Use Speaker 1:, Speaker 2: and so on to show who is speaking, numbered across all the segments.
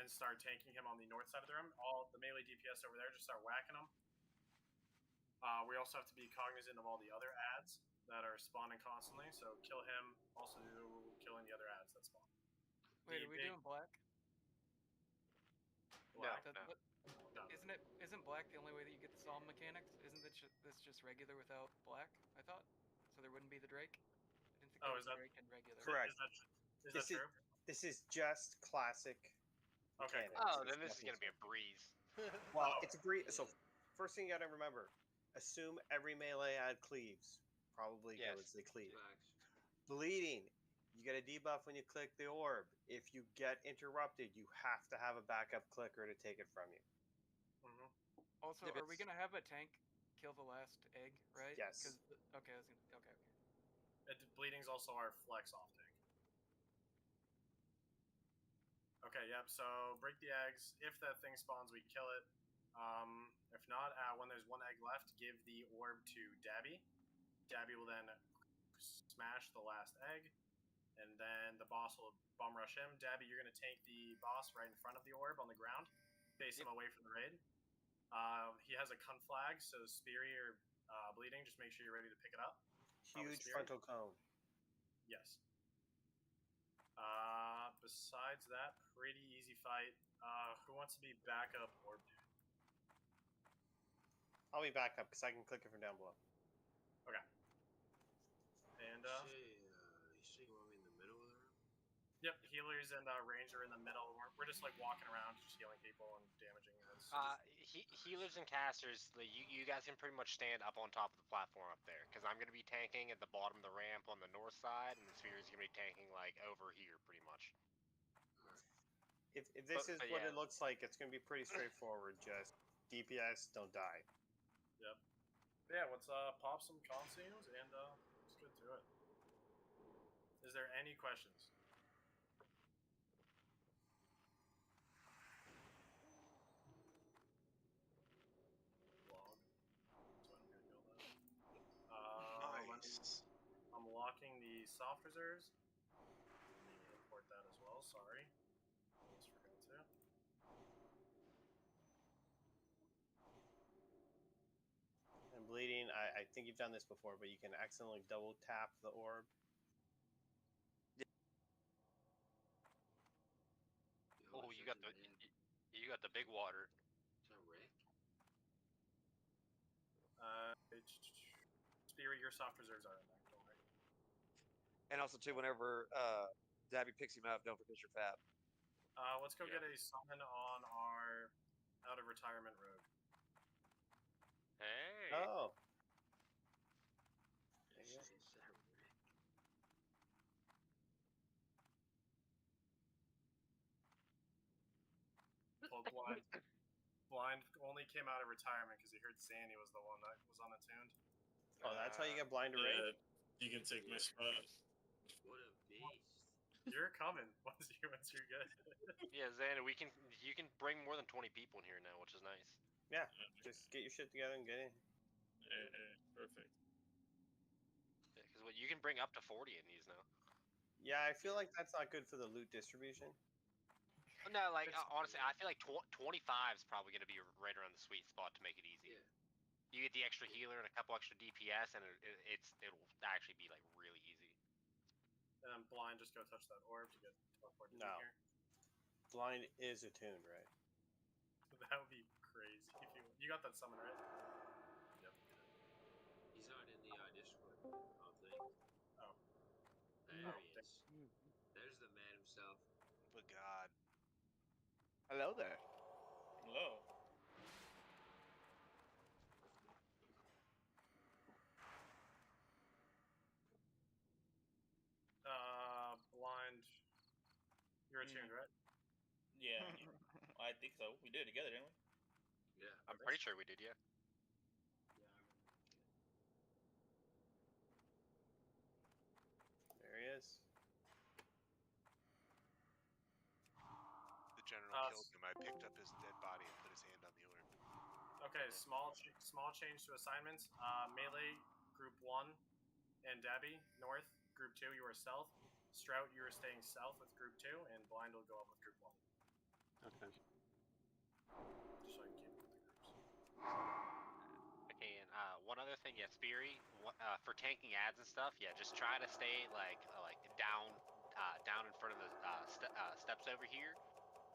Speaker 1: and start tanking him on the north side of the room. All the melee DPS over there, just start whacking him. We also have to be cognizant of all the other ads that are spawning constantly, so kill him, also killing the other ads that spawn.
Speaker 2: Wait, are we doing black?
Speaker 1: Black?
Speaker 2: No. Isn't black the only way that you get the psalm mechanics? Isn't this just regular without black, I thought? So there wouldn't be the Drake? I didn't think there was Drake and regular.
Speaker 3: Correct.
Speaker 1: Is that true?
Speaker 3: This is just classic mechanics.
Speaker 4: Oh, then this is going to be a breeze.
Speaker 3: Well, it's a breeze. So first thing you got to remember, assume every melee ad cleaves. Probably goes they cleave. Bleeding. You get a debuff when you click the orb. If you get interrupted, you have to have a backup clicker to take it from you.
Speaker 2: Also, are we going to have a tank kill the last egg, right?
Speaker 3: Yes.
Speaker 2: Okay.
Speaker 1: Bleeding's also our flex off tank. Okay, yep, so break the eggs. If that thing spawns, we kill it. If not, when there's one egg left, give the orb to Dabby. Dabby will then smash the last egg, and then the boss will bum rush him. Dabby, you're going to tank the boss right in front of the orb on the ground, face him away from the raid. He has a cunt flag, so Speary or Bleeding, just make sure you're ready to pick it up.
Speaker 3: Huge frontal cone.
Speaker 1: Yes. Besides that, pretty easy fight. Who wants to be backup orb dude?
Speaker 3: I'll be backup because I can click it from down below.
Speaker 1: Okay. And
Speaker 5: you say you want me in the middle of the room?
Speaker 1: Yep, healers and ranger in the middle. We're just like walking around, just healing people and damaging.
Speaker 4: Healers and casters, you guys can pretty much stand up on top of the platform up there, because I'm going to be tanking at the bottom of the ramp on the north side, and the Sphere is going to be tanking like over here, pretty much.
Speaker 3: If this is what it looks like, it's going to be pretty straightforward. Just DPS, don't die.
Speaker 1: Yep. But yeah, let's pop some consumes and let's get to it. Is there any questions? Log. So I'm gonna kill that. Nice. I'm locking the soft reserves. Let me import that as well. Sorry, almost forgot to.
Speaker 3: And Bleeding, I think you've done this before, but you can accidentally double tap the orb.
Speaker 4: Oh, you got the big water.
Speaker 5: Is that Rick?
Speaker 1: Spirit, your soft reserves are in there. Don't worry.
Speaker 6: And also, too, whenever Dabby picks him up, don't forget your fab.
Speaker 1: Let's go get a summon on our out of retirement road.
Speaker 4: Hey.
Speaker 3: Oh.
Speaker 5: Is that Rick?
Speaker 1: Well, Blind only came out of retirement because he heard Zanny was the one that was unattuned.
Speaker 3: Oh, that's how you get blind to raid?
Speaker 7: You can take my spot.
Speaker 5: What a beast.
Speaker 1: You're coming once you're good.
Speaker 4: Yeah, Zanny, you can bring more than 20 people in here now, which is nice.
Speaker 3: Yeah, just get your shit together and get in.
Speaker 7: Perfect.
Speaker 4: Yeah, because you can bring up to 40 in these now.
Speaker 3: Yeah, I feel like that's not good for the loot distribution.
Speaker 4: No, like honestly, I feel like 25 is probably going to be right around the sweet spot to make it easy.
Speaker 5: Yeah.
Speaker 4: You get the extra healer and a couple extra DPS, and it'll actually be like really easy.
Speaker 1: And then Blind, just go touch that orb to get teleported in here.
Speaker 3: Blind is attuned, right?
Speaker 1: That would be crazy. If you got that summon, right? Yep.
Speaker 5: He's not in the Discord, I don't think.
Speaker 1: Oh.
Speaker 5: There he is. There's the man himself.
Speaker 8: Good God.
Speaker 6: Hello there.
Speaker 7: Hello.
Speaker 1: Blind. You're attuned, right?
Speaker 7: Yeah. I think so. We did it together, didn't we?
Speaker 5: Yeah.
Speaker 4: I'm pretty sure we did, yeah.
Speaker 3: There he is.
Speaker 8: The general killed him. I picked up his dead body and put his hand on the orb.
Speaker 1: Okay, small change to assignments. Melee, group 1, and Dabby, north. Group 2, you are south. Strout, you are staying south with group 2, and Blind will go up with group 1.
Speaker 6: Okay.
Speaker 1: Just so I can keep with the groups.
Speaker 4: Okay, and one other thing, yeah, Speary, for tanking ads and stuff, yeah, just try to stay like down in front of the steps over here,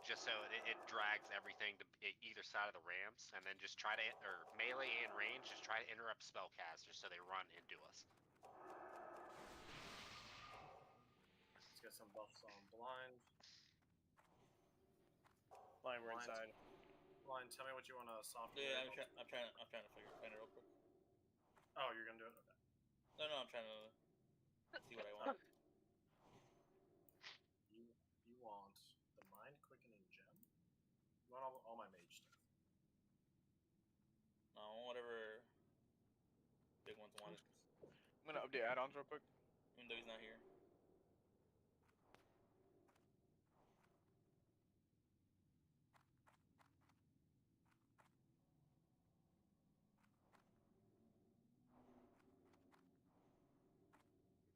Speaker 4: just so it drags everything to either side of the ramps, and then just try to melee and range, just try to interrupt spellcasters so they run into us.
Speaker 1: Let's get some buffs on blind.
Speaker 3: Blind, we're inside.
Speaker 1: Blind, tell me what you want to soft.
Speaker 7: Yeah, I'm trying to find it real quick.
Speaker 1: Oh, you're gonna do it? Okay.
Speaker 7: No, I'm trying to see what I want.
Speaker 1: You want the mind quickening gem? You want all my mage stuff?
Speaker 7: No, whatever big ones wanted.
Speaker 9: I'm gonna update add-ons real quick.
Speaker 7: Even though he's not here.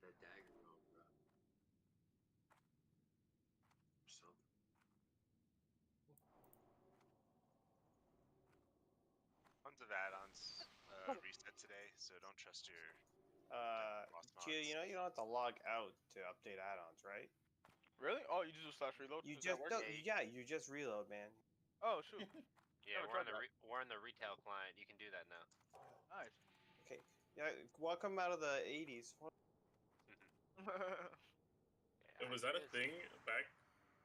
Speaker 5: That dagger wrong, bro. Something.
Speaker 8: Tons of add-ons reset today, so don't trust your.
Speaker 3: Gio, you know you don't have to log out to update add-ons, right?
Speaker 9: Really? Oh, you just do slash reload?
Speaker 3: You
Speaker 9: Does that
Speaker 3: just
Speaker 9: work?
Speaker 3: don't, yeah, you just reload, man.
Speaker 9: Oh shoot.
Speaker 4: Yeah,
Speaker 9: Never
Speaker 4: we're
Speaker 9: tried
Speaker 4: in the retail client. You can do that now.
Speaker 9: Nice.
Speaker 3: Okay, yeah, welcome out of the 80s.
Speaker 4: Yeah,
Speaker 10: Was that a
Speaker 4: it is.
Speaker 10: thing back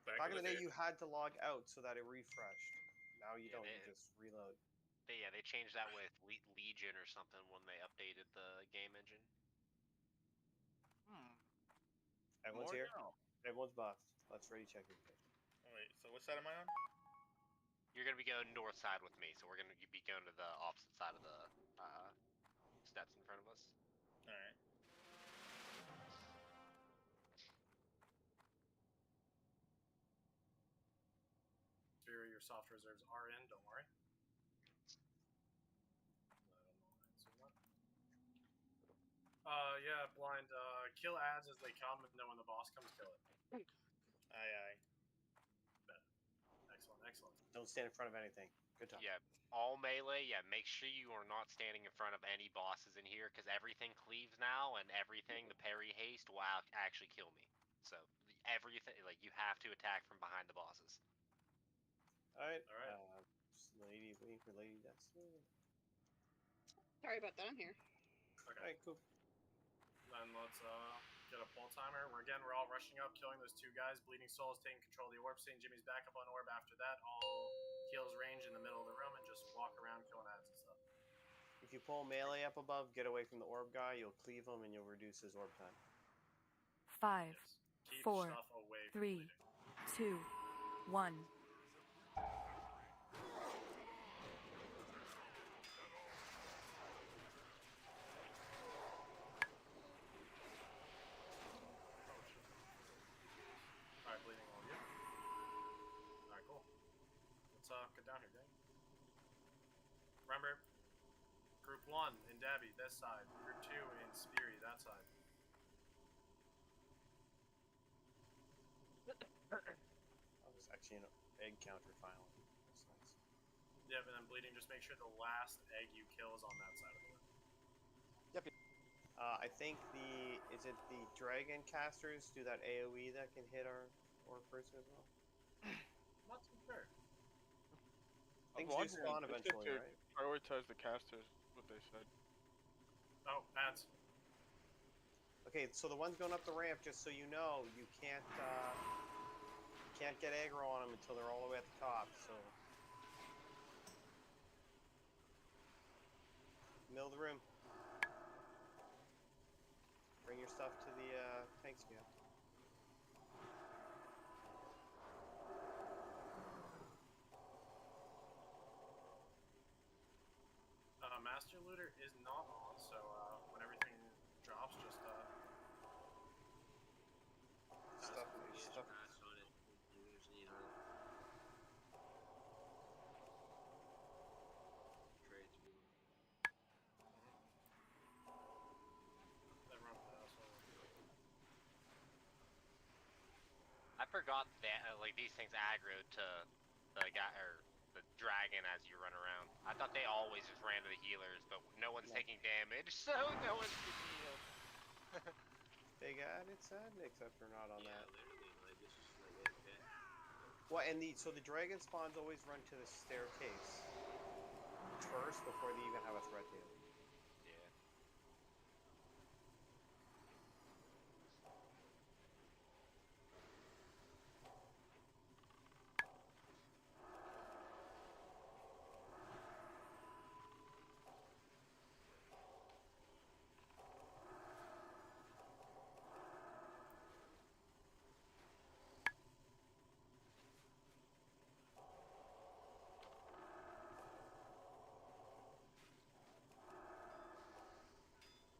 Speaker 3: Back in the day, you had to log out so that it refreshed. Now you don't, you just reload.
Speaker 4: They changed that with Legion or something when they updated the game engine.
Speaker 3: Everyone's here. Everyone's buffed. Let's ready check everything.
Speaker 7: Oh, wait, so which side am I on?
Speaker 4: You're gonna be going north side with me, so we're gonna be going to the opposite side of the steps in front of us.
Speaker 7: All right.
Speaker 1: Spear, your soft reserves are in. Don't worry. Yeah, blind. Kill ads as they come, and then when the boss comes, kill it.
Speaker 7: Aye.
Speaker 1: Excellent.
Speaker 3: Don't stand in front of anything. Good job.
Speaker 4: Yeah, all melee. Yeah, make sure you are not standing in front of any bosses in here, because everything cleaves now, and everything, the parry haste, will actually kill me. So everything, like, you have to attack from behind the bosses.
Speaker 3: All right. Lady, waiting for Lady Destiny.
Speaker 11: Sorry about that. I'm here.
Speaker 1: Okay.
Speaker 3: All right, cool.
Speaker 1: Then let's get a pull timer. We're all rushing up, killing those two guys. Bleeding Soul is taking control of the orb. Seeing Jimmy's back up on orb. After that, all heals range in the middle of the room and just walk around killing ads and stuff.
Speaker 3: If you pull melee up above, get away from the orb guy. You'll cleave him and you'll reduce his orb time.
Speaker 12: 5, 4, 3, 2, 1.
Speaker 1: Alright, bleeding all of you. Alright, cool. Let's get down here, gang. Remember, Group 1 in Dabby, this side. Group 2 in Speary, that side.
Speaker 3: That was actually an egg counter finally. That's nice.
Speaker 1: Yep, and then bleeding, just make sure the last egg you kill is on that side of the room.
Speaker 3: Yep. I think is it the dragon casters do that AoE that can hit our person as well?
Speaker 1: Not too sure.
Speaker 3: Things do spawn eventually, right?
Speaker 9: Prioritize the casters, what they said.
Speaker 1: Oh, ads.
Speaker 3: Okay, so the ones going up the ramp, just so you know, you can't get aggro on them until they're all the way at the top. So middle of the room. Bring your stuff to the tank scale.
Speaker 1: Master Looter is not on, so when everything drops, just
Speaker 3: stuff.
Speaker 5: On it. You usually need on it. Trades people.
Speaker 1: Everyone pass over.
Speaker 4: I forgot that like these things aggro to the guy or the dragon as you run around. I thought they always just ran to the healers, but no one's taking damage, so no one's getting healed.
Speaker 3: They got it sad, except for not on that.
Speaker 5: Literally, like it's just like okay.
Speaker 3: Well, and so the dragon spawns always run to the staircase first before they even have a threat to you.
Speaker 4: Yeah.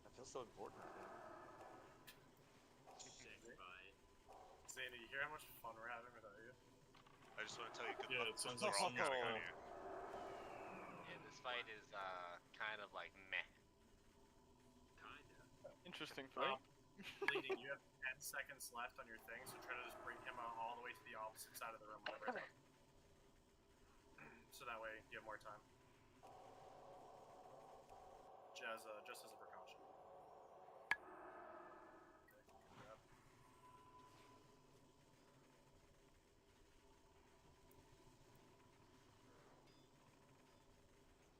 Speaker 6: I feel so important right now.
Speaker 1: Zane, you hear how much fun we're having without you?
Speaker 8: I just want to tell you, good
Speaker 7: Yeah,
Speaker 8: luck.
Speaker 7: it sounds
Speaker 8: We're
Speaker 7: like
Speaker 8: all
Speaker 7: summer's
Speaker 8: counting on
Speaker 7: coming.
Speaker 8: you.
Speaker 4: Yeah, this fight is kind of like meh.
Speaker 5: Kinda.
Speaker 9: Interesting fight.
Speaker 1: Bleeding, you have 10 seconds left on your thing, so try to just bring him all the way to the opposite side of the room. So that way you have more time. Just as a precaution. Okay, good job.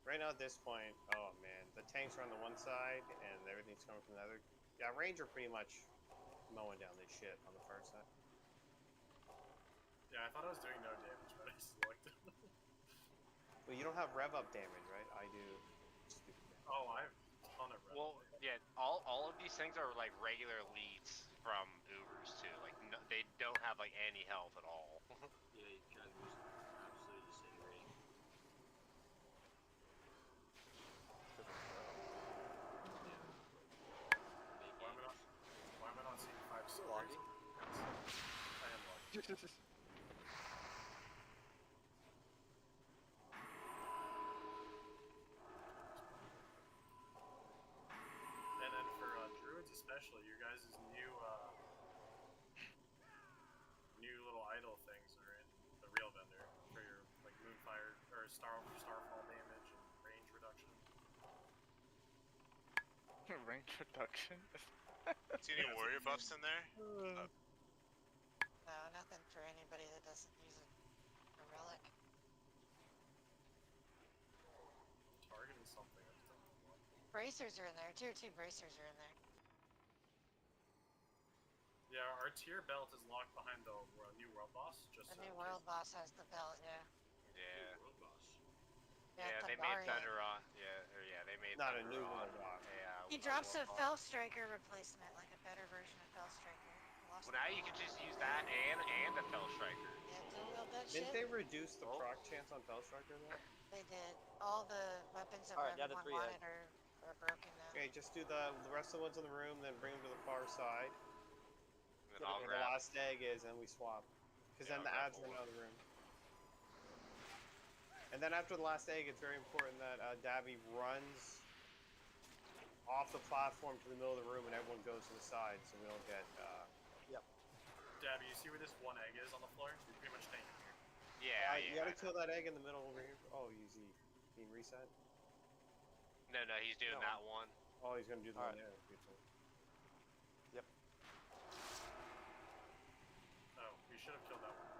Speaker 3: Right now at this point, oh man, the tanks are on the one side and everything's coming from the other. Yeah, Ranger pretty much mowing down this shit on the far side.
Speaker 1: Yeah, I thought I was doing no damage, but I just looked.
Speaker 3: Well, you don't have rev up damage, right? I do. Stupid damage.
Speaker 1: Oh, I have a ton of rev.
Speaker 4: Well, yeah, all of these things are like regular elites from Ubers too. Like no, they don't have like any health at all.
Speaker 5: Yeah, you guys was absolutely disintegrating.
Speaker 1: Why am I not seeing 5 stars?
Speaker 6: Logging.
Speaker 1: I am logging. And then for druids especially, your guys' new little idol things are in the real vendor for your like moonfire or starfall damage and range reduction.
Speaker 9: Range reduction.
Speaker 8: See any warrior buffs in there?
Speaker 10: No, nothing for anybody that doesn't use a relic.
Speaker 1: Targeting something. I just don't know what.
Speaker 10: Bracers are in there. Tier 2 bracers are in there.
Speaker 1: Yeah, our tier belt is locked behind the new world boss. Just
Speaker 10: The new world boss has the belt, yeah.
Speaker 4: Yeah.
Speaker 5: World boss.
Speaker 4: Yeah, they made Thunder on. Yeah, they made
Speaker 3: Not a
Speaker 4: Thunder
Speaker 3: new
Speaker 4: on.
Speaker 3: world boss.
Speaker 10: He drops a Fell Striker replacement, like a better version of Fell Striker.
Speaker 4: Well, now you can just use that and the Fell Striker.
Speaker 10: Yeah, dual wield that shit.
Speaker 3: Didn't they reduce the proc chance on Fell Striker though?
Speaker 10: They did. All the weapons that everyone wanted are broken now.
Speaker 3: Okay, just do the rest of the ones in the room, then bring them to the far side.
Speaker 4: And then I'll
Speaker 3: Where
Speaker 4: grab.
Speaker 3: the last egg is, and we swap. Because then the ads run out of the room. And then after the last egg, it's very important that Dabby runs off the platform to the middle of the room, and everyone goes to the side, so we don't get. Yep.
Speaker 1: Dabby, you see where this one egg is on the floor? You're pretty much tanking here.
Speaker 4: Yeah,
Speaker 3: You gotta kill that egg in the middle over here. Oh, easy. Team reset.
Speaker 4: No, he's doing that one.
Speaker 3: Oh, he's gonna do the one there. Yep.
Speaker 1: Oh, we should have killed that one.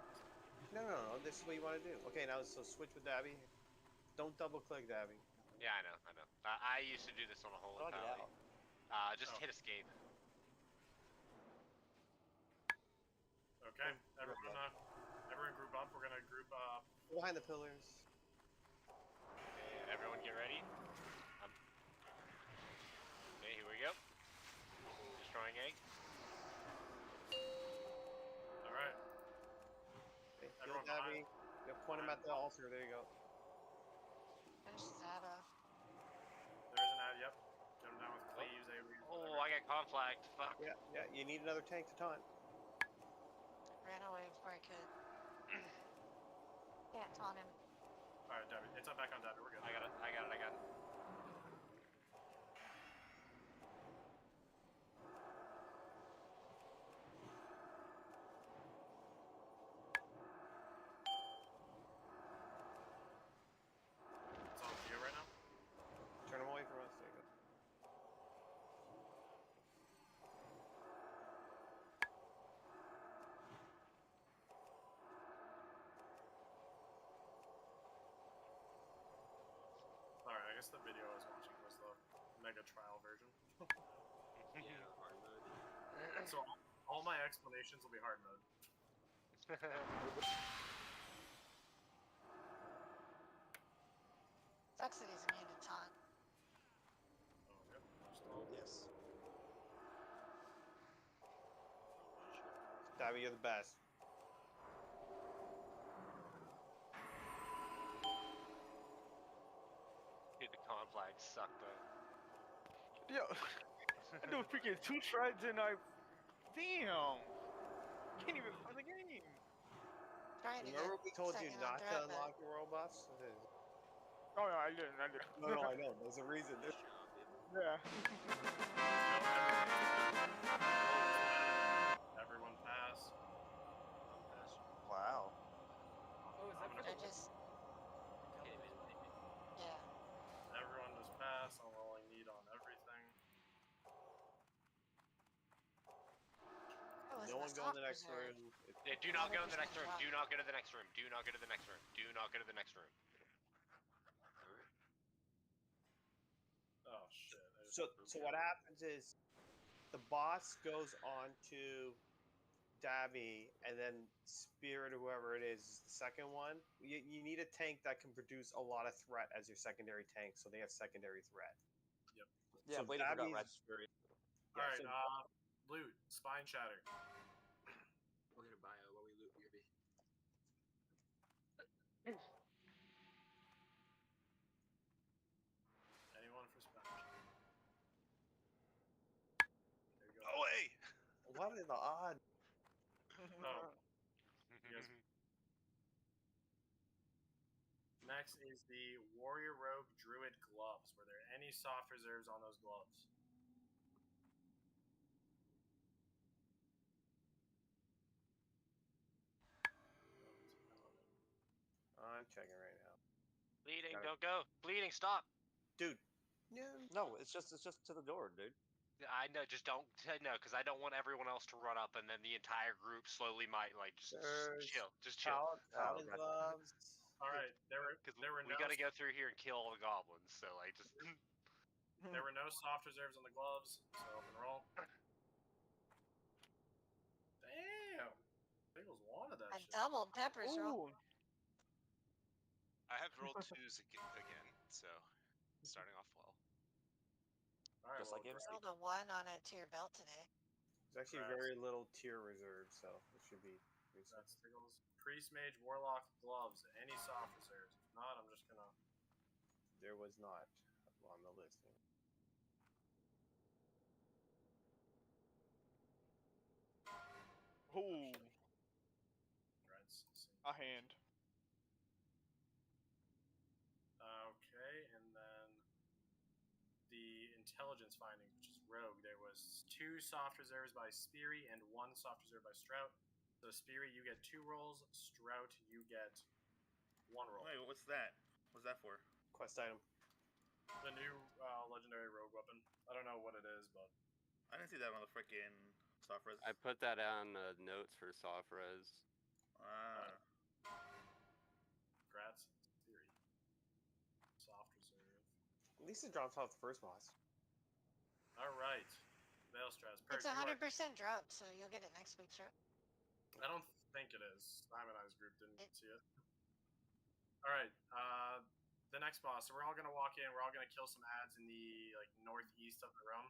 Speaker 3: No. This is what you want to do. Okay, now so switch with Dabby. Don't double click Dabby.
Speaker 4: Yeah, I know. I used to do this on a whole tally. Just hit escape.
Speaker 1: Okay, everyone group up. We're gonna group up
Speaker 3: behind the pillars.
Speaker 4: Okay, everyone get ready. Okay, here we go. Destroying egg.
Speaker 1: All right.
Speaker 3: Okay, kill Dabby. Point him at the altar. There you go.
Speaker 10: Finish his ad off.
Speaker 1: There is an ad. Yep. Get him down with cleaves.
Speaker 4: Oh, I got conflict. Fuck.
Speaker 3: Yeah. You need another tank to taunt.
Speaker 10: Ran away before I could. Can't taunt him.
Speaker 1: Alright, Dabby. It's back on Dabby. We're good.
Speaker 4: I got it.
Speaker 1: guess the video I was watching was the mega trial version.
Speaker 5: Yeah, hard mode.
Speaker 1: So all my explanations will be hard mode.
Speaker 10: Sucks that he's immune to taunt.
Speaker 1: Oh, yep. Stalled.
Speaker 3: Yes. Dabby, you're the best.
Speaker 4: Dude, the con flags suck though.
Speaker 9: Yo, I do freaking 2 strides and I, damn, can't even find the game.
Speaker 10: Trying to
Speaker 3: Remember we
Speaker 10: get
Speaker 3: told you
Speaker 10: second
Speaker 3: not
Speaker 10: on
Speaker 3: to
Speaker 10: threat, but
Speaker 3: unlock the world buffs?
Speaker 9: Oh no, I didn't.
Speaker 3: No, I know. There's a reason.
Speaker 5: Nice job, baby.
Speaker 9: Yeah.
Speaker 1: Everyone pass.
Speaker 5: I'm passing.
Speaker 3: Wow.
Speaker 2: Oh, is that for
Speaker 10: I
Speaker 2: the
Speaker 10: just,
Speaker 5: Can't even make it.
Speaker 10: yeah.
Speaker 1: Everyone just pass. I'm rolling need on everything.
Speaker 10: That was
Speaker 3: No one go in the next
Speaker 10: reserve.
Speaker 3: room.
Speaker 4: Yeah, do not go to the
Speaker 10: 100%
Speaker 4: next room.
Speaker 10: drop.
Speaker 4: Do not go to the next room. Do not go to the next room. Do not go to the next room.
Speaker 5: Alright.
Speaker 1: Oh shit.
Speaker 3: So what happens is the boss goes on to Dabby, and then Spirit or whoever it is the second one. You need a tank that can produce a lot of threat as your secondary tank, so they have secondary threat.
Speaker 1: Yep.
Speaker 6: Yeah,
Speaker 3: So
Speaker 6: Bleeding forgot
Speaker 3: Dabby's-
Speaker 6: Red Spirit.
Speaker 3: Yeah,
Speaker 1: Alright,
Speaker 3: so-
Speaker 1: loot. Spine shatter.
Speaker 5: We're gonna buy what we loot, maybe.
Speaker 1: Anyone for spine shatter? There you go.
Speaker 8: No way!
Speaker 3: What are the odds?
Speaker 1: Oh. You guys... Next is the Warrior Rogue Druid gloves. Were there any soft reserves on those gloves?
Speaker 3: I'm checking right now.
Speaker 4: Bleeding,
Speaker 3: Got it.
Speaker 4: don't go. Bleeding, stop.
Speaker 3: Dude.
Speaker 6: No, it's just to the door, dude.
Speaker 4: I know, just don't no, because I don't want everyone else to run up, and then the entire group slowly might like just chill, just chill.
Speaker 3: Paladin gloves.
Speaker 1: All right, there were
Speaker 4: We
Speaker 1: no
Speaker 4: got to go through here and kill all the goblins, so like just.
Speaker 1: there were no soft reserves on the gloves, so open roll. Damn, Pickles wanted that
Speaker 10: A
Speaker 1: shit.
Speaker 10: double peppers roll.
Speaker 9: Ooh.
Speaker 8: I have rolled 2s again, so starting off well.
Speaker 1: All right,
Speaker 6: Just
Speaker 1: well,
Speaker 6: like MC.
Speaker 10: Rolled a 1 on it to your belt today.
Speaker 3: There's actually
Speaker 1: Congrats.
Speaker 3: very little tier reserve, so it should be.
Speaker 1: That's Pickles. Priest Mage Warlock gloves. Any soft reserves? If not, I'm just gonna.
Speaker 3: There was not on the listing.
Speaker 9: Ooh.
Speaker 1: Congrats.
Speaker 9: A hand.
Speaker 1: Okay, and then the intelligence findings, which is Rogue. There was 2 soft reserves by Speary and 1 soft reserve by Strout. So Speary, you get 2 rolls. Strout, you get 1 roll.
Speaker 7: Wait, what's that? What's that for?
Speaker 3: Quest item.
Speaker 1: The new legendary rogue weapon. I don't know what it is, but
Speaker 7: I didn't see that on the freaking soft res.
Speaker 13: I put that on notes for soft res.
Speaker 7: Ah.
Speaker 1: Congrats. Theory. Soft reserve.
Speaker 3: At least it drops off the first boss.
Speaker 1: All right. Veil stress.
Speaker 10: It's 100% dropped, so you'll get it next week, sure.
Speaker 1: I don't think it is. I's group didn't see it. All right. The next boss. So we're all gonna walk in. We're all gonna kill some ads in the northeast of the room,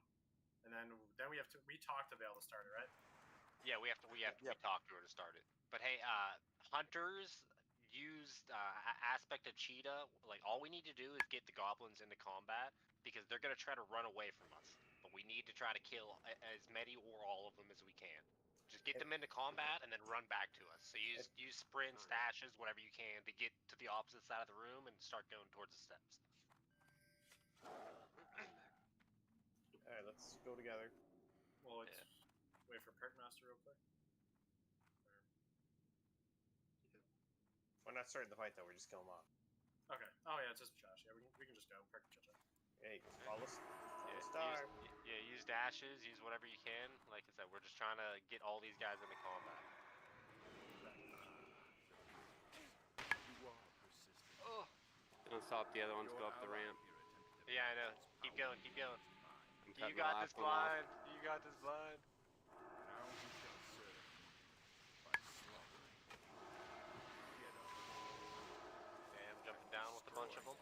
Speaker 1: and then we have to. We talk to Veil to start it, right?
Speaker 4: Yeah, we talk to her to start it. But hey, hunters used aspect of cheetah. Like all we need to do is get the goblins into combat because they're gonna try to run away from us. But we need to try to kill as many or all of them as we can. Just get them into combat and then run back to us. So use sprint, stashes, whatever you can to get to the opposite side of the room and start going towards the steps.
Speaker 3: All right, let's go together.
Speaker 1: Well, let's wait for Perkmaster real quick.
Speaker 3: We're not starting the fight though. We're just killing them off.
Speaker 1: Okay. Oh yeah, it's just Josh. Yeah, we can just go. Perk can catch up.
Speaker 3: Hey, follow
Speaker 4: Star. Use dashes, use whatever you can. Like I said, we're just trying to get all these guys into combat.
Speaker 13: Don't stop the other ones, go up the ramp.
Speaker 4: Yeah, I know. Keep going, keep going.
Speaker 13: I'm
Speaker 4: You
Speaker 13: cutting the
Speaker 4: got this
Speaker 13: last one off.
Speaker 4: blind. You got this blind. Damn, jumping down with a bunch of them.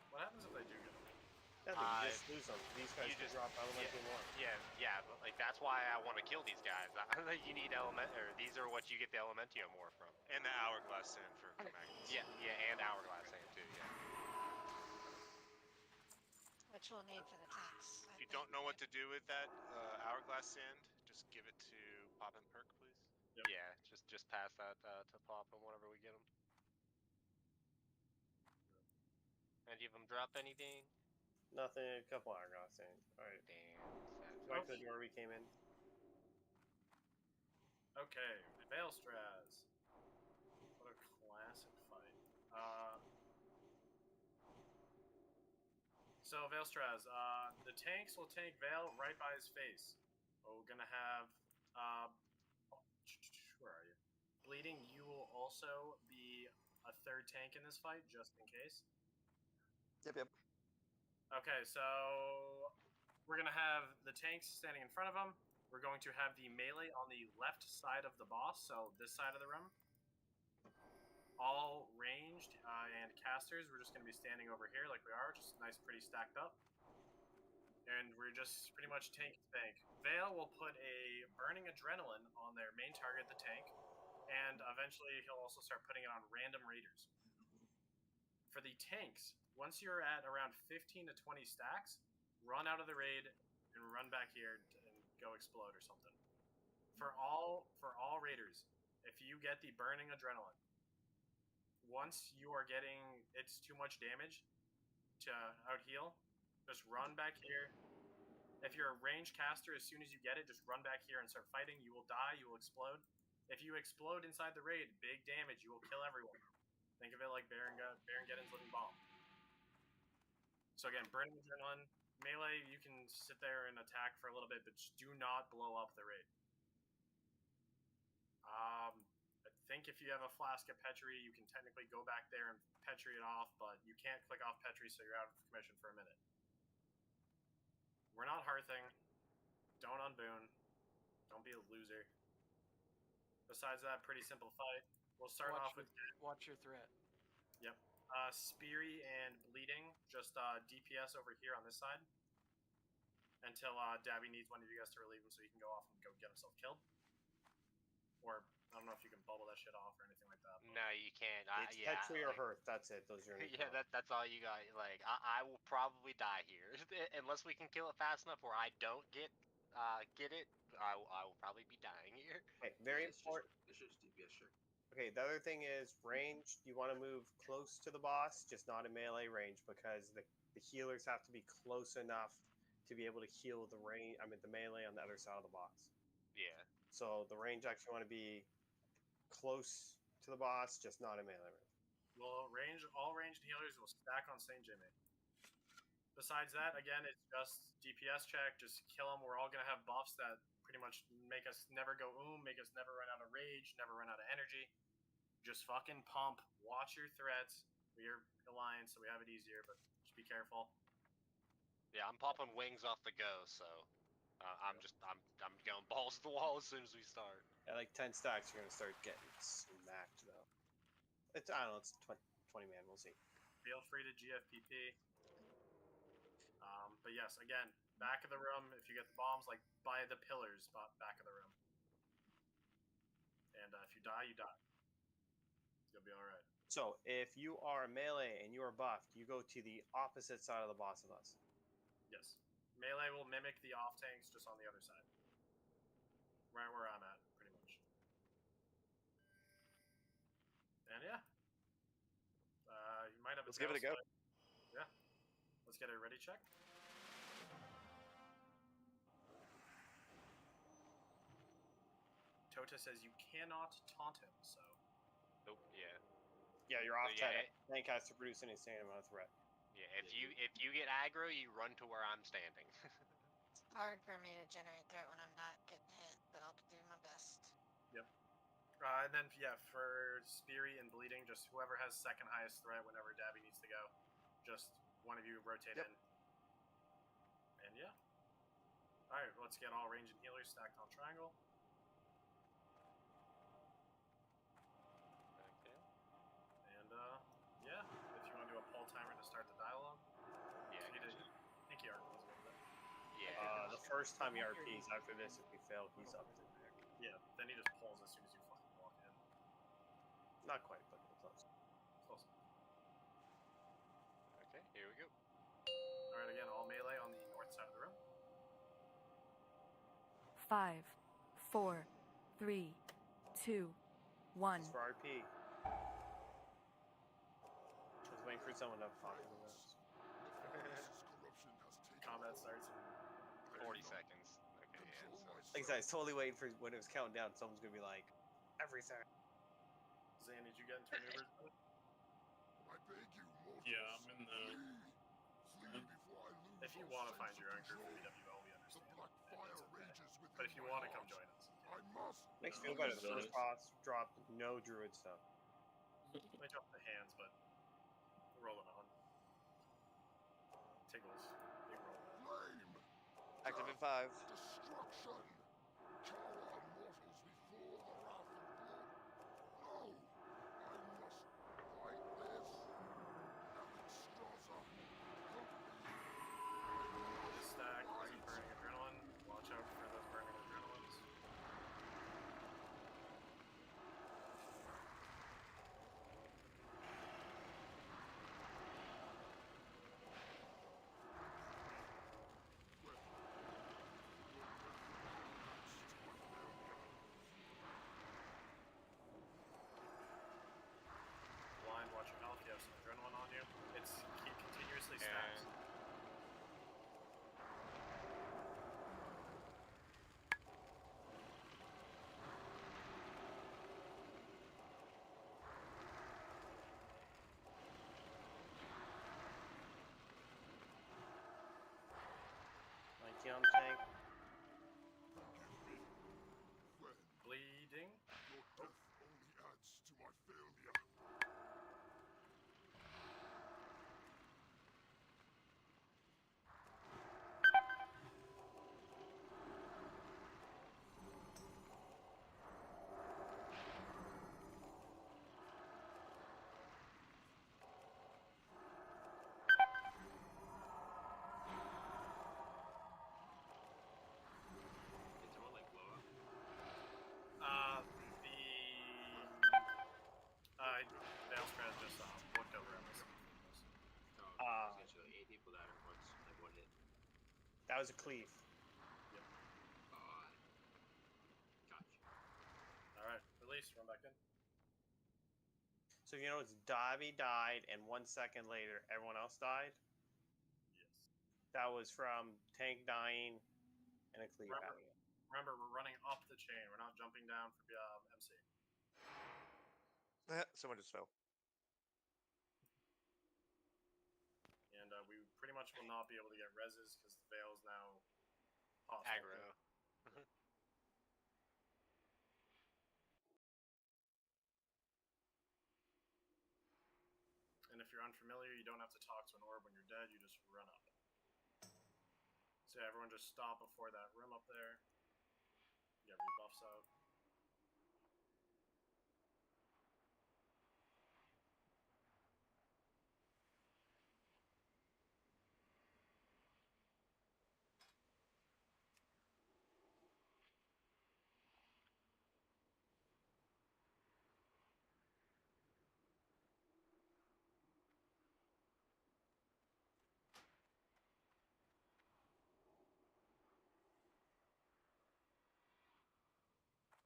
Speaker 1: What happens if they do get them?
Speaker 3: Nothing, you just lose them. These guys can drop elemental more.
Speaker 4: Yeah, but like that's why I want to kill these guys. You need element, or these are what you get the elementio more from.
Speaker 8: And the hourglass sand for Comagnes.
Speaker 4: Yeah, and hourglass sand too. Yeah.
Speaker 10: Which we'll need for the tanks.
Speaker 8: If you don't know what to do with that hourglass sand, just give it to Pop and Perk, please.
Speaker 1: Yep.
Speaker 4: Yeah, just pass that to Pop and whenever we get them. Any of them drop anything?
Speaker 3: Nothing, a couple hourglass sand. Alright.
Speaker 4: Damn.
Speaker 3: Right to the door we came in.
Speaker 1: Okay, Veilstraz. What a classic fight. So Veilstraz, the tanks will take Veil right by his face. We're gonna have where are you? Bleeding, you will also be a third tank in this fight, just in case.
Speaker 6: Yep.
Speaker 1: Okay, so we're gonna have the tanks standing in front of him. We're going to have the melee on the left side of the boss, so this side of the room. All ranged and casters, we're just going to be standing over here like we are, just nice, pretty stacked up. And we're just pretty much tank to tank. Veil will put a burning adrenaline on their main target, the tank, and eventually he'll also start putting it on random raiders. For the tanks, once you're at around 15 to 20 stacks, run out of the raid and run back here and go explode or something. For all raiders, if you get the burning adrenaline, once you are getting it's too much damage to out heal, just run back here. If you're a ranged caster, as soon as you get it, just run back here and start fighting. You will die, you will explode. If you explode inside the raid, big damage, you will kill everyone. Think of it like Baron Geddon's living bomb. So again, burning adrenaline, melee, you can sit there and attack for a little bit, but just do not blow up the raid. I think if you have a flask of Petri, you can technically go back there and Petri it off, but you can't click off Petri, so you're out of commission for a minute. We're not Hearthing. Don't unboon. Don't be a loser. Besides that, pretty simple fight. We'll start off with...
Speaker 2: Watch your threat.
Speaker 1: Yep. Speary and Bleeding, just DPS over here on this side. Until Dabby needs one of you guys to relieve him so he can go off and go get himself killed. Or... I don't know if you can bubble that shit off or anything like that.
Speaker 4: No, you can't.
Speaker 3: It's Petri or Hearth. That's it. Those are your
Speaker 4: yeah, that's all you got. Like, I will probably die here unless we can kill it fast enough where I don't get it. I will probably be dying here.
Speaker 3: Okay, very important.
Speaker 5: It's just DPS, sure.
Speaker 3: Okay, the other thing is range. You want to move close to the boss, just not in melee range, because the healers have to be close enough to be able to heal the melee on the other side of the boss.
Speaker 4: Yeah.
Speaker 3: So the range actually want to be close to the boss, just not in melee range.
Speaker 1: Well, all ranged healers will stack on St. Jimmy. Besides that, again, it's just DPS check, just kill them. We're all going to have buffs that pretty much make us never go make us never run out of rage, never run out of energy. Just fucking pump, watch your threats. We're Alliance, so we have it easier, but just be careful.
Speaker 4: Yeah, I'm popping wings off the go, so I'm going balls to the wall as soon as we start.
Speaker 3: At like 10 stacks, you're gonna start getting smacked though. I don't know. It's 20 man. We'll see.
Speaker 1: Feel free to GFPP. But yes, again, back of the room. If you get the bombs, like by the pillars, back of the room. And if you die, you die. You'll be all right.
Speaker 3: So if you are melee and you are buffed, you go to the opposite side of the boss of us.
Speaker 1: Yes. Melee will mimic the off tanks, just on the other side. Right where I'm at, pretty much. And yeah. You might have a...
Speaker 6: Let's give it a go.
Speaker 1: Yeah. Let's get a ready check. Tota says you cannot taunt him, so...
Speaker 4: Nope, yeah.
Speaker 3: Yeah, you're off tank has to produce an insane amount of threat.
Speaker 4: Yeah, if you get aggro, you run to where I'm standing.
Speaker 10: It's hard for me to generate threat when I'm not getting hit, but I'll do my best.
Speaker 1: Yep. And then, yeah, for Speary and Bleeding, just whoever has second highest threat whenever Dabby needs to go, just one of you rotate in. And yeah. Alright, let's get all range and healers stacked on triangle.
Speaker 4: Okay.
Speaker 1: And yeah, if you want to do a pull timer to start the dialogue.
Speaker 4: Yeah,
Speaker 1: I think he RPs a little bit.
Speaker 4: Yeah.
Speaker 3: The first time he RPs after this, if we fail, he's up to there.
Speaker 1: Yeah, then he just pulls as soon as you fucking walk in.
Speaker 3: Not quite, but close.
Speaker 1: Close.
Speaker 4: Okay, here we go.
Speaker 1: Alright, again, all melee on the north side of the room.
Speaker 12: 5, 4, 3, 2, 1.
Speaker 3: This is for RP. Just waiting for someone to pop into this.
Speaker 1: Combat starts in
Speaker 4: 40 seconds. Okay, yeah. So
Speaker 3: Like I said, I was totally waiting for when it was counting down. Someone's gonna be like, everything.
Speaker 1: Zan, did you get into maneuvers?
Speaker 14: Yeah, I'm in the.
Speaker 1: If you want to find your anchor for BWL, we understand. It's okay. But if you want to come join us,
Speaker 3: Makes me feel better. The first boss dropped no druid stuff.
Speaker 1: They drop the hands, but we're rolling on. Tiggles, big roll.
Speaker 6: Active in 5.
Speaker 15: Destruction! Cower mortals before the wrath of blood. No! I must fight this. Extrasa.
Speaker 1: This stack is burning adrenaline. Watch out for those burning adrenalines. Blind, watch your health. You have some adrenaline on you. It's continuously stacks.
Speaker 3: Like young tank.
Speaker 1: Bleeding.
Speaker 15: Your death only adds to my failure.
Speaker 5: Did someone like blow up?
Speaker 1: Dale's Prez just looked over at us.
Speaker 5: Oh, essentially 8 people died at once, like one hit.
Speaker 3: That was a cleave.
Speaker 1: Yep.
Speaker 5: Gotcha.
Speaker 1: Alright, release, run back in.
Speaker 3: So you know it's Dobby died, and 1 second later, everyone else died?
Speaker 1: Yes.
Speaker 3: That was from tank dying and a cleave happening.
Speaker 1: Remember, we're running up the chain. We're not jumping down for MC.
Speaker 6: Someone just fell.
Speaker 1: And we pretty much will not be able to get reses because the Veil's now
Speaker 4: aggro.
Speaker 1: And if you're unfamiliar, you don't have to talk to an orb when you're dead. You just run up. So yeah, everyone just stop before that room up there. Get rebuffs out.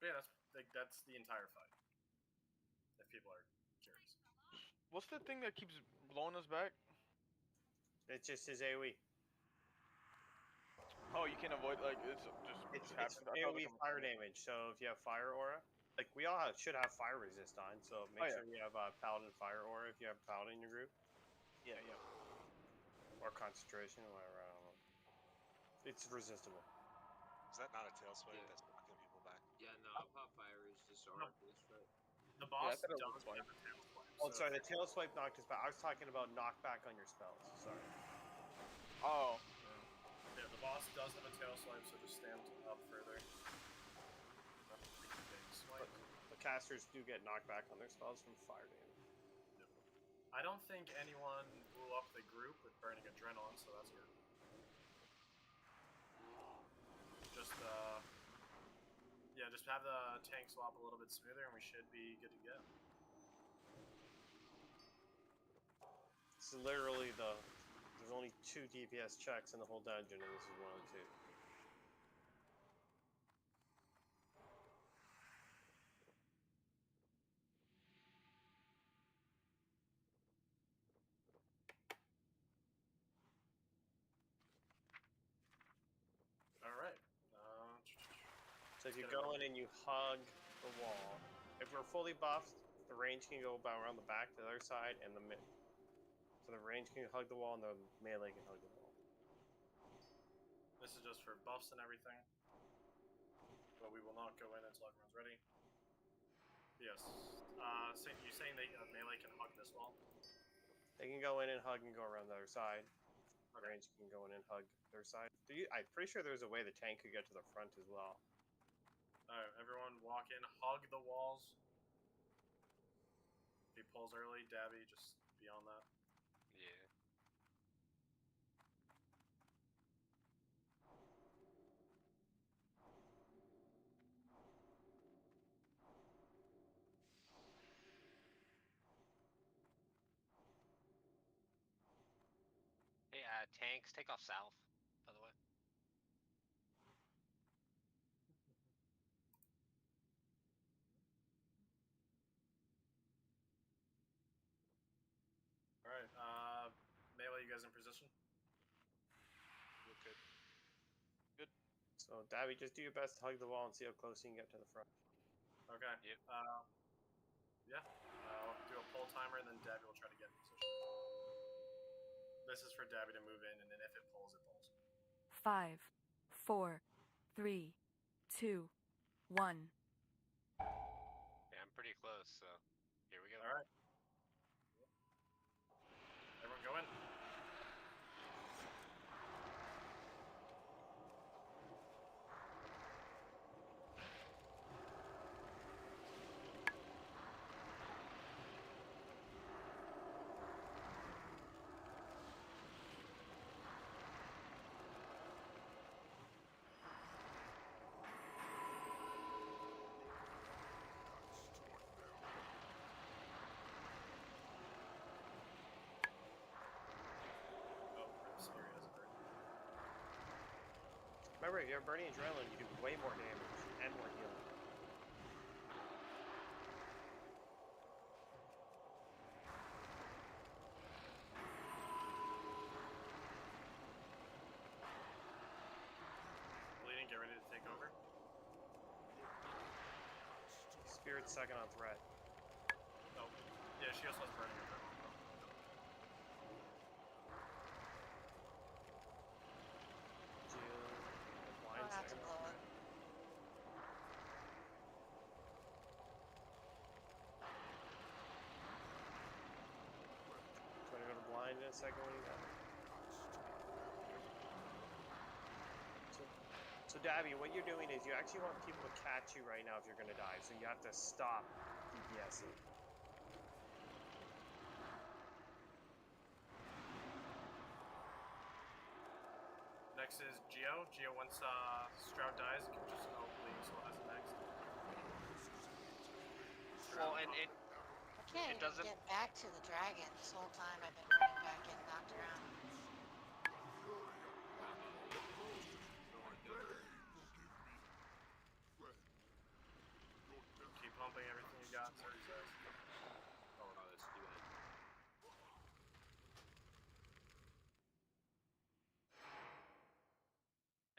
Speaker 1: But yeah, that's the entire fight. If people are curious.
Speaker 9: What's the thing that keeps blowing us back?
Speaker 3: It's just his AoE.
Speaker 9: Oh, you can't avoid, like, it's
Speaker 3: It's AoE fire damage. So if you have fire aura, like we all should have fire resist on. So make sure you have paladin fire aura if you have paladin in your group.
Speaker 9: Yeah.
Speaker 3: Or concentration, whatever. I don't know. It's resistible.
Speaker 8: Is that not a tail swipe that's knocking people back?
Speaker 5: Yeah, no, Papaya is just our this fight.
Speaker 1: The boss does have a tail swipe.
Speaker 3: Oh, sorry, the tail swipe knocked us back. I was talking about knockback on your spells. Sorry.
Speaker 9: Oh.
Speaker 1: Yeah, the boss does have a tail swipe, so just stand up further.
Speaker 3: But casters do get knockback on their spells from fire damage.
Speaker 1: I don't think anyone blew up the group with burning adrenaline, so that's good. Just yeah, just have the tank swap a little bit smoother, and we should be good to go.
Speaker 3: This is literally there's only 2 DPS checks in the whole dungeon, and this is one of the 2.
Speaker 1: Alright.
Speaker 3: So if you go in and you hug the wall, if we're fully buffed, the range can go around the back to the other side, and so the range can hug the wall, and the melee can hug the wall.
Speaker 1: This is just for buffs and everything. But we will not go in until everyone's ready. Yes. You're saying that melee can hug this wall?
Speaker 3: They can go in and hug and go around the other side. Okay. Range can go in and hug their side. I'm pretty sure there's a way the tank could get to the front as well.
Speaker 1: Alright, everyone walk in, hug the walls. If he pulls early, Dabby, just be on that.
Speaker 4: Yeah. Hey, tanks, take off south, by the way.
Speaker 1: Alright, melee, you guys in position?
Speaker 8: Look good.
Speaker 9: Good.
Speaker 3: So, Dabby, just do your best to hug the wall and see how close you can get to the front.
Speaker 1: Okay.
Speaker 4: Yep.
Speaker 1: Yeah. I'll do a pull timer, and then Dabby will try to get in position. This is for Dabby to move in, and then if it pulls, it pulls.
Speaker 12: 5, 4, 3, 2, 1.
Speaker 4: Yeah, I'm pretty close, so here we go.
Speaker 1: Alright. Everyone go in.
Speaker 3: Remember, if you have burning adrenaline, you do way more damage and more healing.
Speaker 1: Bleeding, get ready to take over.
Speaker 3: Spirit's second on threat.
Speaker 1: Oh, yeah, she also has burning adrenaline.
Speaker 10: Have to blow it.
Speaker 3: Do you want to go to blind in a second when you got it? So Dabby, what you're doing is you actually want people to catch you right now if you're going to die, so you have to stop DPSing.
Speaker 1: Next is Geo. Geo, once Stroud dies, you can just go bleeding soul has it next.
Speaker 4: Well, and
Speaker 10: I can't
Speaker 4: it
Speaker 10: even
Speaker 4: doesn't
Speaker 10: get back to the dragon this whole time I've been running back getting knocked around.
Speaker 1: Keep pumping everything you got, 30 seconds.
Speaker 5: Oh no, let's do it.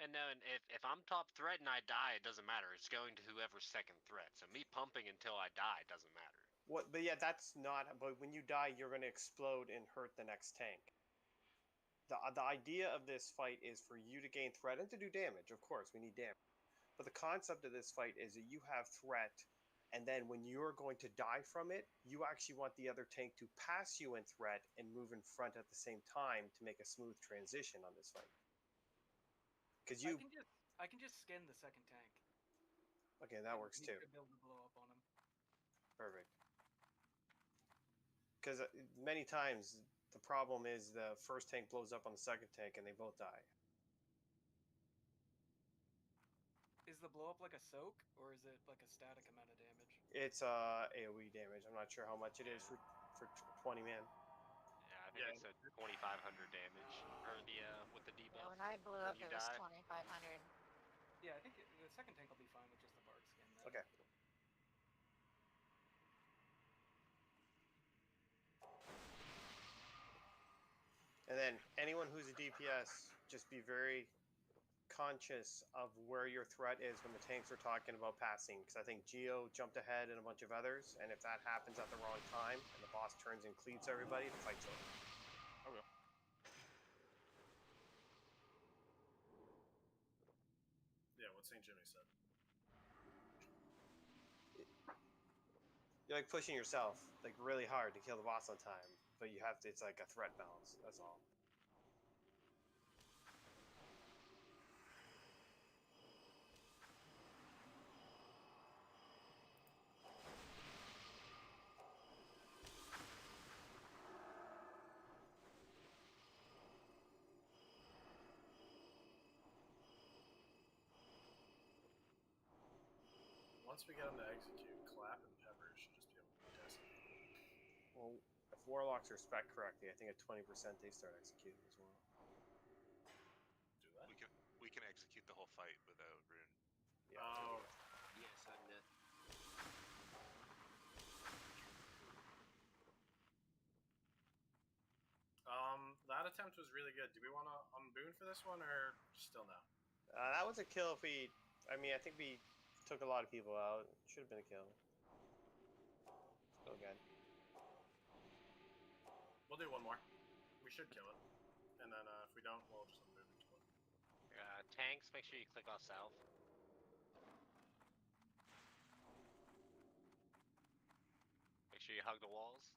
Speaker 4: And no, and if I'm top threat and I die, it doesn't matter. It's going to whoever's second threat. So me pumping until I die doesn't matter.
Speaker 3: What? But yeah, that's not. But when you die, you're going to explode and hurt the next tank. The idea of this fight is for you to gain threat and to do damage. Of course, we need damage. But the concept of this fight is that you have threat, And then when you're going to die from it, you actually want the other tank to pass you in threat and move in front at the same time to make a smooth transition on this fight. Because
Speaker 2: I can just skin the second tank.
Speaker 3: Okay, that works too.
Speaker 2: Be able to blow up on him.
Speaker 3: Perfect. Because many times the problem is the first tank blows up on the second tank and they both die.
Speaker 2: Is the blow up like a soak, or is it like a static amount of damage?
Speaker 3: It's AoE damage. I'm not sure how much it is for 20 man.
Speaker 4: Yeah, I think it's a 2,500 damage, or the with the debuff.
Speaker 10: Yeah, when I blew up, it was 2,500.
Speaker 2: Yeah, I think the second tank will be fine with just the bark skin. Then.
Speaker 3: Okay. And then anyone who's a DPS, just be very conscious of where your threat is when the tanks are talking about passing. Because I think Geo jumped ahead and a bunch of others, and if that happens at the wrong time and the boss turns and cleaves everybody, the fight's over.
Speaker 9: Okay.
Speaker 1: Yeah, what St. Jimmy said.
Speaker 3: You're like pushing yourself like really hard to kill the boss on time, but you have to. It's like a threat balance. That's all.
Speaker 1: Once we get them to execute, Clap and Pepper should just be able to test it.
Speaker 3: Well, if Warlocks are spec correctly, I think at 20% they start executing as well.
Speaker 1: Do that?
Speaker 8: We can execute the whole fight without Rune.
Speaker 3: Yeah.
Speaker 1: Oh.
Speaker 5: Yes, I'm dead.
Speaker 1: That attempt was really good. Do we want to unboon for this one, or still no?
Speaker 3: That was a kill if we... I mean, I think we took a lot of people out. Should have been a kill. Still good.
Speaker 1: We'll do one more. We should kill it. And then if we don't, we'll just unboon and kill it.
Speaker 4: Tanks, make sure you click off south. Make sure you hug the walls.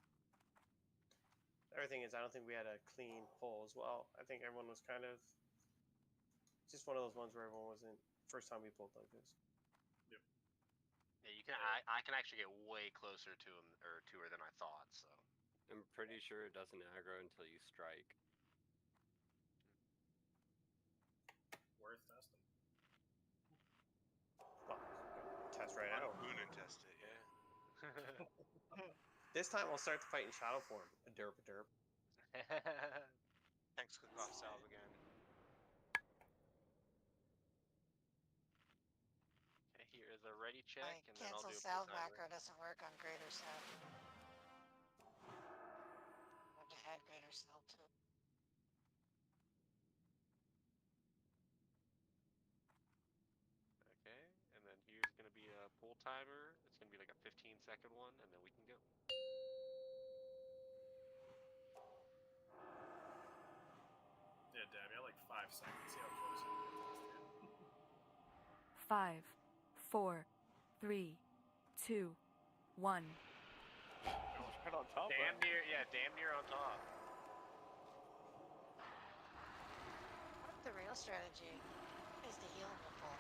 Speaker 3: Everything is, I don't think we had a clean pull as well. I think everyone was kind of... Just one of those ones where everyone wasn't... First time we pulled like this.
Speaker 1: Yep.
Speaker 4: Yeah, you can. I can actually get way closer to him or to her than I thought. So
Speaker 13: I'm pretty sure it doesn't aggro until you strike.
Speaker 1: Worth testing.
Speaker 3: Well, test right now.
Speaker 8: Boon and test it, yeah.
Speaker 3: This time I'll start the fight in shadow form. A derp, a derp.
Speaker 8: Thanks, click off salve again.
Speaker 4: Okay, here is a ready check,
Speaker 10: My
Speaker 4: and then I'll
Speaker 10: cancel
Speaker 4: do a
Speaker 10: salve
Speaker 4: full timer.
Speaker 10: macro doesn't work on greater salve. I have to add greater salve to it.
Speaker 4: Okay, and then here's gonna be a pull timer. It's gonna be like a 15-second one, and then we can go.
Speaker 1: Yeah, Dab, you had like 5 seconds. See how close you can get to this thing.
Speaker 12: 5, 4, 3, 2, 1.
Speaker 9: Right on top.
Speaker 4: Damn near, yeah, damn near on top.
Speaker 10: What if the real strategy is to heal in the pull?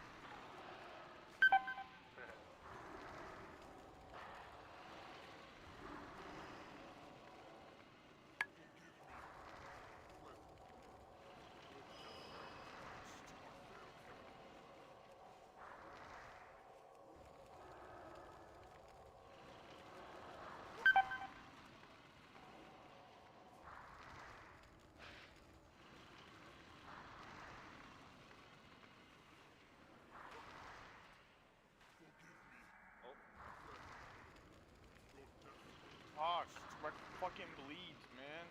Speaker 9: Fuck, my fucking bleeds, man.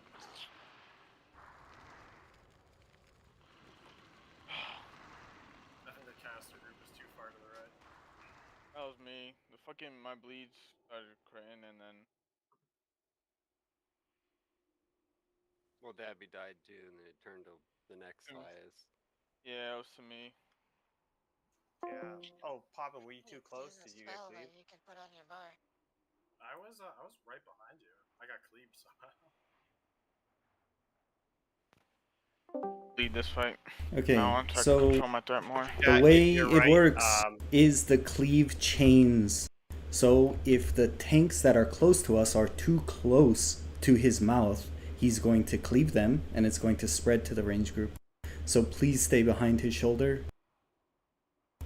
Speaker 1: I think the caster group is too far to the right.
Speaker 9: That was me. The fucking my bleeds started critting and then.
Speaker 13: Well, Dabby died too, and then it turned to the next highest.
Speaker 9: Yeah, it was to me.
Speaker 3: Yeah. Oh, Papa, were you too close? Did you get
Speaker 10: spell
Speaker 3: cleaved?
Speaker 10: that you can put on your bar.
Speaker 1: I was right behind you. I got cleaved somehow.
Speaker 9: Lead this fight.
Speaker 14: Okay,
Speaker 9: Now on, so I
Speaker 14: so
Speaker 9: can control my threat more.
Speaker 14: the
Speaker 3: Yeah,
Speaker 14: way
Speaker 3: you're
Speaker 14: it
Speaker 3: right.
Speaker 14: works is the cleave chains. So if the tanks that are close to us are too close to his mouth, he's going to cleave them, and it's going to spread to the range group. So please stay behind his shoulder.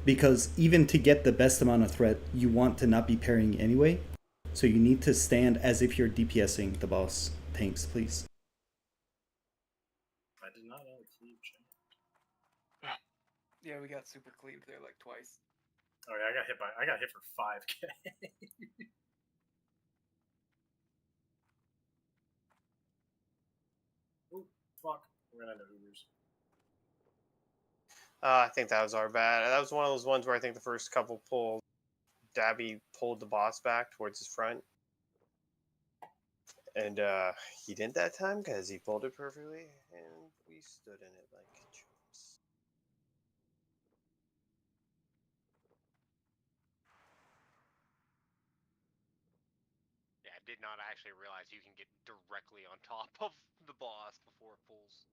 Speaker 14: Because even to get the best amount of threat, you want to not be parrying anyway. So you need to stand as if you're DPSing the boss tanks, please.
Speaker 1: I did not know the cleave chain.
Speaker 2: Yeah, we got super cleaved there like twice.
Speaker 1: Oh yeah, I got hit for 5k. Ooh, fuck. We're gonna end up Ubers.
Speaker 3: I think that was our bad. That was one of those ones where I think the first couple pulled. Dabby pulled the boss back towards his front. And he didn't that time because he pulled it perfectly, and we stood in it like chumps.
Speaker 4: Yeah, I did not actually realize you can get directly on top of the boss before it pulls.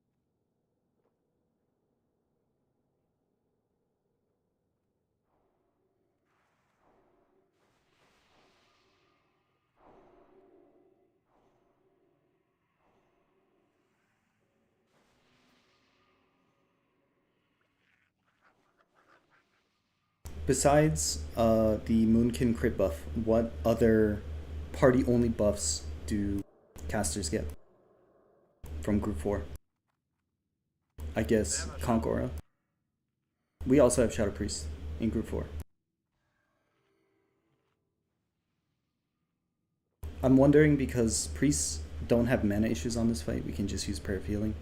Speaker 14: Besides the Moonkin crit buff, what other party-only buffs do casters get from Group 4? I guess Conqueror. We also have Shadow Priest in Group 4. I'm wondering because priests don't have mana issues on this fight, we can just use Prayer of Healing.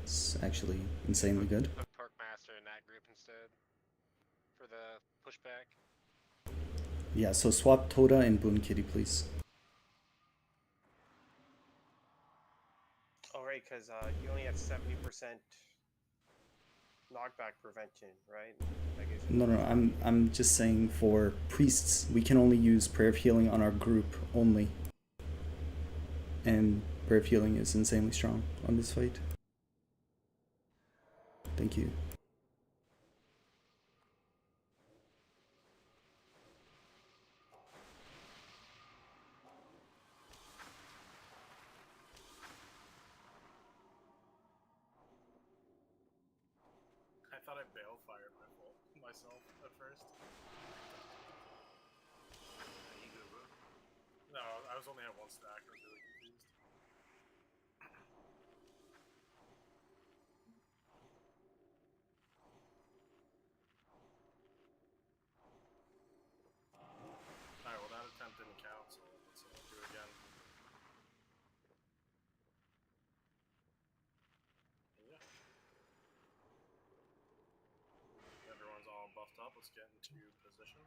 Speaker 14: It's actually insanely good.
Speaker 4: Put Perk Master in that group instead for the pushback.
Speaker 14: Yeah, so swap Toda and Boon Kitty, please.
Speaker 3: Oh, right, because you only have 70% knockback prevention, right?
Speaker 14: No, I'm just saying for priests, we can only use Prayer of Healing on our group only. And Prayer of Healing is insanely strong on this fight. Thank you.
Speaker 1: I thought I bale-fired myself at first.
Speaker 5: You good, bro?
Speaker 1: No, I was only at 1 stack. I was really confused. Alright, well that attempt didn't count, so let's do it again. Yeah. Everyone's all buffed up. Let's get into position.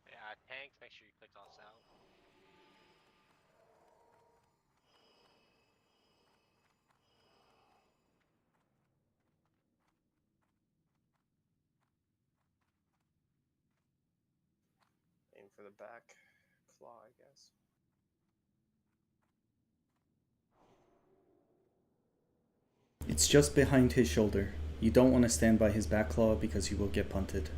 Speaker 4: Yeah, tanks, make sure you click us out.
Speaker 3: Aim for the back claw, I guess.
Speaker 14: It's just behind his shoulder. You don't want to stand by his back claw because you will get punted.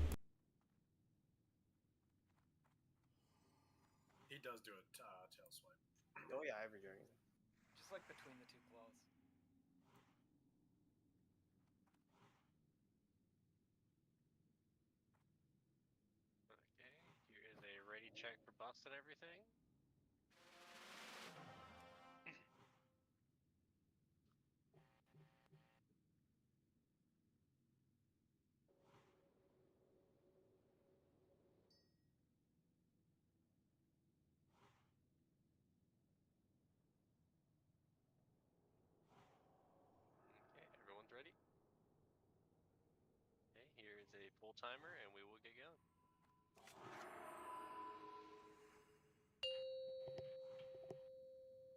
Speaker 1: He does do a tail swipe.
Speaker 3: Oh yeah, every dragon.
Speaker 2: Just like between the two claws.
Speaker 4: Okay, here is a ready check for buffs and everything. Okay, everyone's ready? Okay, here is a full timer and we will get going.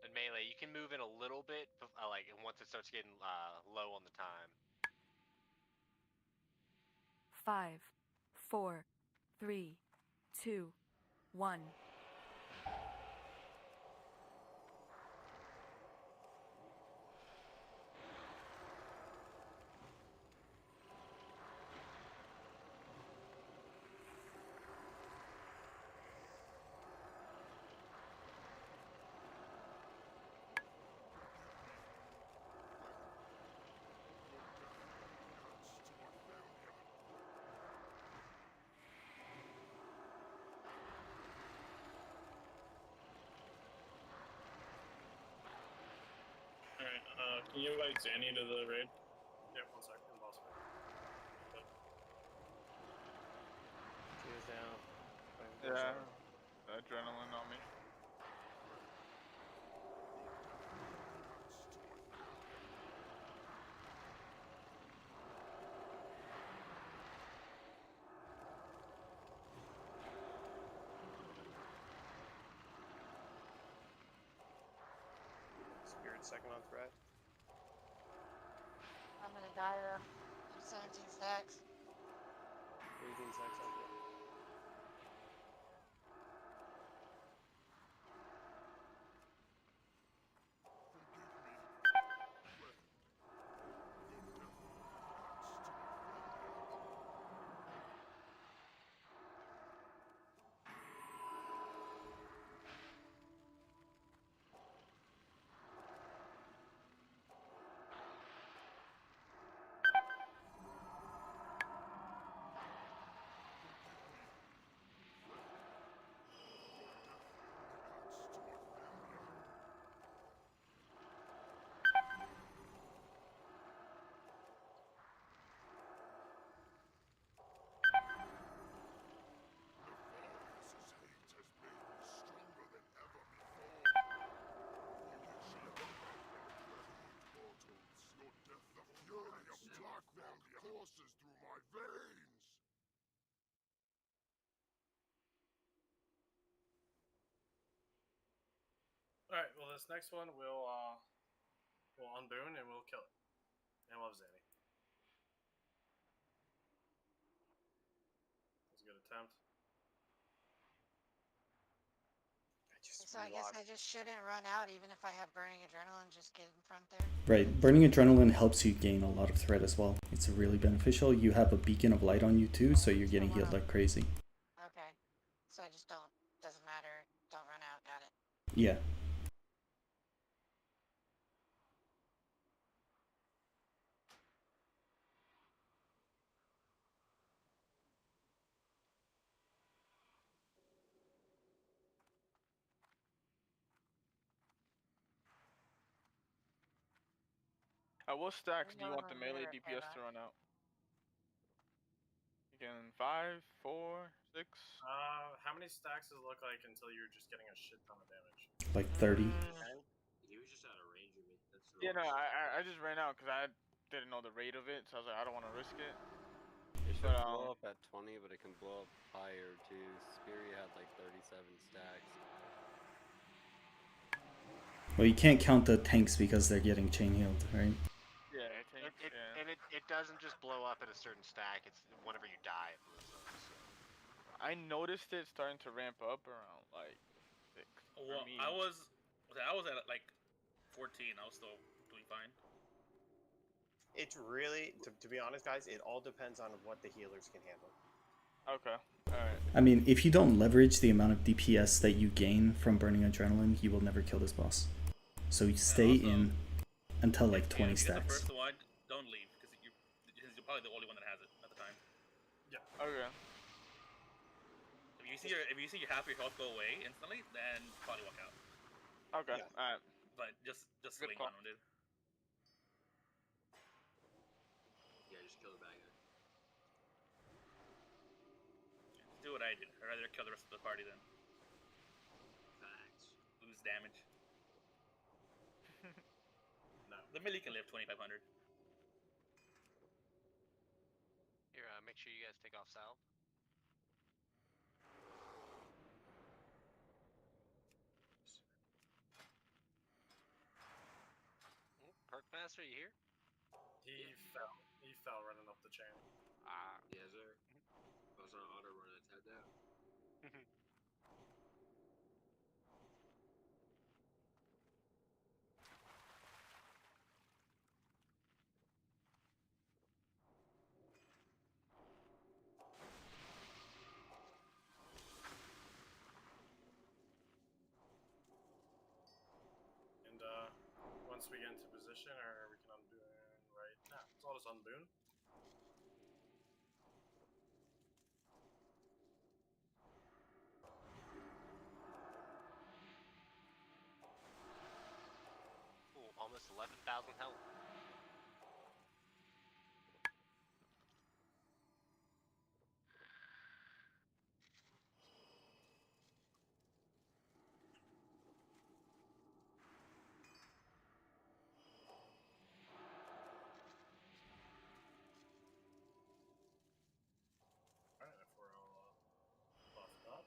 Speaker 4: And melee, you can move in a little bit, like once it starts getting low on the time.
Speaker 12: 5, 4, 3, 2, 1.
Speaker 16: Alright, can you invite Zanny to the raid?
Speaker 1: Yeah, 1 second, impossible.
Speaker 13: He was down.
Speaker 9: Yeah, adrenaline on me.
Speaker 3: Spirit second on threat.
Speaker 10: I'm gonna die though. 17 stacks.
Speaker 3: 18 stacks on threat.
Speaker 15: Courses through my veins.
Speaker 1: Alright, well this next one we'll unboon and we'll kill it. And we'll have Zanny. That's a good attempt.
Speaker 10: So I guess I just shouldn't run out even if I have burning adrenaline, just get in front there.
Speaker 14: Right, burning adrenaline helps you gain a lot of threat as well. It's really beneficial. You have a beacon of light on you too, so you're getting healed like crazy.
Speaker 10: Okay. So I just doesn't matter, don't run out, got it.
Speaker 14: Yeah.
Speaker 9: What stacks do you want the melee DPS to run out? Again, 5, 4, 6?
Speaker 1: How many stacks does it look like until you're just getting a shit ton of damage?
Speaker 14: Like 30.
Speaker 5: He was just out of range of me. That's
Speaker 9: Yeah, no, I just ran out because I didn't know the rate of it, so I was like, I don't want to risk it.
Speaker 13: It should blow up at 20, but it can blow up higher too. Speary had like 37 stacks.
Speaker 14: Well, you can't count the tanks because they're getting chain healed, right?
Speaker 9: Yeah,
Speaker 4: it doesn't just blow up at a certain stack. It's whenever you die, it blows up. So.
Speaker 9: I noticed it starting to ramp up around like 6.
Speaker 7: Well, I was at like 14. I was still doing fine.
Speaker 3: It's really, to be honest, guys, it all depends on what the healers can handle.
Speaker 9: Okay, alright.
Speaker 14: I mean, if you don't leverage the amount of DPS that you gain from burning adrenaline, you will never kill this boss. So you stay in until like 20 stacks.
Speaker 7: The first one, don't leave because you're probably the only one that has it at the time.
Speaker 1: Yeah.
Speaker 9: Okay.
Speaker 7: If you see your half your health go away instantly, then probably walk out.
Speaker 9: Okay. Yeah. Alright.
Speaker 7: But just swing on them, dude.
Speaker 5: Yeah, just kill the bad guy.
Speaker 7: Do what I did. I'd rather kill the rest of the party than
Speaker 5: Facts.
Speaker 7: lose damage. No, the melee can live 2,500.
Speaker 4: Here, make sure you guys take off salve. Perkmaster, you here?
Speaker 1: He fell running up the chain.
Speaker 5: Yes, sir. was on auto run. I tapped out.
Speaker 1: And once we get into position, or we can unboon right now. So I'll just unboon.
Speaker 4: Ooh, almost 11,000 health.
Speaker 1: Alright, if we're all buffed up.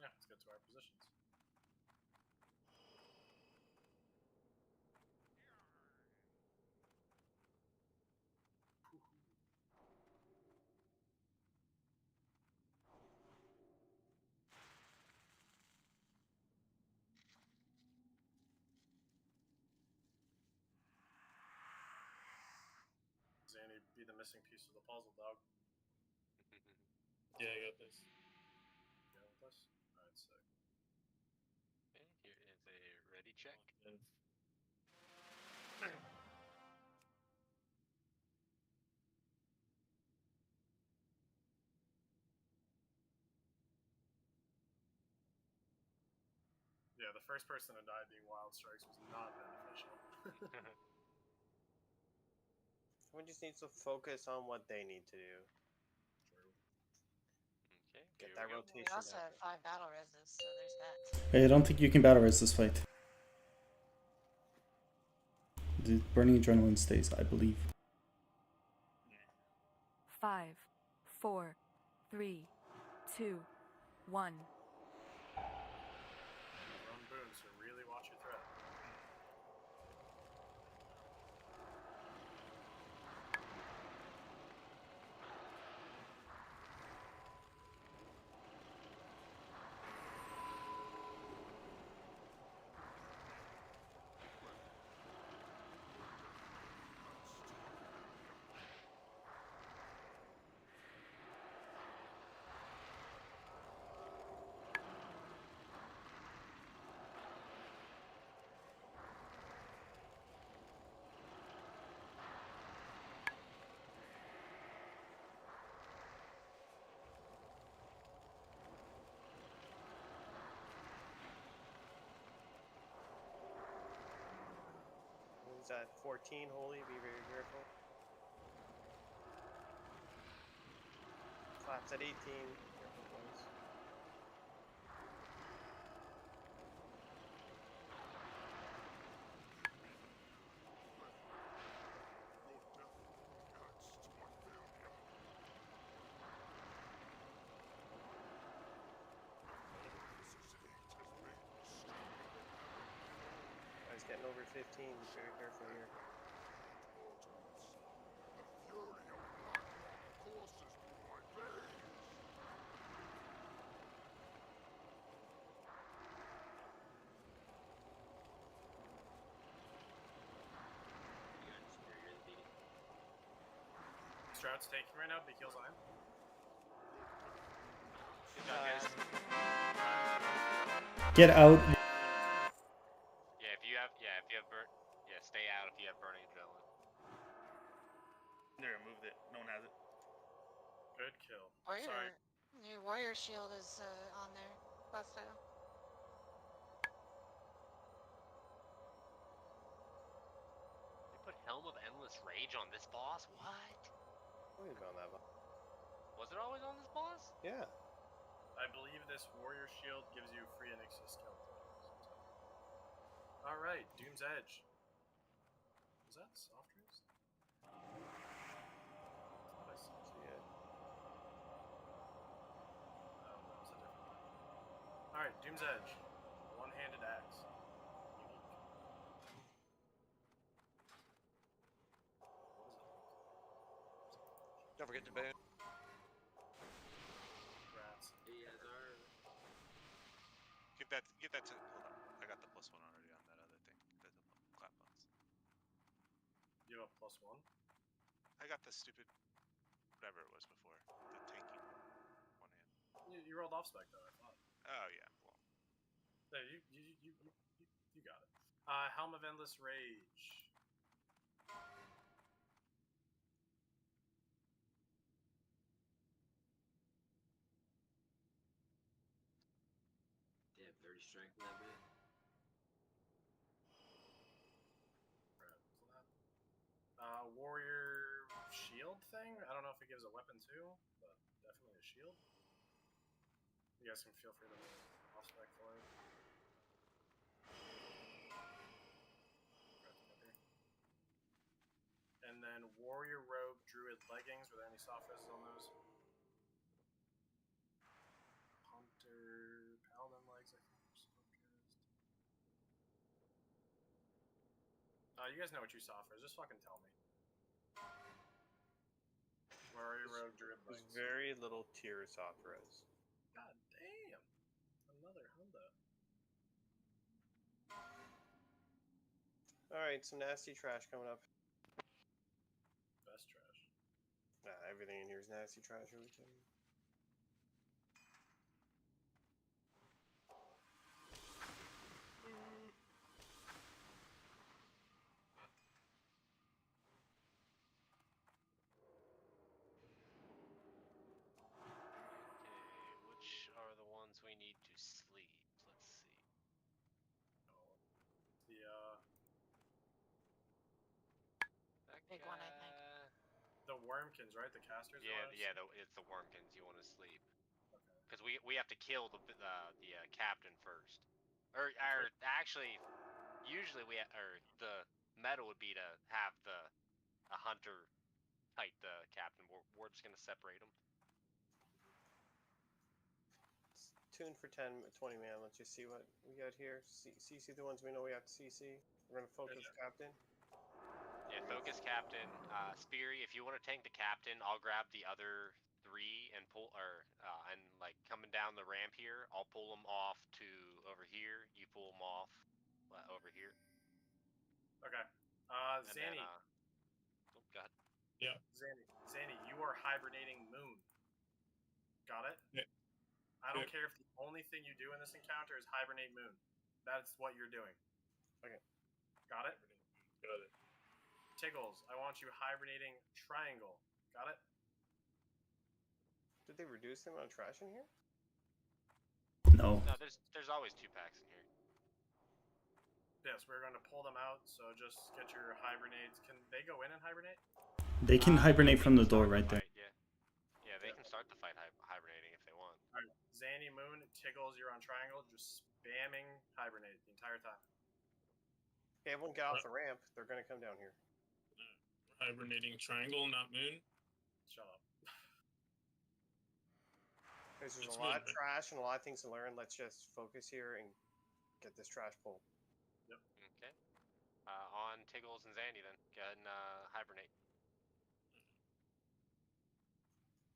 Speaker 1: Yeah, let's get to our positions. Zanny, be the missing piece of the puzzle, dog.
Speaker 16: Yeah, I got this.
Speaker 1: You got this? Alright, sick.
Speaker 4: Okay, here is a ready check.
Speaker 1: Yeah, the first person to die being Wild Strikes was not beneficial.
Speaker 3: Someone just needs to focus on what they need to do.
Speaker 1: True.
Speaker 4: Okay,
Speaker 3: Get
Speaker 4: here
Speaker 3: that
Speaker 4: we go.
Speaker 3: rotation.
Speaker 10: We also have 5 battle reses, so there's that.
Speaker 14: Hey, I don't think you can battle res this fight. The burning adrenaline stays, I believe.
Speaker 12: 5, 4, 3, 2, 1.
Speaker 1: Run boom, so really watch your threat.
Speaker 3: Who's at 14? Holy, be very careful. Claps at 18. Careful, boys. Guys getting over 15. Be very careful here.
Speaker 1: Stroud's tanking right now, big heals on him.
Speaker 4: Good job, guys.
Speaker 14: Get out.
Speaker 4: Yeah, if you have stay out if you have burning adrenaline.
Speaker 7: They removed it. No one has it.
Speaker 1: Good kill.
Speaker 10: Warrior,
Speaker 1: Sorry.
Speaker 10: your warrior shield is on there. Busto.
Speaker 4: They put Helm of Endless Rage on this boss? What?
Speaker 3: Always been on that boss.
Speaker 4: Was it always on this boss?
Speaker 3: Yeah.
Speaker 1: I believe this warrior shield gives you free Onyxia skeleton. Alright, Doom's Edge. Was that soft roost? I thought I saw
Speaker 3: See it.
Speaker 1: Oh, that was a different one. Alright, Doom's Edge. One-handed axe.
Speaker 6: Don't forget to boon.
Speaker 1: Rats.
Speaker 5: He has our.
Speaker 8: Get that to. Hold on. I got the +1 already on that other thing. Get that to clap bones.
Speaker 1: You have a +1?
Speaker 8: I got the stupid. Whatever it was before. The tanking one hand.
Speaker 1: You rolled off spec though, I thought.
Speaker 8: Oh, yeah. Well.
Speaker 1: There, you got it. Helm of Endless Rage.
Speaker 5: Damn, 30 strength in that bit.
Speaker 1: Warrior shield thing? I don't know if it gives a weapon too, but definitely a shield. You guys can feel free to move off spec for it. And then Warrior Robe Druid leggings. Were there any soft reses on those? Hunter Paladin legs, I think, were focused. You guys know what you saw first. Just fucking tell me. Warrior Robe Druid
Speaker 3: There's
Speaker 1: legs.
Speaker 3: very little tier soft res.
Speaker 1: God damn. Another Honda.
Speaker 3: Alright, some nasty trash coming up.
Speaker 1: Best trash.
Speaker 3: Nah, everything in here is nasty trash. Are we kidding?
Speaker 4: Okay, which are the ones we need to sleep? Let's see.
Speaker 10: Big one, I think.
Speaker 1: The Wormkins, right? The casters.
Speaker 4: Yeah, it's the Wormkins you want to sleep. Because we have to kill the captain first, or actually, usually the meta would be to have a hunter fight the captain. We're just gonna separate them.
Speaker 3: Tune for 10, 20 man. Let's just see what we got here. CC the ones we know we have to CC. We're gonna focus captain.
Speaker 4: Yeah, focus captain. Speary, if you want to tank the captain, I'll grab the other 3 and pull, and like coming down the ramp here, I'll pull them off to over here. You pull them off over here.
Speaker 1: Okay. Zanny.
Speaker 4: Oh God.
Speaker 16: Yeah.
Speaker 1: Zanny, you are hibernating Moon. Got it?
Speaker 16: Yeah.
Speaker 1: I don't care if the only thing you do in this encounter is hibernate Moon. That's what you're doing.
Speaker 3: Okay.
Speaker 1: Got it?
Speaker 16: Got it.
Speaker 1: Tiggles, I want you hibernating Triangle. Got it?
Speaker 3: Did they reduce the amount of trash in here?
Speaker 14: No.
Speaker 4: No, there's always 2 packs in here.
Speaker 1: Yes, we're going to pull them out, so just get your hibernates. Can they go in and hibernate?
Speaker 14: They can hibernate from the door right there.
Speaker 4: Yeah, they can start the fight hibernating if they want.
Speaker 1: Alright, Zanny, Moon, Tiggles, you're on Triangle, just spamming hibernate the entire time.
Speaker 3: Okay, everyone get off the ramp. They're gonna come down here.
Speaker 16: Hibernating Triangle, not Moon.
Speaker 1: Shut up.
Speaker 3: There's a lot of trash and a lot of things to learn. Let's just focus here and get this trash pulled.
Speaker 1: Yep.
Speaker 4: Okay. On Tiggles and Zandy then. Go ahead and hibernate.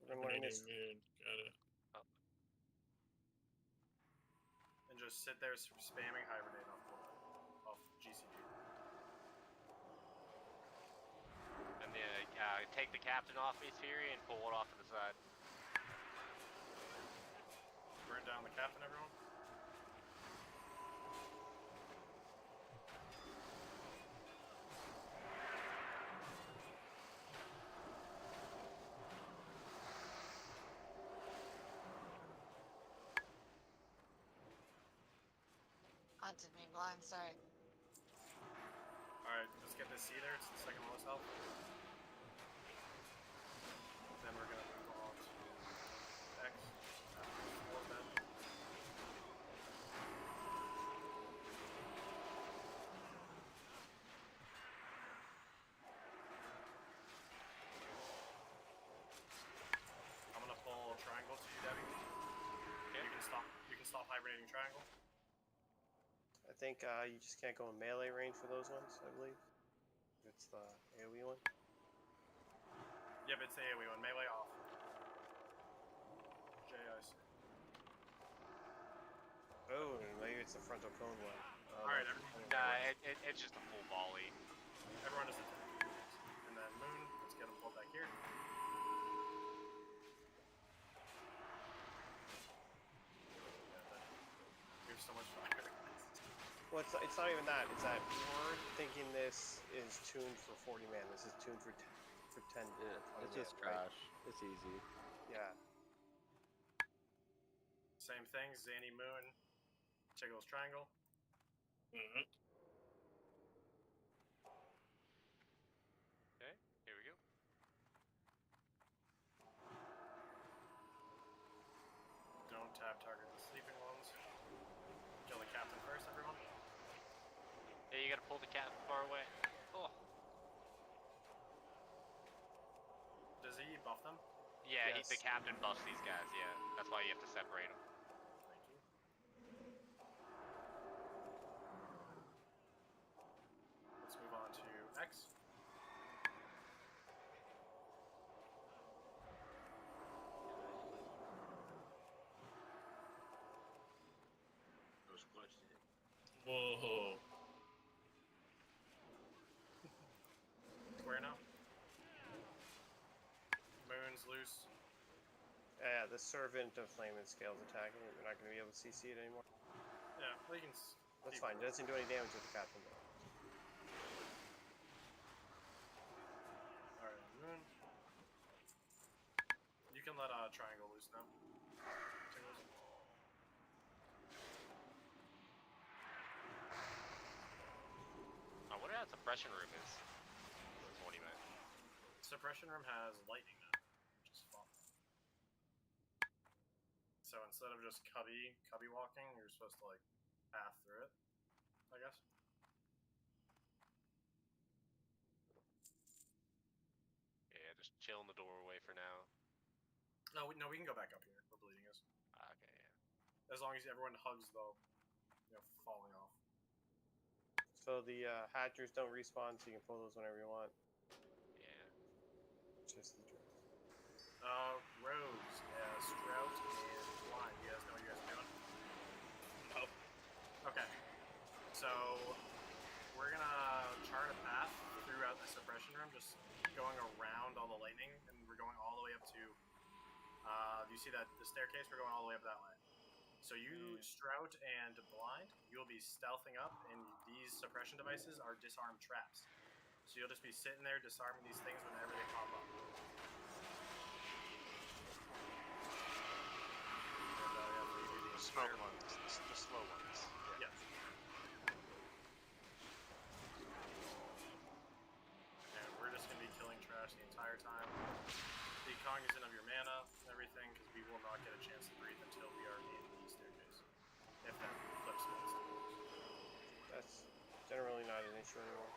Speaker 3: We're gonna learn this.
Speaker 16: Got it.
Speaker 4: Oh.
Speaker 1: And just sit there spamming hibernate off GCG.
Speaker 4: And then take the captain off me, Fury, and pull it off to the side.
Speaker 1: Burn down the captain, everyone.
Speaker 10: Haunted me blind, sorry.
Speaker 1: Alright, let's get this Seether. It's the second lowest health. Then we're gonna move on to X. I'm gonna pull Triangle to you, Debbie. Okay. You can stop hibernating Triangle.
Speaker 3: I think you just can't go in melee range for those ones, I believe. It's the AoE one.
Speaker 1: Yep, it's the AoE one. Melee off. JIC.
Speaker 3: Oh, maybe it's the frontal cone one.
Speaker 1: Alright,
Speaker 4: it's just a full volley.
Speaker 1: Everyone just attack. And then Moon, let's get him pulled back here. We have so much fire.
Speaker 3: Well, it's not even that. It's that we're thinking this is tuned for 40 man. This is tuned for 10.
Speaker 13: Yeah, it's just
Speaker 3: man,
Speaker 13: trash.
Speaker 3: right?
Speaker 13: It's easy.
Speaker 3: Yeah.
Speaker 1: Same thing, Zanny Moon, Tiggles Triangle.
Speaker 16: Mm-hmm.
Speaker 4: Okay, here we go.
Speaker 1: Don't tap target the sleeping ones. Kill the captain first, everyone.
Speaker 4: Yeah, you gotta pull the captain far away. Oh.
Speaker 1: Does he buff them?
Speaker 4: Yeah,
Speaker 3: Yes.
Speaker 4: the captain buffs these guys, yeah. That's why you have to separate them.
Speaker 1: Thank you. Let's move on to X.
Speaker 16: Whoa.
Speaker 1: Square now. Moon's loose.
Speaker 3: Yeah, the servant of flame and scales attacking it. We're not going to be able to CC it anymore.
Speaker 1: Yeah, well, you can.
Speaker 3: That's fine. It doesn't do any damage with the captain though.
Speaker 1: Alright, Moon. You can let Triangle loose now. Tiggles.
Speaker 4: I wonder how suppression room is. That's what he meant.
Speaker 1: Suppression room has lightning now, which is fun. So instead of just cubby walking, you're supposed to like path through it, I guess.
Speaker 4: Yeah, just chill in the doorway for now.
Speaker 1: No, we can go back up here where bleeding is.
Speaker 4: Okay, yeah.
Speaker 1: As long as everyone hugs the, falling off.
Speaker 3: So the hatchers don't respawn, so you can pull those whenever you want.
Speaker 4: Yeah.
Speaker 3: Just the drill.
Speaker 1: Rose, Sprout, and Blind. You guys know what you guys are doing?
Speaker 16: No.
Speaker 1: Okay. So we're gonna chart a path throughout the suppression room, just going around all the lightning, and we're going all the way up to. Do you see that the staircase? We're going all the way up that way. So you, Strout and Blind, you'll be stealthing up, and these suppression devices are disarm traps. So you'll just be sitting there disarming these things whenever they pop up.
Speaker 8: The smoke ones, the slow ones.
Speaker 1: Yeah. And we're just going to be killing trash the entire time. Be cognizant of your mana and everything, because we will not get a chance to breathe until we are in the staircase. If that flips once.
Speaker 3: That's generally not an issue anymore.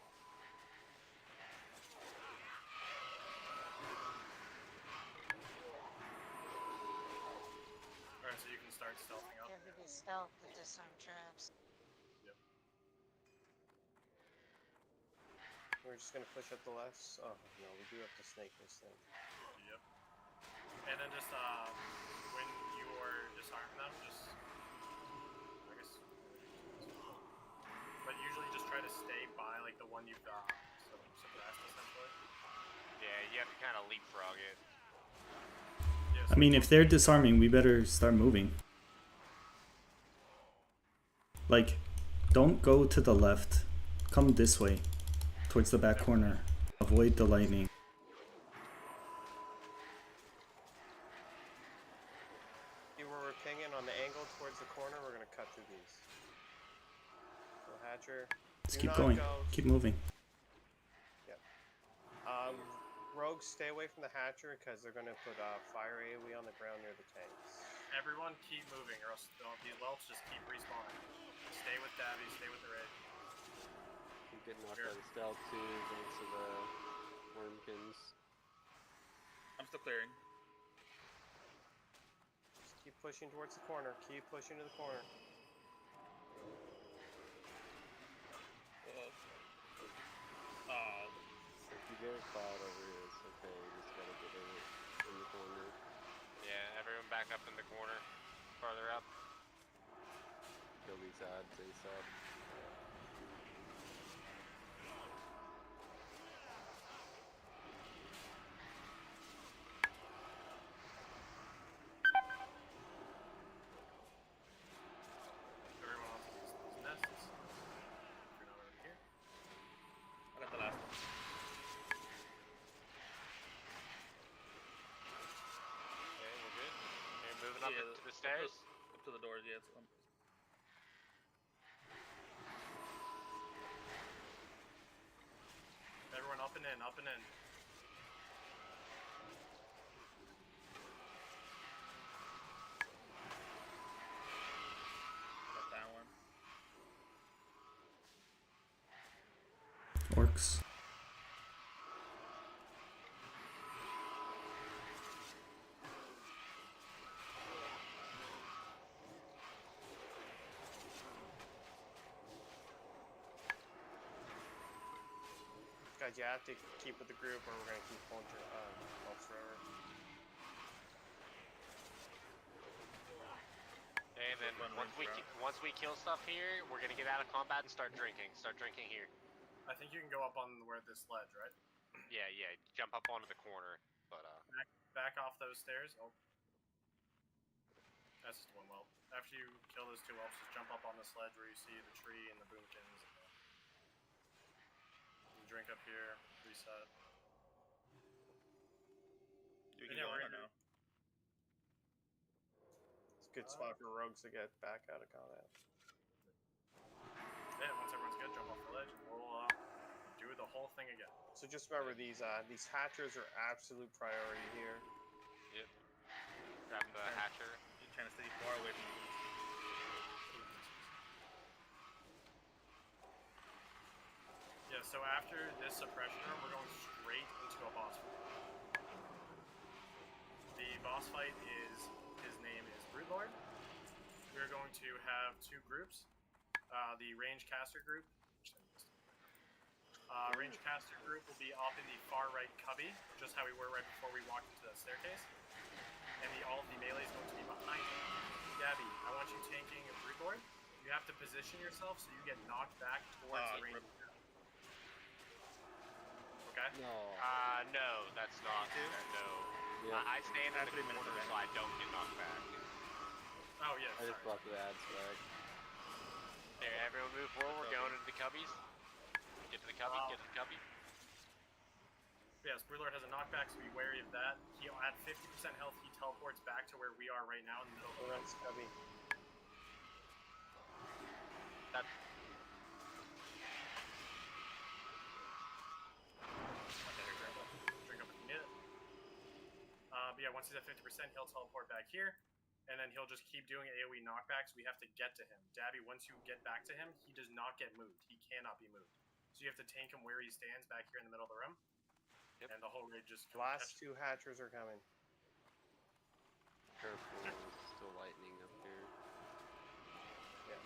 Speaker 1: Alright, so you can start stealthing up.
Speaker 10: You have to be stealth to disarm traps.
Speaker 1: Yep.
Speaker 3: We're just gonna push up the left. Oh no, we do have to snake this thing.
Speaker 1: Yep. And then just when you're disarming them, just I guess. But usually just try to stay by like the one you've suppressed essentially.
Speaker 4: Yeah, you have to kind of leapfrog it.
Speaker 14: I mean, if they're disarming, we better start moving. Like, don't go to the left. Come this way, towards the back corner. Avoid the lightning.
Speaker 3: You were pinging on the angle towards the corner. We're gonna cut through these. So Hatcher.
Speaker 14: Let's keep going. Keep moving.
Speaker 3: Yep. Rogues, stay away from the Hatcher because they're gonna put fire AoE on the ground near the tanks.
Speaker 1: Everyone keep moving, or else these whelps just keep respawning. Stay with Dabby, stay with the raid.
Speaker 13: Keep getting knocked out of stealth too, thanks to the wormkins.
Speaker 7: I'm still clearing.
Speaker 3: Just keep pushing towards the corner. Keep pushing to the corner.
Speaker 13: a cloud over here. It's okay. You just gotta get in the corner.
Speaker 4: Yeah, everyone back up in the corner. Farther up.
Speaker 13: Kill these ads ASAP.
Speaker 1: Everyone onto these nests. If you're not already here.
Speaker 7: I got the last one.
Speaker 4: Okay, we're good. You're moving up to the stairs?
Speaker 7: Up to the doors, yeah.
Speaker 1: Everyone up and in, up and in.
Speaker 7: Got that one.
Speaker 14: Orcs.
Speaker 3: Guys, you have to keep with the group or we're going to keep pulling to forever.
Speaker 4: Okay, and then once we kill stuff here, we're gonna get out of combat and start drinking. Start drinking here.
Speaker 1: I think you can go up on where this ledge, right?
Speaker 4: Yeah, jump up onto the corner, but
Speaker 1: back off those stairs. Oh, that's just one whelp. After you kill those two whelps, just jump up on this ledge where you see the tree and the boomkins. And drink up here, reset.
Speaker 7: You can go on now.
Speaker 3: It's a good spot for rogues to get back out of combat.
Speaker 1: Yeah, once everyone's good, jump off the ledge and we'll do the whole thing again.
Speaker 3: So just remember these hatchers are absolute priority here.
Speaker 4: Yep. Grab the hatcher.
Speaker 7: You're trying to stay far away from the
Speaker 1: Yeah, so after this suppression room, we're going straight into a boss fight. The boss fight his name is Broodlord. We're going to have two groups. The range caster group. Range caster group will be up in the far right cubby, just how we were right before we walked into the staircase. And all of the melee is going to be behind it. Gabby, I want you tanking a Broodlord. You have to position yourself so you get knocked back towards the range. Okay?
Speaker 13: No.
Speaker 4: No, that's not. No.
Speaker 13: Yeah.
Speaker 4: I stand in the corner so I don't get knocked back.
Speaker 1: Oh, yeah,
Speaker 13: I just brought the ads back.
Speaker 4: There, everyone move forward. We're going into the cubbies. Get to the cubby, get to the cubby.
Speaker 1: Yes, Broodlord has a knockback, so be wary of that. He'll add 50% health. He teleports back to where we are right now in the middle of the room.
Speaker 3: Cubby.
Speaker 1: That. Drink up a minute. But yeah, once he's at 50%, he'll teleport back here. And then he'll just keep doing AoE knockbacks. We have to get to him. Dabby, once you get back to him, he does not get moved. He cannot be moved. So you have to tank him where he stands back here in the middle of the room. Yep. And the whole raid just...
Speaker 3: Last two hatchers are coming.
Speaker 13: Careful, there's still lightning up here.
Speaker 3: Yeah.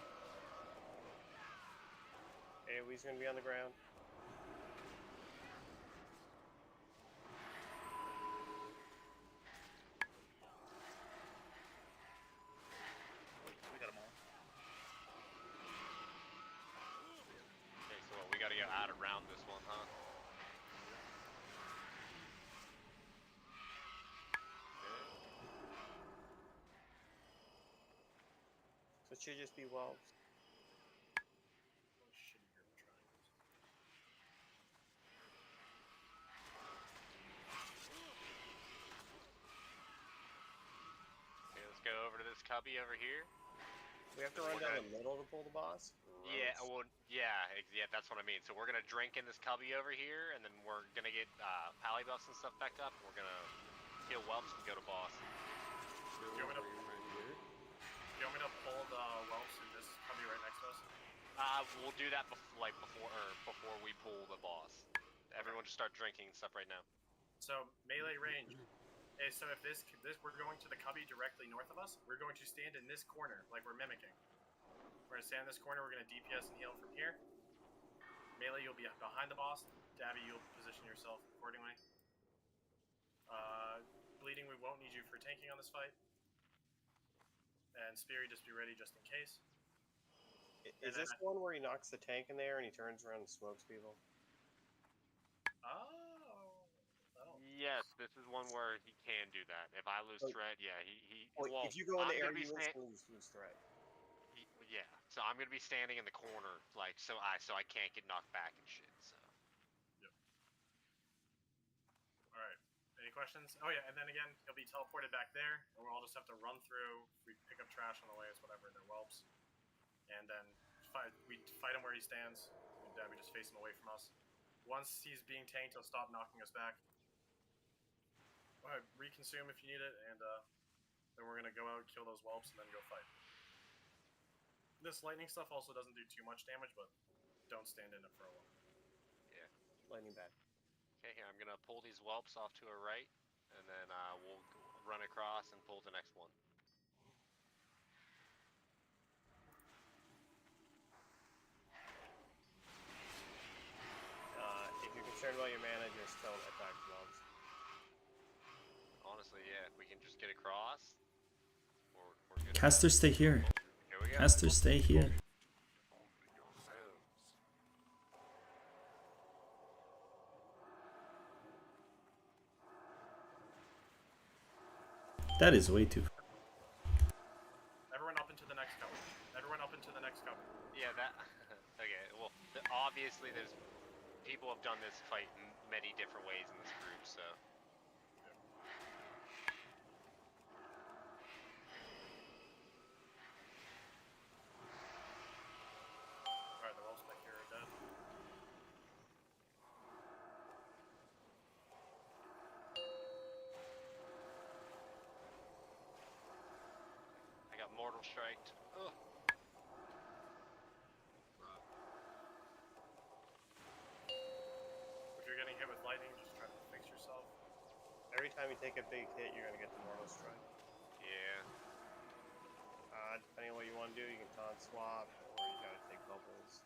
Speaker 3: AoE's going to be on the ground.
Speaker 4: Gotta go out around this one, huh?
Speaker 3: So it should just be wolves.
Speaker 4: Okay, let's go over to this cubby over here.
Speaker 3: We have to run down the middle to pull the boss?
Speaker 4: Yeah, well, yeah, that's what I mean. So we're gonna drink in this cubby over here, and then we're gonna get pally buffs and stuff back up. We're gonna kill whelps and go to boss.
Speaker 1: Do you want me to pull the whelps in this cubby right next to us?
Speaker 4: We'll do that before we pull the boss. Everyone just start drinking and stuff right now.
Speaker 1: So melee range. Okay, so if this we're going to the cubby directly north of us, we're going to stand in this corner like we're mimicking. We're going to stand in this corner, we're going to DPS and heal from here. Melee, you'll be behind the boss. Dabby, you'll position yourself accordingly. Bleeding, we won't need you for tanking on this fight. And Speary, just be ready just in case.
Speaker 3: Is this one where he knocks the tank in there and he turns around and smokes people?
Speaker 4: Yes, this is one where he can do that. If I lose threat, yeah,
Speaker 3: Well, if you go in the area, you instantly lose threat.
Speaker 4: Yeah, so I'm gonna be standing in the corner, like so I can't get knocked back and shit. So.
Speaker 1: Yep. All right. Any questions? Oh yeah, and then again, he'll be teleported back there, and we'll all just have to run through. If we pick up trash on the way, it's whatever. They're whelps, and then we fight him where he stands. And we just face him away from us. Once he's being tanked, he'll stop knocking us back. Reconsume if you need it, and then we're gonna go out, kill those whelps, and then go fight. This lightning stuff also doesn't do too much damage, but don't stand in it for a while.
Speaker 4: Yeah.
Speaker 3: Lightning bad.
Speaker 4: Okay, here I'm gonna pull these whelps off to our right, and then we'll run across and pull the next one.
Speaker 3: If you're concerned about your mana, just don't attack mobs.
Speaker 4: Honestly, yeah, if we can just get across, we're good.
Speaker 14: Caster, stay here.
Speaker 4: Here we go.
Speaker 14: Caster, stay here. That is way too.
Speaker 1: Everyone up into the next cover. Everyone up into the next cover.
Speaker 4: Yeah, that. Okay, well, obviously there's people have done this fight in many different ways in this group, so.
Speaker 1: Alright, the whelps back here are dead.
Speaker 4: I got mortal striked. Ugh.
Speaker 1: If you're getting hit with lightning, just try to fix yourself.
Speaker 3: Every time you take a big hit, you're gonna get the mortal strike.
Speaker 4: Yeah.
Speaker 3: Depending on what you want to do, you can taunt swap, or you gotta take bubbles.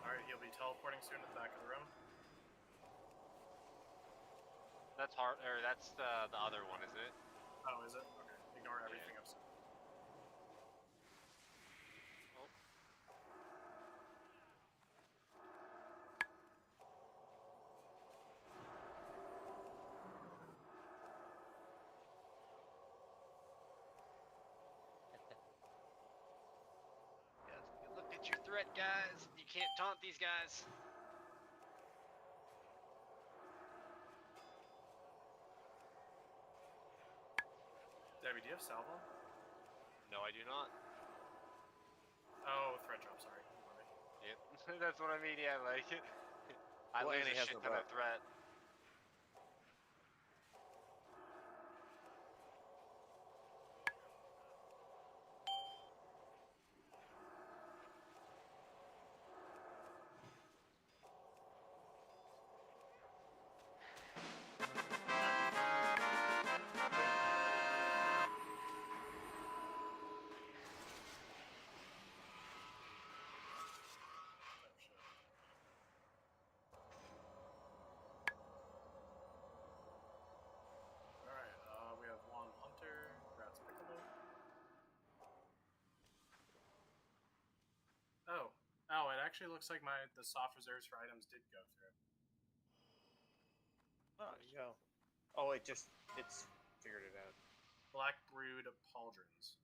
Speaker 1: Alright, he'll be teleporting soon at the back of the room.
Speaker 4: That's hard, or that's the other one, isn't it?
Speaker 1: Oh, is it? Okay. Ignore everything I've said.
Speaker 4: Look at your threat, guys. You can't taunt these guys.
Speaker 1: Debbie, do you have salvo?
Speaker 4: No, I do not.
Speaker 1: Oh, threat drop, sorry.
Speaker 4: Yep, that's what I mean, yeah, like, I lose a shit ton of threat.
Speaker 1: Oh, it actually looks like the soft reserves for items did go through.
Speaker 3: Oh, there you go. Oh, it's figured it out.
Speaker 1: Black Brood Pauldrons.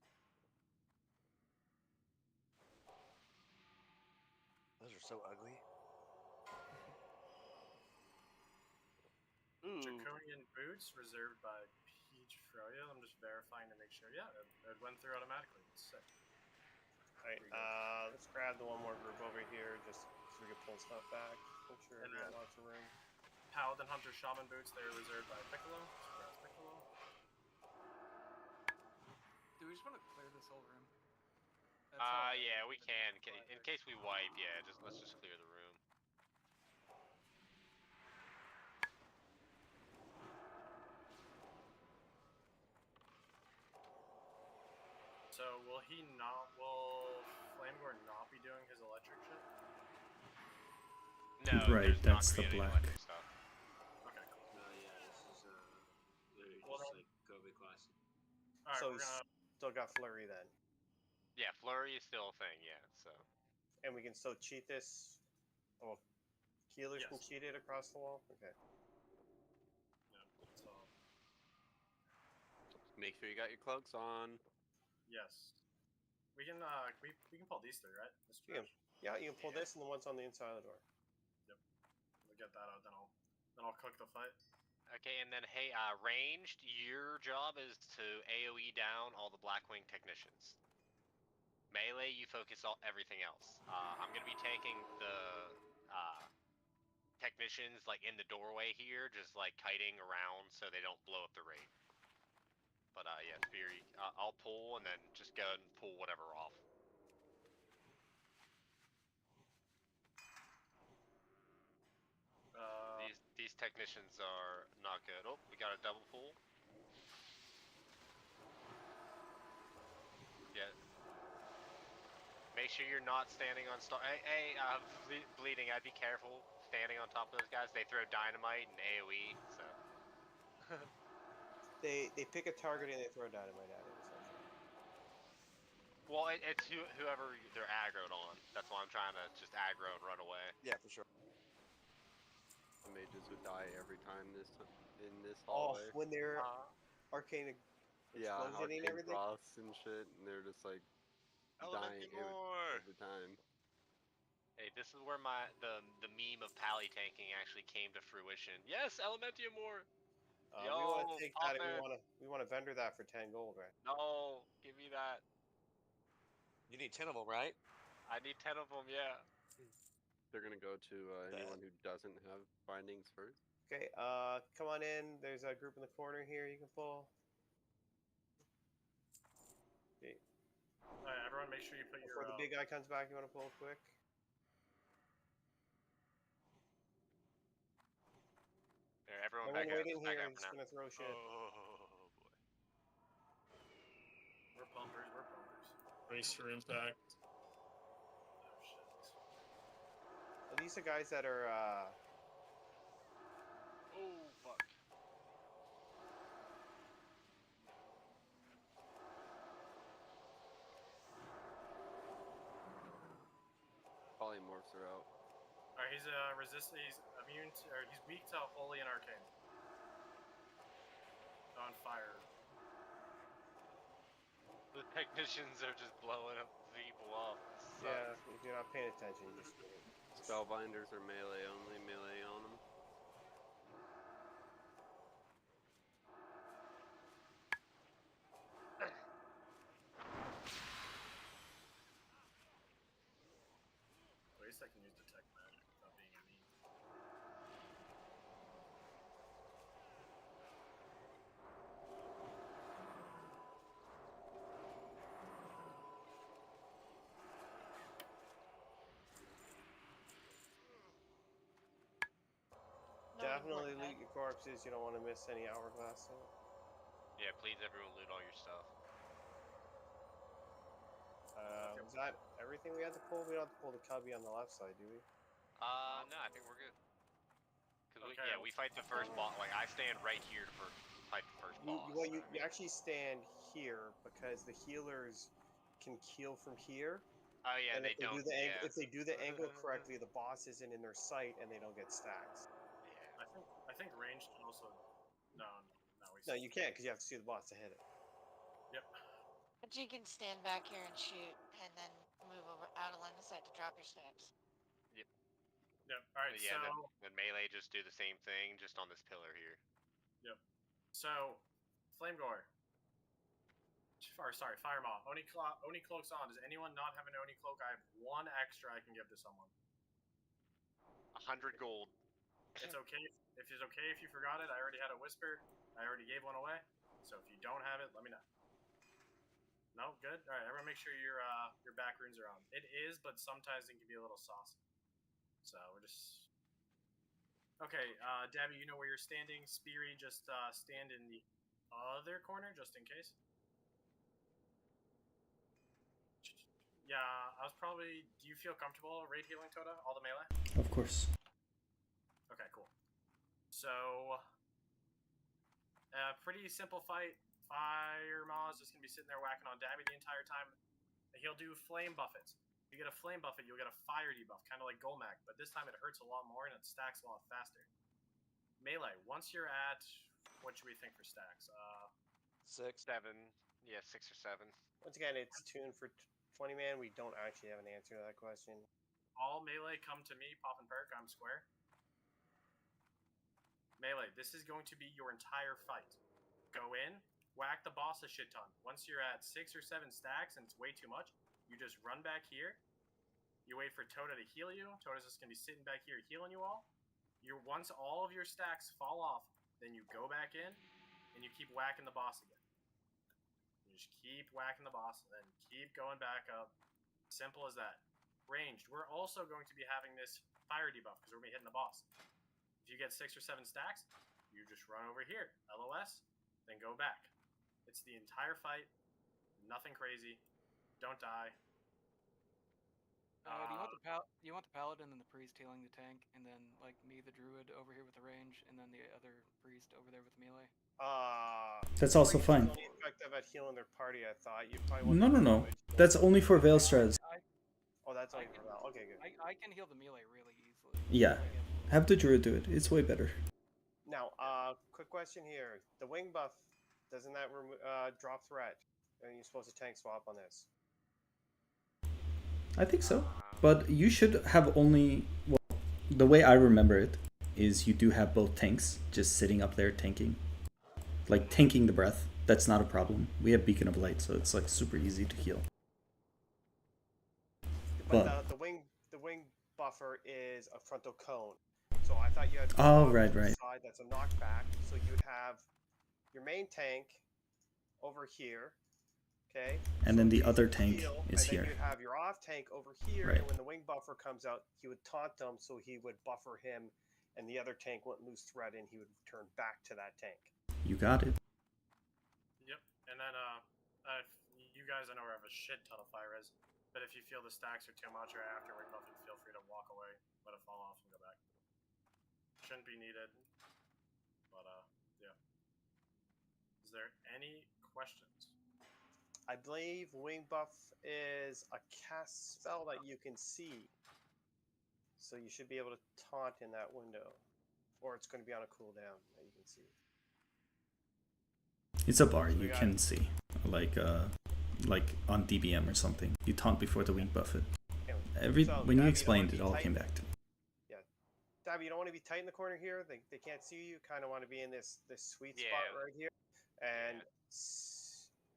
Speaker 6: Those are so ugly.
Speaker 1: Draconian Boots reserved by Peach Froyo. I'm just verifying to make sure. Yeah, it went through automatically. It's sick.
Speaker 3: Alright, let's grab the one more group over here just so we can pull stuff back. Make sure we got lots of room.
Speaker 1: Paladin Hunter Shaman Boots, they're reserved by Piccolo. So grab Piccolo.
Speaker 2: Do we just want to clear this whole room?
Speaker 4: Yeah, we can. In case we wipe, yeah, let's just clear the room.
Speaker 1: So will Flamegore not be doing his electric shit?
Speaker 4: No,
Speaker 14: Right,
Speaker 4: there's not
Speaker 14: that's
Speaker 4: gonna
Speaker 14: the
Speaker 4: be any
Speaker 14: black.
Speaker 4: electric stuff.
Speaker 1: Okay, cool.
Speaker 5: No, yeah, this is literally
Speaker 1: Well,
Speaker 5: just
Speaker 1: then-
Speaker 5: like Kobe Classic.
Speaker 1: Alright,
Speaker 3: So
Speaker 1: we're
Speaker 3: he's
Speaker 1: gonna...
Speaker 3: still got flurry then,
Speaker 4: Yeah, flurry is still a thing. Yeah, so.
Speaker 3: and we can still cheat this. Oh, healers can
Speaker 1: Yes.
Speaker 3: cheat it across the wall. Okay.
Speaker 1: Yeah, so...
Speaker 13: Make sure you got your cloaks on.
Speaker 1: Yes. We can pull these three, right? This
Speaker 3: You can, yeah, you can pull this and the ones on the inside of the door.
Speaker 1: Yep. We'll get that out, then I'll cook the fight.
Speaker 4: Okay, and then hey, ranged, your job is to AoE down all the Blackwing technicians. Melee, you focus on everything else. I'm gonna be taking the technicians like in the doorway here, just like kiting around so they don't blow up the raid. But yeah, Speary, I'll pull and then just go and pull whatever off. These technicians are not good. Oh, we got a double pull. Yeah. Make sure you're not standing on bleeding. I'd be careful standing on top of those guys. They throw dynamite and AOE, so.
Speaker 3: They pick a target and they throw dynamite at it. Essentially.
Speaker 4: Well, it's whoever they're aggroed on. That's why I'm trying to just aggro and run away.
Speaker 6: Yeah, for sure.
Speaker 13: The mages would die every time in this
Speaker 3: Oh,
Speaker 13: hallway.
Speaker 3: when they're arcane
Speaker 13: Yeah,
Speaker 3: explosion and
Speaker 13: arcane
Speaker 3: everything.
Speaker 13: frosts and shit, and they're just like dying every time.
Speaker 4: Hey, this is where the meme of pally tanking actually came to fruition. Yes, Elementium more.
Speaker 3: We want to take that. And we want to vendor that for 10 gold, right?
Speaker 4: No, give me that.
Speaker 6: You need 10 of them, right?
Speaker 4: I need 10 of them. Yeah.
Speaker 13: They're gonna go to anyone who doesn't have bindings first.
Speaker 3: Okay, come on in. There's a group in the corner here you can pull. Okay.
Speaker 1: Alright, everyone make sure you put
Speaker 3: Before the big guy comes back, you want to pull quick?
Speaker 4: There, everyone back
Speaker 3: wait in
Speaker 4: back
Speaker 3: here.
Speaker 4: out
Speaker 3: I'm
Speaker 4: for
Speaker 3: just
Speaker 4: now.
Speaker 3: going to throw shit.
Speaker 4: Oh, boy.
Speaker 1: We're pumpers.
Speaker 16: Race are intact.
Speaker 1: Oh, shit.
Speaker 3: Well, these are guys that are,
Speaker 4: Oh, fuck.
Speaker 13: Polymorphs are out.
Speaker 1: Alright, he's he's immune to, or he's weak to holy and arcane. On fire.
Speaker 4: The technicians are just blowing up people up.
Speaker 3: yeah, if you're not paying attention, you just...
Speaker 13: Spellbinders are melee only, melee on them.
Speaker 1: At least I can use detect magic without being immune.
Speaker 3: Definitely loot your corpses. You don't want to miss any hourglass.
Speaker 4: Yeah, please, everyone loot all your stuff.
Speaker 3: Was that everything we had to pull? We don't have to pull the cubby on the left side, do we?
Speaker 4: No, I think we're good. Cause we fight the first boss. Like I stand right here to fight the first boss.
Speaker 3: You actually stand here because the healers can heal from here.
Speaker 4: Oh yeah,
Speaker 3: and
Speaker 4: they don't.
Speaker 3: If they do the angle correctly, the boss isn't in their sight and they don't get stacks.
Speaker 4: Yeah.
Speaker 1: I think range can also. No.
Speaker 3: No, you can't because you have to see the boss to hit it.
Speaker 1: Yep.
Speaker 10: But you can stand back here and shoot, and then move over out of line of sight to drop your stacks.
Speaker 4: Yep.
Speaker 1: Yep. All right.
Speaker 4: Yeah.
Speaker 1: So
Speaker 4: then melee just do the same thing, just on this pillar here.
Speaker 1: Yep. So, Flamegore. Or sorry, Firemaw. Oni cloak's on. Does anyone not have an Oni cloak? I have one extra I can give to someone.
Speaker 4: 100 gold.
Speaker 1: It's okay if it's okay if you forgot it. I already had a whisper. I already gave one away. So if you don't have it, let me know. No, good. All right, everyone, make sure your back runes are on. It is, but sometimes it can be a little saucy. So we're just okay. Dabby, you know where you're standing. Speary, just stand in the other corner, just in case. Yeah, I was probably... Do you feel comfortable raid healing Tota? All the melee?
Speaker 14: Of course.
Speaker 1: Okay, cool. So... pretty simple fight. Fire Maw is just going to be sitting there whacking on Dabby the entire time. He'll do flame buffets. If you get a flame buffet, you'll get a fire debuff, kind of like Golmac, but this time it hurts a lot more and it stacks a lot faster. Melee, once you're at... What should we think for stacks?
Speaker 4: 6, 7. Yeah, 6 or 7.
Speaker 3: Once again, it's tuned for 20 man. We don't actually have an answer to that question.
Speaker 1: All melee come to me, pop and perk, I'm square. Melee, this is going to be your entire fight. Go in, whack the boss a shit ton. Once you're at 6 or 7 stacks and it's way too much, you just run back here. You wait for Tota to heal you. Tota's just going to be sitting back here healing you all. Once all of your stacks fall off, then you go back in and you keep whacking the boss again. You just keep whacking the boss and then keep going back up. Simple as that. Ranged, we're also going to be having this fire debuff because we're going to be hitting the boss. If you get 6 or 7 stacks, you just run over here, LOS, then go back. It's the entire fight, nothing crazy, don't die.
Speaker 2: Do you want the paladin and the priest healing the tank, and then like me, the druid, over here with the range, and then the other priest over there with melee?
Speaker 14: That's also fine.
Speaker 3: Only effective at healing their party, I thought. You probably
Speaker 14: No. That's only for Veil Strats.
Speaker 3: Oh, that's only for Veil. Okay, good.
Speaker 2: I can heal the melee really easily.
Speaker 14: Yeah. Have the druid do it. It's way better.
Speaker 3: Now, quick question here. The wing buff, doesn't that drop threat? Are you supposed to tank swap on this?
Speaker 14: I think so. But you should have only... Well, the way I remember it is you do have both tanks just sitting up there tanking. Like, tanking the breath. That's not a problem. We have Beacon of Light, so it's like super easy to heal.
Speaker 3: But the wing buffer is a frontal cone. So I thought you had
Speaker 14: right.
Speaker 3: side that's a knockback. So you would have your main tank over here. Okay.
Speaker 14: And then the other tank is here.
Speaker 3: And then you have your off tank over here,
Speaker 14: right.
Speaker 3: And when the wing buffer comes out, he would taunt them, so he would buffer him, and the other tank wouldn't lose threat, and he would return back to that tank.
Speaker 14: You got it.
Speaker 1: Yep. And then, you guys I know have a shit ton of fire res, but if you feel the stacks are too much or after wing buffing, feel free to walk away, let it fall off, and go back. Shouldn't be needed, but yeah. Is there any questions?
Speaker 3: I believe wing buff is a cast spell that you can see. So you should be able to taunt in that window. Or it's going to be on a cooldown that you can see.
Speaker 14: It's a bar you can see. Like on DBM or something. You taunt before the wing buff it. When you explained it all came back to me.
Speaker 3: Yeah. Dabby, you don't want to be tight in the corner here. They can't see you. You kind of want to be in this sweet spot right here. And...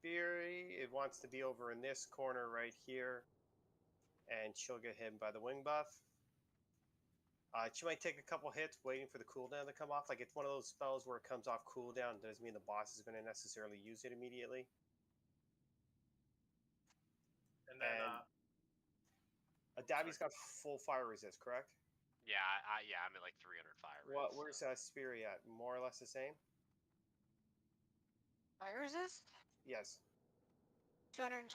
Speaker 3: Fury, it wants to be over in this corner right here, and she'll get hit by the wing buff. She might take a couple hits waiting for the cooldown to come off. Like, it's one of those spells where it comes off cooldown. Doesn't mean the boss is going to necessarily use it immediately.
Speaker 1: And then,
Speaker 3: Dabby's got full fire resist, correct?
Speaker 4: Yeah, I'm at like 300 fire resist.
Speaker 3: Where's Speary at? More or less the same?
Speaker 10: Fire resist?
Speaker 3: Yes.
Speaker 10: 227,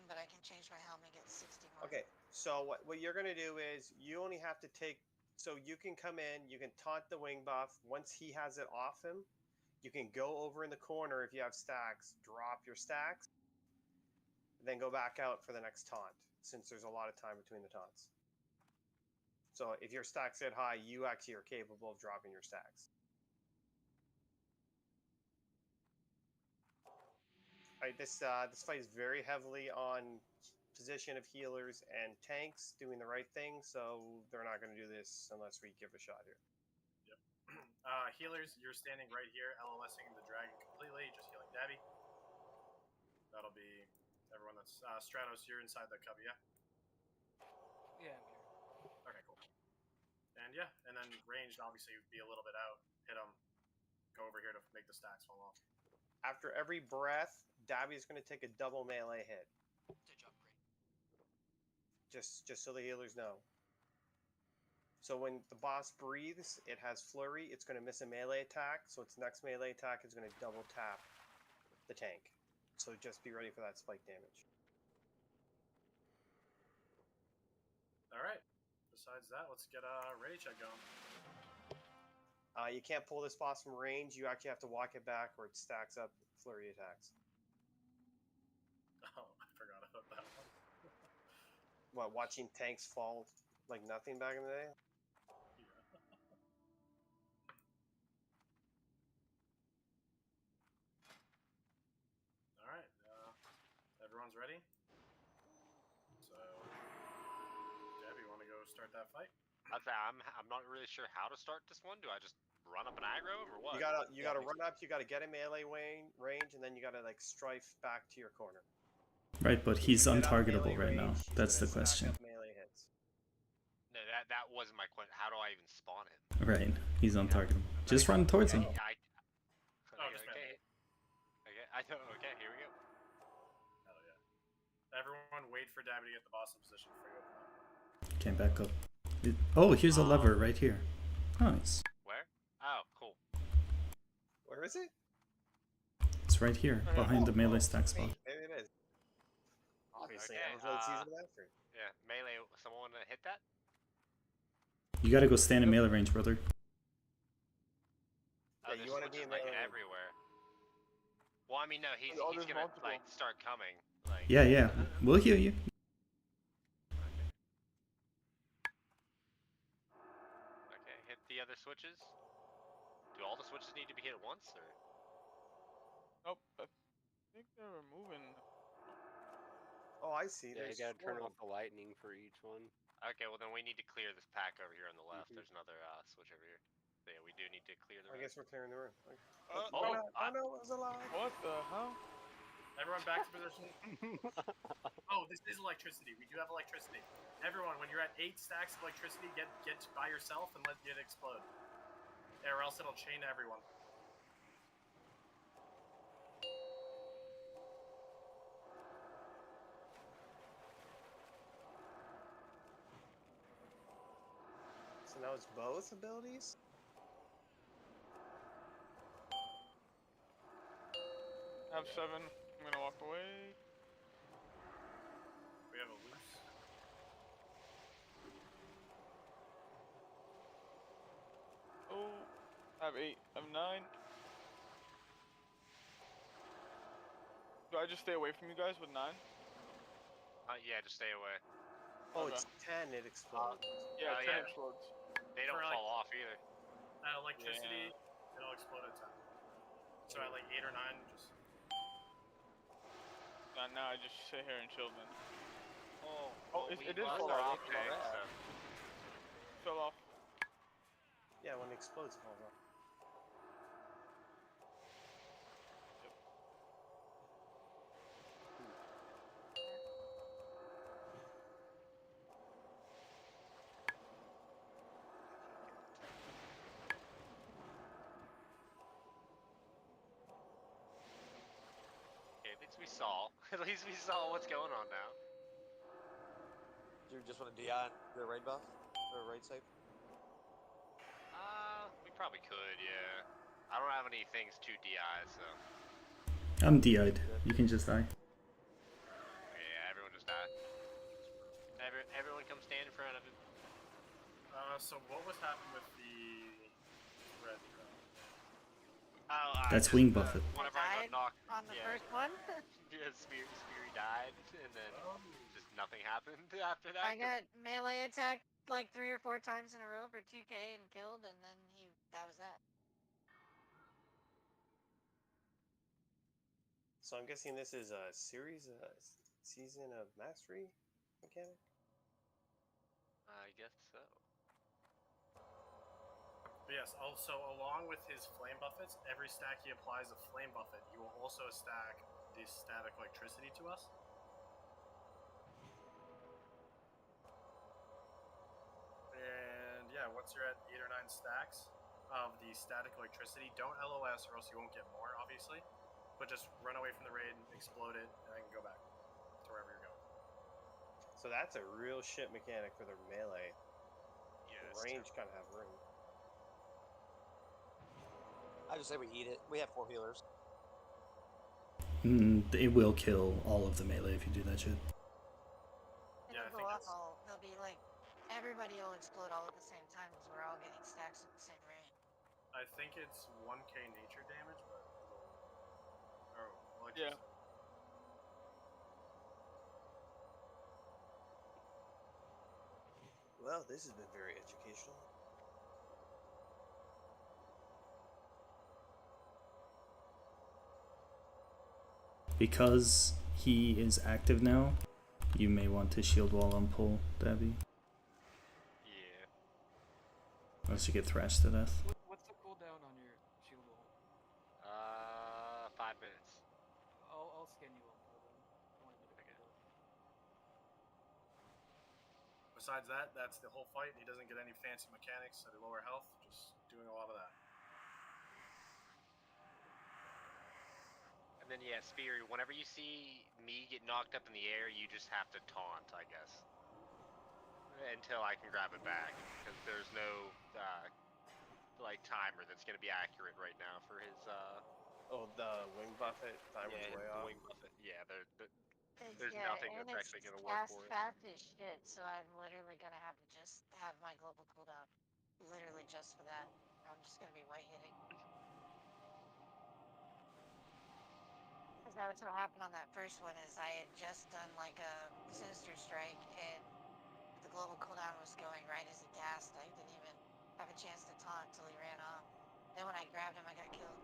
Speaker 10: but I can change my helmet and get 60 more.
Speaker 3: Okay, so what you're going to do is you only have to take... So you can come in, you can taunt the wing buff. Once he has it off him, you can go over in the corner if you have stacks, drop your stacks, then go back out for the next taunt, since there's a lot of time between the taunts. So if your stacks get high, you actually are capable of dropping your stacks. Right, this fight is very heavily on position of healers and tanks doing the right thing, so they're not going to do this unless we give a shot here.
Speaker 1: Yep. Healers, you're standing right here, LOSing the dragon completely, just healing Dabby. That'll be everyone that's... Stratos, you're inside the cubby, yeah?
Speaker 2: Yeah, I'm here.
Speaker 1: Okay, cool. And yeah, and then ranged, obviously, be a little bit out, hit them, go over here to make the stacks fall off.
Speaker 3: After every breath, Dabby is going to take a double melee hit. Just so the healers know. So when the boss breathes, it has flurry. It's going to miss a melee attack. So its next melee attack is going to double tap the tank. So just be ready for that spike damage.
Speaker 1: Alright. Besides that, let's get a ready check going.
Speaker 3: You can't pull this boss from range. You actually have to walk it back or it stacks up flurry attacks.
Speaker 1: Oh, I forgot about that one.
Speaker 3: What, watching tanks fall like nothing back in the day?
Speaker 1: Alright, everyone's ready? So, Deb, you want to go start that fight?
Speaker 4: I'm not really sure how to start this one. Do I just run up and aggro him or what?
Speaker 3: You gotta run up, you gotta get a melee range, and then you gotta like strife back to your corner.
Speaker 14: Right, but he's untargetable right now. That's the question.
Speaker 3: Melee hits.
Speaker 4: No, that wasn't my question. How do I even spawn him?
Speaker 14: Right, he's untargetable. Just run towards him.
Speaker 4: Okay, okay, here we go.
Speaker 1: Hell yeah. Everyone wait for Dabby to get the boss in position before you open up.
Speaker 14: Can't back up. Oh, here's a lever right here. Nice.
Speaker 4: Where? Oh, cool.
Speaker 3: Where is it?
Speaker 14: It's right here, behind the melee stack spot.
Speaker 3: Maybe it is. Obviously,
Speaker 4: Okay,
Speaker 3: I was the season master.
Speaker 4: Yeah, melee. Someone want to hit that?
Speaker 14: You gotta go stand in melee range, brother.
Speaker 4: Oh, you want to be in like everywhere. Well, I mean, no, he's gonna like start coming. Like.
Speaker 14: Yeah, we'll heal you.
Speaker 4: Okay, hit the other switches. Do all the switches need to be hit at once, or?
Speaker 9: Nope, I think they were moving.
Speaker 3: Oh, I see.
Speaker 13: Yeah, you gotta turn off the lightning for each one.
Speaker 4: Okay, well then we need to clear this pack over here on the left. There's another switch over here. So yeah, we do need to clear the room.
Speaker 3: I guess we're clearing the room. Okay.
Speaker 4: Oh
Speaker 3: no, it was a lie.
Speaker 9: What the hell?
Speaker 1: Everyone back to position. Oh, this is electricity. We do have electricity. Everyone, when you're at 8 stacks of electricity, get by yourself and let it explode. Yeah, or else it'll chain everyone.
Speaker 3: So now it's both abilities?
Speaker 9: I have 7. I'm gonna walk away.
Speaker 1: We have a loose.
Speaker 9: Oh, I have 8. I have 9. Do I just stay away from you guys with 9?
Speaker 4: Yeah, just stay away.
Speaker 3: Oh, okay. It's 10, it explodes.
Speaker 9: Yeah, 10 explodes.
Speaker 4: They don't fall off either.
Speaker 1: At electricity, it'll explode at 10. So at like 8 or 9, just...
Speaker 9: Now I just sit here and chill then.
Speaker 4: Oh,
Speaker 9: it did fall off. Fell off.
Speaker 3: Yeah, when it explodes, it falls off.
Speaker 4: At least we saw what's going on now.
Speaker 6: Do you just want to DI the raid buff? Or raid save?
Speaker 4: We probably could, yeah. I don't have any things to DI, so.
Speaker 14: I'm DI'd. You can just die.
Speaker 4: Yeah, everyone just died. Everyone come stand in front of him.
Speaker 1: So what was happening with the red drone?
Speaker 14: That's wing buffet.
Speaker 4: Whenever I got knocked
Speaker 10: on the first one?
Speaker 4: Yeah, Speary died, and then just nothing happened after that.
Speaker 10: I got melee attacked like 3 or 4 times in a row for 2k and killed, and then that was that.
Speaker 3: So I'm guessing this is a series, season of mastery mechanic?
Speaker 4: I guess so.
Speaker 1: But yes, also along with his flame buffets, every stack he applies a flame buffet, he will also stack the static electricity to us. And yeah, once you're at 8 or 9 stacks of the static electricity, don't LOS or else you won't get more, obviously. But just run away from the raid, explode it, and then go back to wherever you're going.
Speaker 3: So that's a real shit mechanic for the melee.
Speaker 4: Yeah,
Speaker 3: the range kind of have room.
Speaker 6: I just say we eat it. We have 4 healers.
Speaker 14: It will kill all of the melee if you do that shit.
Speaker 10: It'll go off all, they'll be like everybody will explode all at the same time because we're all getting stacks at the same rate.
Speaker 1: I think it's 1k nature damage, but
Speaker 9: Yeah.
Speaker 3: Well, this has been very educational.
Speaker 14: Because he is active now, you may want to shield wall on pull, Dabby.
Speaker 4: Yeah.
Speaker 14: Unless you get thrashed to death.
Speaker 2: What's the cooldown on your shield wall?
Speaker 4: 5 minutes.
Speaker 2: I'll scan you on pull then. I want to get it pulled up.
Speaker 1: Besides that, that's the whole fight. He doesn't get any fancy mechanics at a lower health, just doing a lot of that.
Speaker 4: And then yeah, Spear, whenever you see me get knocked up in the air, you just have to taunt, I guess. Until I can grab it back. Because there's no like timer that's gonna be accurate right now for his
Speaker 3: Oh, the wing buffet timer's way off.
Speaker 4: Wing buffet. Yeah, there's
Speaker 10: Yeah,
Speaker 4: nothing
Speaker 10: and
Speaker 4: that's
Speaker 10: it's
Speaker 4: actually gonna work for it.
Speaker 10: fast as shit, so I'm literally gonna have to just have my global cooldown. Literally just for that. I'm just gonna be white hitting. Because that was what happened on that first one, is I had just done like a Sinister Strike, and the global cooldown was going right as he cast. I didn't even have a chance to taunt until he ran off. Then when I grabbed him, I got killed.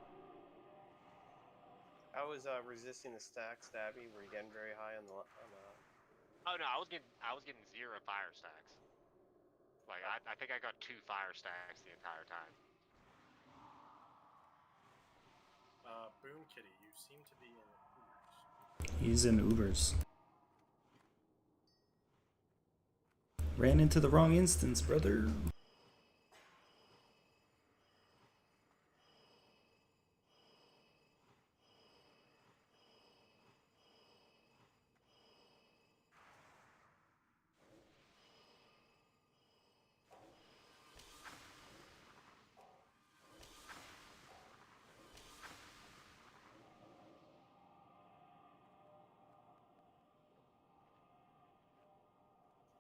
Speaker 3: I was resisting the stacks, Dabby. Were you getting very high on the?
Speaker 4: Oh no, I was getting 0 fire stacks. Like I think I got 2 fire stacks the entire time.
Speaker 1: Boon Kitty, you seem to be in Ubers.
Speaker 14: He's in Ubers. Ran into the wrong instance, brother.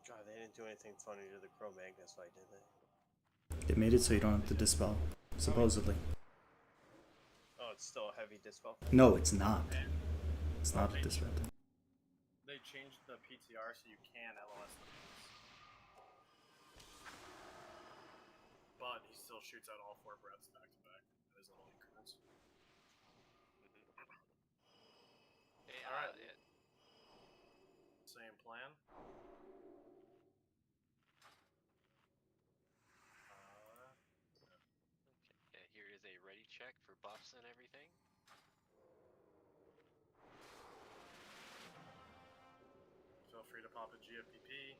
Speaker 3: God, they didn't do anything funny to the Cro-Magnus fight, did they?
Speaker 14: They made it so you don't have to dispel, supposedly.
Speaker 3: Oh, it's still a heavy dispel?
Speaker 14: No, it's not. It's not a dispel.
Speaker 1: They changed the PTR so you can LOS the moves. But he still shoots out all 4 breaths back to back in his little increments. Alright. Same plan.
Speaker 4: Okay, here is a ready check for buffs and everything.
Speaker 1: Feel free to pop a GFPP.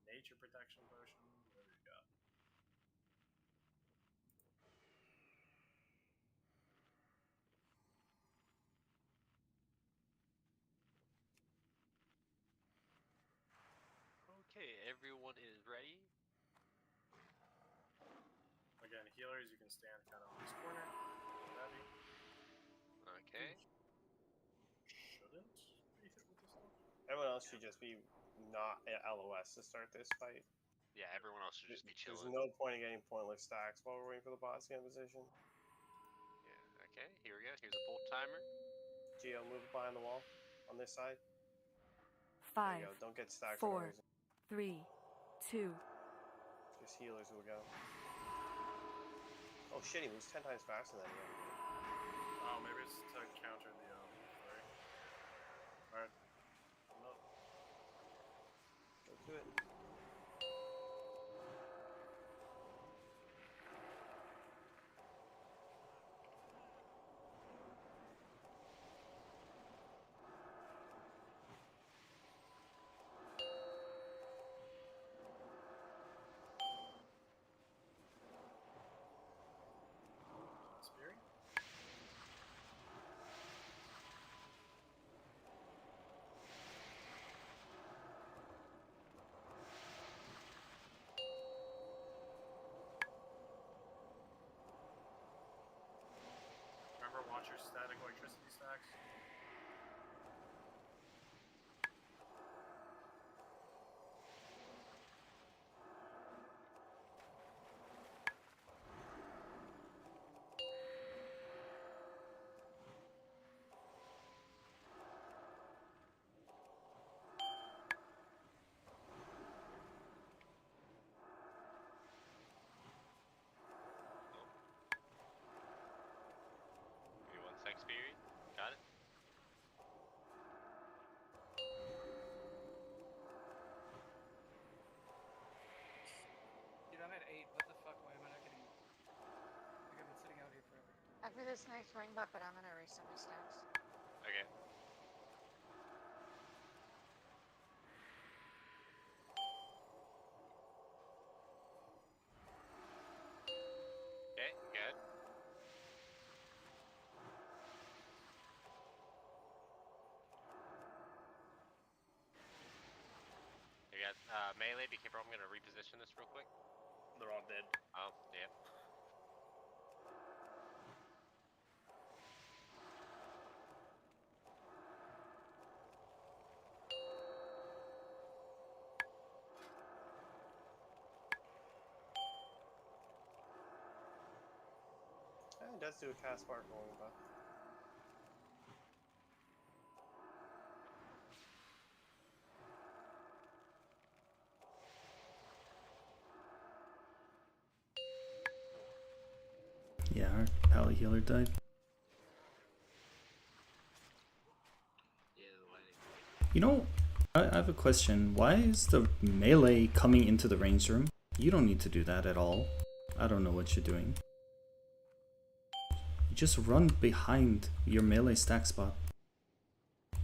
Speaker 1: Nature protection potion. What do you got?
Speaker 4: Okay, everyone is ready.
Speaker 1: Again, healers, you can stand kind of on this corner. Heavy.
Speaker 4: Okay.
Speaker 1: Shouldn't be hit with this stuff.
Speaker 3: Everyone else should just be not at LOS to start this fight.
Speaker 4: Yeah, everyone else should just be chilling.
Speaker 3: There's no point in getting pointless stacks while we're waiting for the boss to get in position.
Speaker 4: Yeah, okay, here we go. Here's a pull timer.
Speaker 3: Geo, move behind the wall on this side.
Speaker 12: 5,
Speaker 3: there you go. Don't get stacks
Speaker 12: 4,
Speaker 3: for no reason.
Speaker 12: 3, 2.
Speaker 3: Just healers will go. Oh shit, he moves 10 times faster than him.
Speaker 1: Oh, maybe it's to counter the flurry. Alright. No.
Speaker 3: Go to it.
Speaker 1: Spearing?
Speaker 10: this next ring buck, but I'm gonna reset my stats.
Speaker 4: Okay. Okay, good. You got melee. Be careful. I'm gonna reposition this real quick.
Speaker 7: They're all dead.
Speaker 4: Oh, yeah.
Speaker 3: It does do a cast sparkle, but
Speaker 14: Yeah, our pally healer died. You know, I have a question. Why is the melee coming into the range room? You don't need to do that at all. I don't know what you're doing. You just run behind your melee stack spot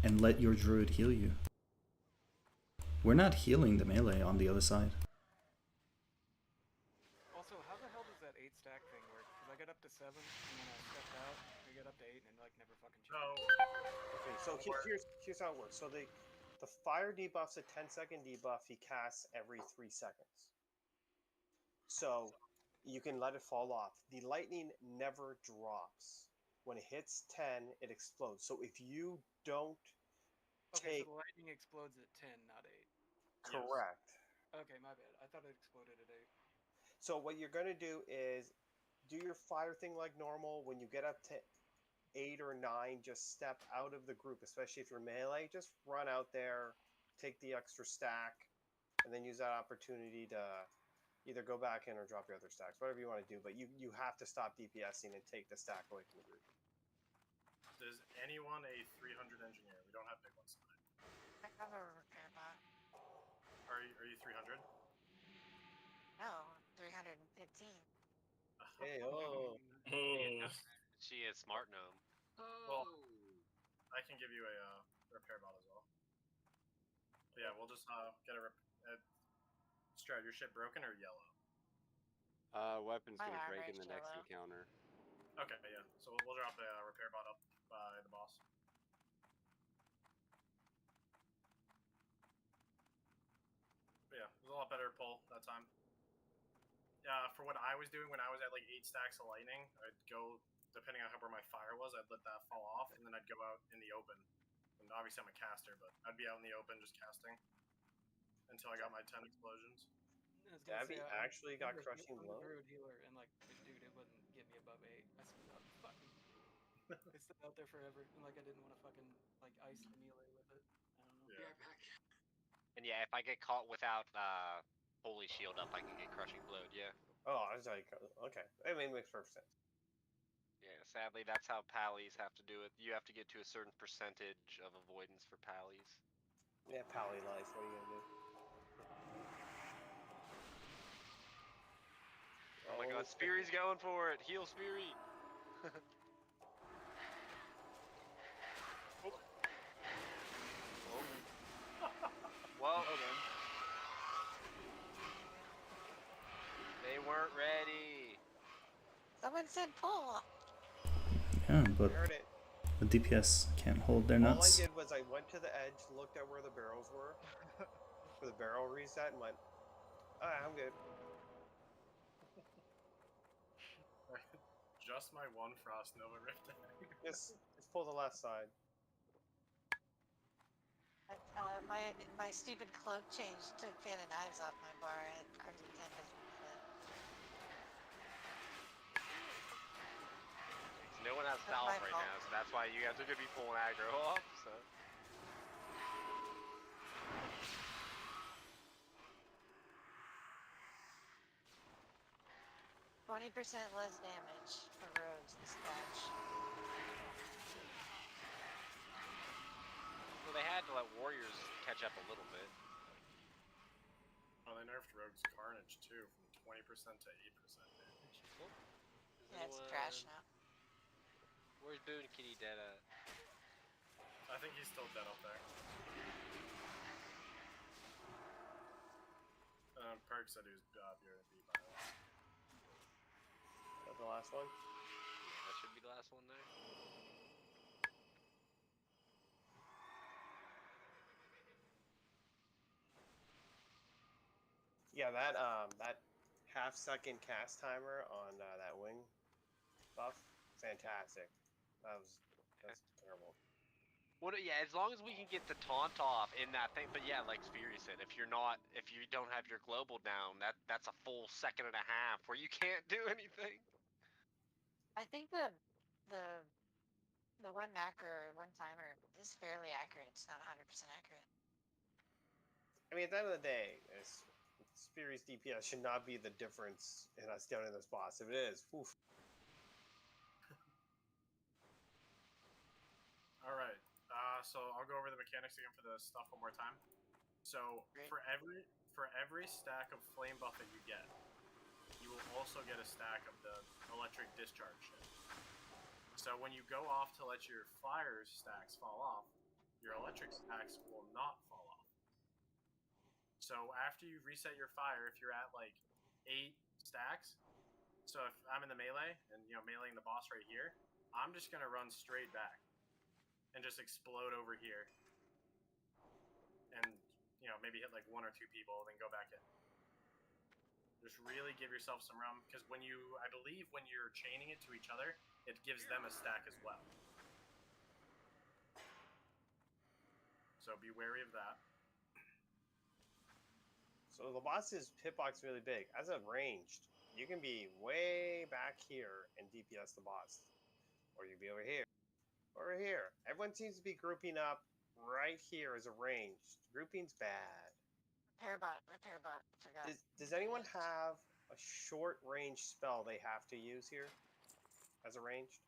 Speaker 14: and let your druid heal you. We're not healing the melee on the other side.
Speaker 2: Also, how the hell does that 8 stack thing work? Because I got up to 7, and then I stepped out, I got up to 8, and it like never fucking changed.
Speaker 3: okay. So here's how it works. So the fire debuff's a 10-second debuff. He casts every 3 seconds. So you can let it fall off. The lightning never drops. When it hits 10, it explodes. So if you don't
Speaker 2: Okay,
Speaker 3: take...
Speaker 2: so the lightning explodes at 10, not 8.
Speaker 3: Correct.
Speaker 2: Yes. Okay, my bad. I thought it exploded at 8.
Speaker 3: So what you're going to do is do your fire thing like normal. When you get up to 8 or 9, just step out of the group, especially if you're melee. Just run out there, take the extra stack, and then use that opportunity to either go back in or drop your other stacks, whatever you want to do. But you have to stop DPSing and take the stack away from the group.
Speaker 1: Does anyone a 300 engineer? We don't have big ones tonight.
Speaker 10: I have a repair bot.
Speaker 1: Are you 300?
Speaker 10: No, 315.
Speaker 3: Hey, oh.
Speaker 4: She is smart gnome.
Speaker 1: Well, I can give you a repair bot as well. But yeah, we'll just get a Strad, your shit broken or yellow?
Speaker 13: Weapon's
Speaker 10: My
Speaker 13: gonna break
Speaker 10: armor's
Speaker 13: in the next
Speaker 10: yellow.
Speaker 13: encounter.
Speaker 1: Okay, yeah. So we'll drop a repair bot up by the boss. But yeah, it was a lot better pull that time. For what I was doing when I was at like 8 stacks of lightning, I'd go, depending on where my fire was, I'd let that fall off, and then I'd go out in the open. And obviously I'm a caster, but I'd be out in the open just casting until I got my 10 explosions.
Speaker 3: Davy actually got crushing blow.
Speaker 2: I'm a druid healer, and like, dude, it wouldn't get me above 8. I stood out fucking. I stood out there forever, and like I didn't want to fucking like ice the melee with it. I don't know.
Speaker 4: Yeah. And yeah, if I get caught without holy shield up, I can get crushing blowed. Yeah.
Speaker 3: Oh, I was like, okay. I mean, it makes perfect sense.
Speaker 4: Yeah, sadly, that's how pallies have to do it. You have to get to a certain percentage of avoidance for pallies.
Speaker 3: Yeah, pally life. What are you gonna do?
Speaker 4: Oh my god, Speary's going for it! Heal Speary! Well, they weren't ready.
Speaker 10: Someone said pull.
Speaker 14: Yeah, but
Speaker 3: Heard it.
Speaker 14: the DPS can't hold their nuts.
Speaker 3: All I did was I went to the edge, looked at where the barrels were, for the barrel reset, and went, alright, I'm good.
Speaker 1: Just my one Frost Nova Rift.
Speaker 3: Just pull the left side.
Speaker 10: My stupid cloak change took fan and knives off my bar at Crimson Tempest.
Speaker 4: No one has Valve right now, so that's why you guys are gonna be pulling aggro off. So.
Speaker 10: 20% less damage for rogues this patch.
Speaker 4: Well, they had to let warriors catch up a little bit.
Speaker 1: Oh, they nerfed Rogue's Carnage too, from 20% to 8% damage.
Speaker 10: Yeah, it's trash now.
Speaker 4: Where's Boone Kitty dead at?
Speaker 1: I think he's still dead up there. Perk said he was BRB, by the way.
Speaker 3: That's the last one?
Speaker 4: Yeah, that should be the last one there.
Speaker 3: Yeah, that half-second cast timer on that wing buff, fantastic. That's terrible.
Speaker 4: What? Yeah, as long as we can get the taunt off in that thing. But yeah, like Fury said, if you don't have your global down, that's a full second and a half where you can't do anything.
Speaker 10: I think the one macro or one timer is fairly accurate. It's not 100% accurate.
Speaker 3: I mean, at the end of the day, Speary's DPS should not be the difference in us down in this boss. If it is, oof.
Speaker 1: All right. So I'll go over the mechanics again for the stuff one more time. So for every stack of flame buff that you get, you will also get a stack of the electric discharge shit. So when you go off to let your fire stacks fall off, your electric stacks will not fall off. So after you reset your fire, if you're at like 8 stacks, so if I'm in the melee and meleeing the boss right here, I'm just gonna run straight back and just explode over here, and maybe hit like 1 or 2 people, then go back in. Just really give yourself some room, because I believe when you're chaining it to each other, it gives them a stack as well. So be wary of that.
Speaker 3: So the boss's hitbox is really big. As a ranged, you can be way back here and DPS the boss, or you can be over here. Over here. Everyone seems to be grouping up right here as a ranged. Grouping's bad.
Speaker 10: Repair bot. Forgot.
Speaker 3: Does anyone have a short range spell they have to use here as a ranged?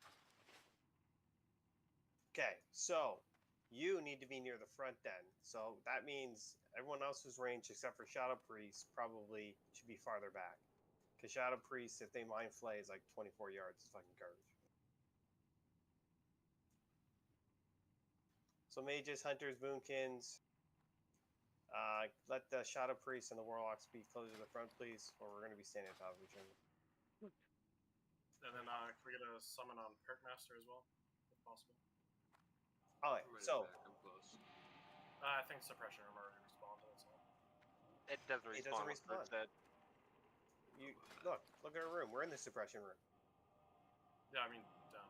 Speaker 3: Okay, so you need to be near the front then. So that means everyone else who's ranged except for Shadow Priest probably should be farther back. Because Shadow Priest, if they mind flay, is like 24 yards. It's fucking garbage. So mages, hunters, boomkins, let the Shadow Priest and the Warlocks be closer to the front, please, or we're going to be standing on top of each other.
Speaker 1: And then can we get a summon on Perkmaster as well, if possible?
Speaker 3: Alright, so...
Speaker 5: I'm close.
Speaker 1: I think Suppression Room already respawned, that's all.
Speaker 4: It doesn't respawn.
Speaker 3: It doesn't respawn. Look at our room. We're in the Suppression Room.
Speaker 1: Yeah, I mean, down.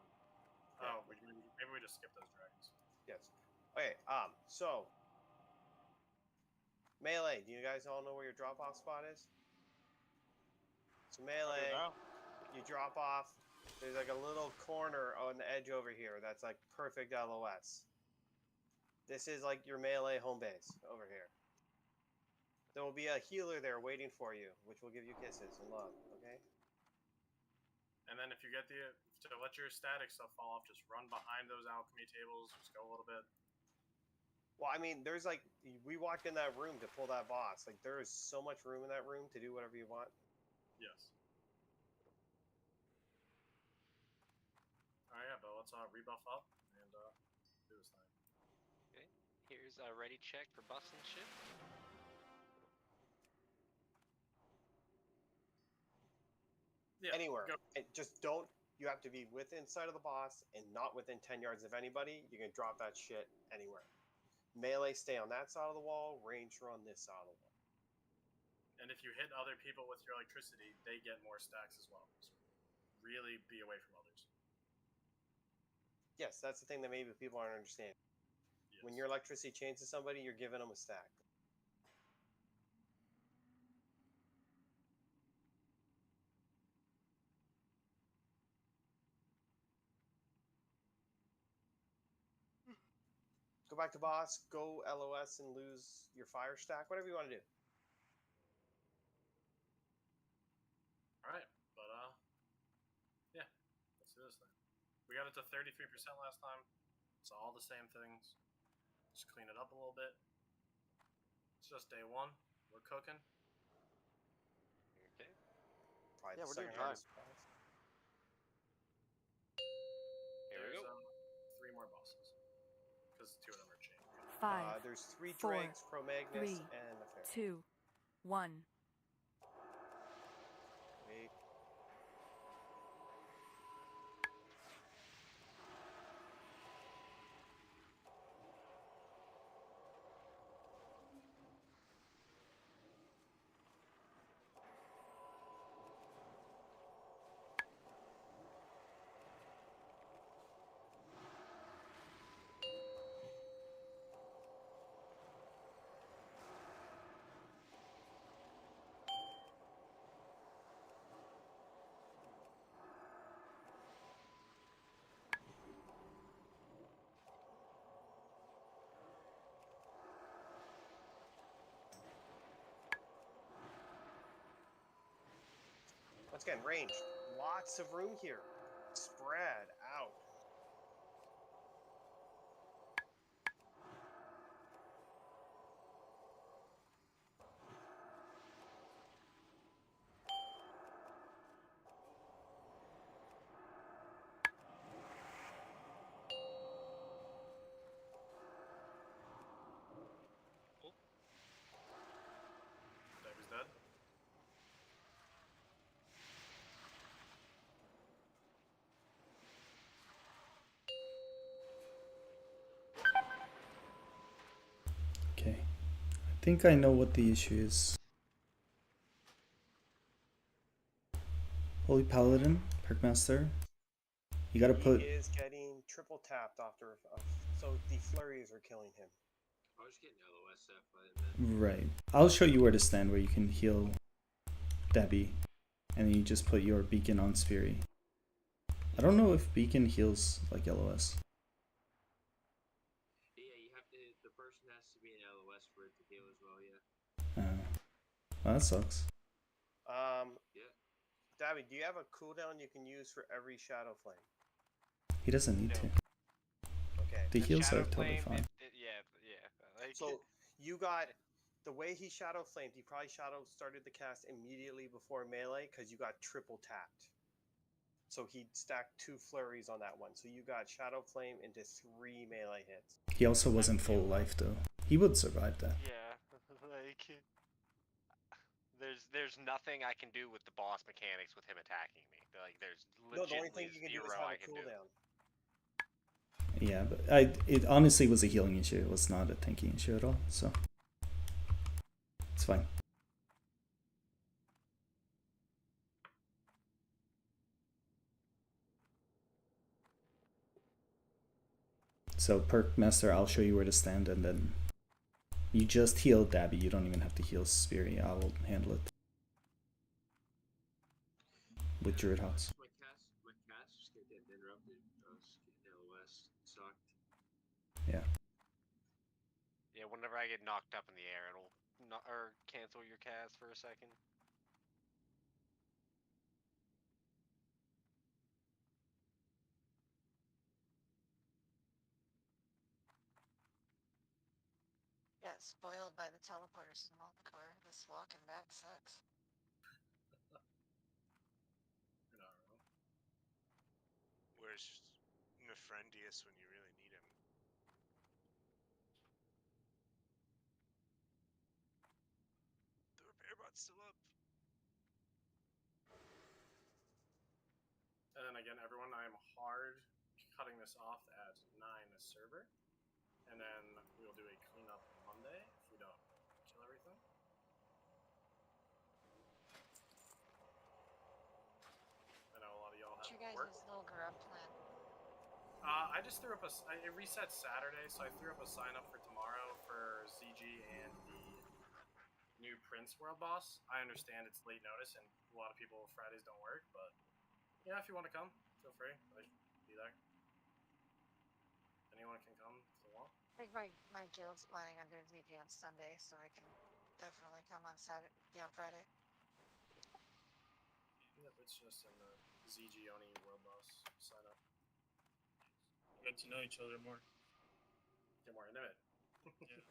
Speaker 1: Yeah. Oh, maybe we just skip those dragons.
Speaker 3: Yes. Okay, so... Melee, do you guys all know where your drop-off spot is? So melee, you drop off, there's like a little corner on the edge over here that's like perfect LOS. This is like your melee home base over here. There will be a healer there waiting for you, which will give you kisses and love, okay?
Speaker 1: And then if you get to let your static stuff fall off, just run behind those alchemy tables, just go a little bit.
Speaker 3: Well, I mean, there's like, we walked in that room to pull that boss. Like, there is so much room in that room to do whatever you want.
Speaker 1: Yes. Alright, yeah, but let's rebuff up and do this thing.
Speaker 4: Okay, here's a ready check for busting shit.
Speaker 3: Yeah, anywhere. Just don't, you have to be within sight of the boss and not within 10 yards of anybody. You can drop that shit anywhere. Melee, stay on that side of the wall. Ranger on this side of the wall.
Speaker 1: And if you hit other people with your electricity, they get more stacks as well. So really be away from others.
Speaker 3: Yes, that's the thing that maybe people aren't understanding.
Speaker 1: Yes.
Speaker 3: When your electricity chains to somebody, you're giving them a stack. Go back to boss, go LOS and lose your fire stack, whatever you want to do.
Speaker 1: Alright, but yeah, let's do this thing. We got it to 33% last time. It's all the same things. Just clean it up a little bit. It's just day 1. We're cooking.
Speaker 4: Okay.
Speaker 3: Probably
Speaker 6: yeah, we're doing fine.
Speaker 4: Here we go.
Speaker 1: more bosses. Because 2 of them are chained.
Speaker 12: 5.
Speaker 3: There's 3
Speaker 12: 4,
Speaker 3: Drakes, Pro-Magnus,
Speaker 12: 3,
Speaker 3: and a Fairy.
Speaker 12: 2, 1.
Speaker 3: Wait. Once again, range. Lots of room here. Spread out.
Speaker 1: Davy's dead.
Speaker 14: Okay. I think I know what the issue is. Holy Paladin, Perkmaster. You gotta put.
Speaker 3: He is getting triple tapped after. So the flurries are killing him.
Speaker 5: I was getting LOS by the
Speaker 14: Right. I'll show you where to stand where you can heal Debbie. And then you just put your beacon on Spiri. I don't know if beacon heals like LOS.
Speaker 5: Yeah, you have to. The person has to be in LOS for it to heal as well. Yeah.
Speaker 14: Well, that sucks.
Speaker 5: Yeah.
Speaker 3: Dabby, do you have a cooldown you can use for every Shadow Flame?
Speaker 14: He doesn't need to.
Speaker 3: Okay.
Speaker 14: The heals are totally fine.
Speaker 4: Yeah. Like,
Speaker 3: So you got the way he Shadow Flamed. He probably started the cast immediately before melee because you got triple tapped. So he stacked 2 flurries on that one. So you got Shadow Flame into 3 melee hits.
Speaker 14: He also wasn't full life though. He would survive that.
Speaker 4: Yeah, like there's nothing I can do with the boss mechanics with him attacking me. Like there's
Speaker 3: No, the only
Speaker 4: legitimately
Speaker 3: thing you can do is
Speaker 4: zero
Speaker 3: have
Speaker 4: I
Speaker 3: a
Speaker 4: can do.
Speaker 3: cooldown.
Speaker 14: Yeah, but it honestly was a healing issue. It was not a tanking issue at all. So it's fine. So Perk Master, I'll show you where to stand, and then you just heal Dabby. You don't even have to heal Spiri. I will handle it with Druid Hots.
Speaker 5: My cast just kept getting interrupted. I was getting LOS. Sucked.
Speaker 14: Yeah.
Speaker 4: Yeah, whenever I get knocked up in the air, it'll cancel your cast for a second.
Speaker 10: Got spoiled by the teleporters in multicore. This walking back sucks.
Speaker 1: You're not wrong.
Speaker 8: Where's Nefrendius when you really need him? The repair bot's still up.
Speaker 1: And then again, everyone, I am hard cutting this off at 9 a server. And then we will do a cleanup Monday if we don't kill everything. I know a lot of y'all have
Speaker 10: What's your guys'
Speaker 1: work.
Speaker 10: little grub plan?
Speaker 1: I just threw up it resets Saturday, so I threw up a sign up for tomorrow for ZG and the new Prince World boss. I understand it's late notice and a lot of people Fridays don't work, but yeah, if you want to come, feel free. I'll be there. Anyone can come to the wall.
Speaker 10: I think my guild's planning on doing ZG on Sunday, so I can definitely come on Saturday. Yeah, on Friday.
Speaker 1: Yep, it's just in the ZG Oni World Boss sign up.
Speaker 16: Get to know each other more.
Speaker 1: Get more intimate.
Speaker 16: Yeah.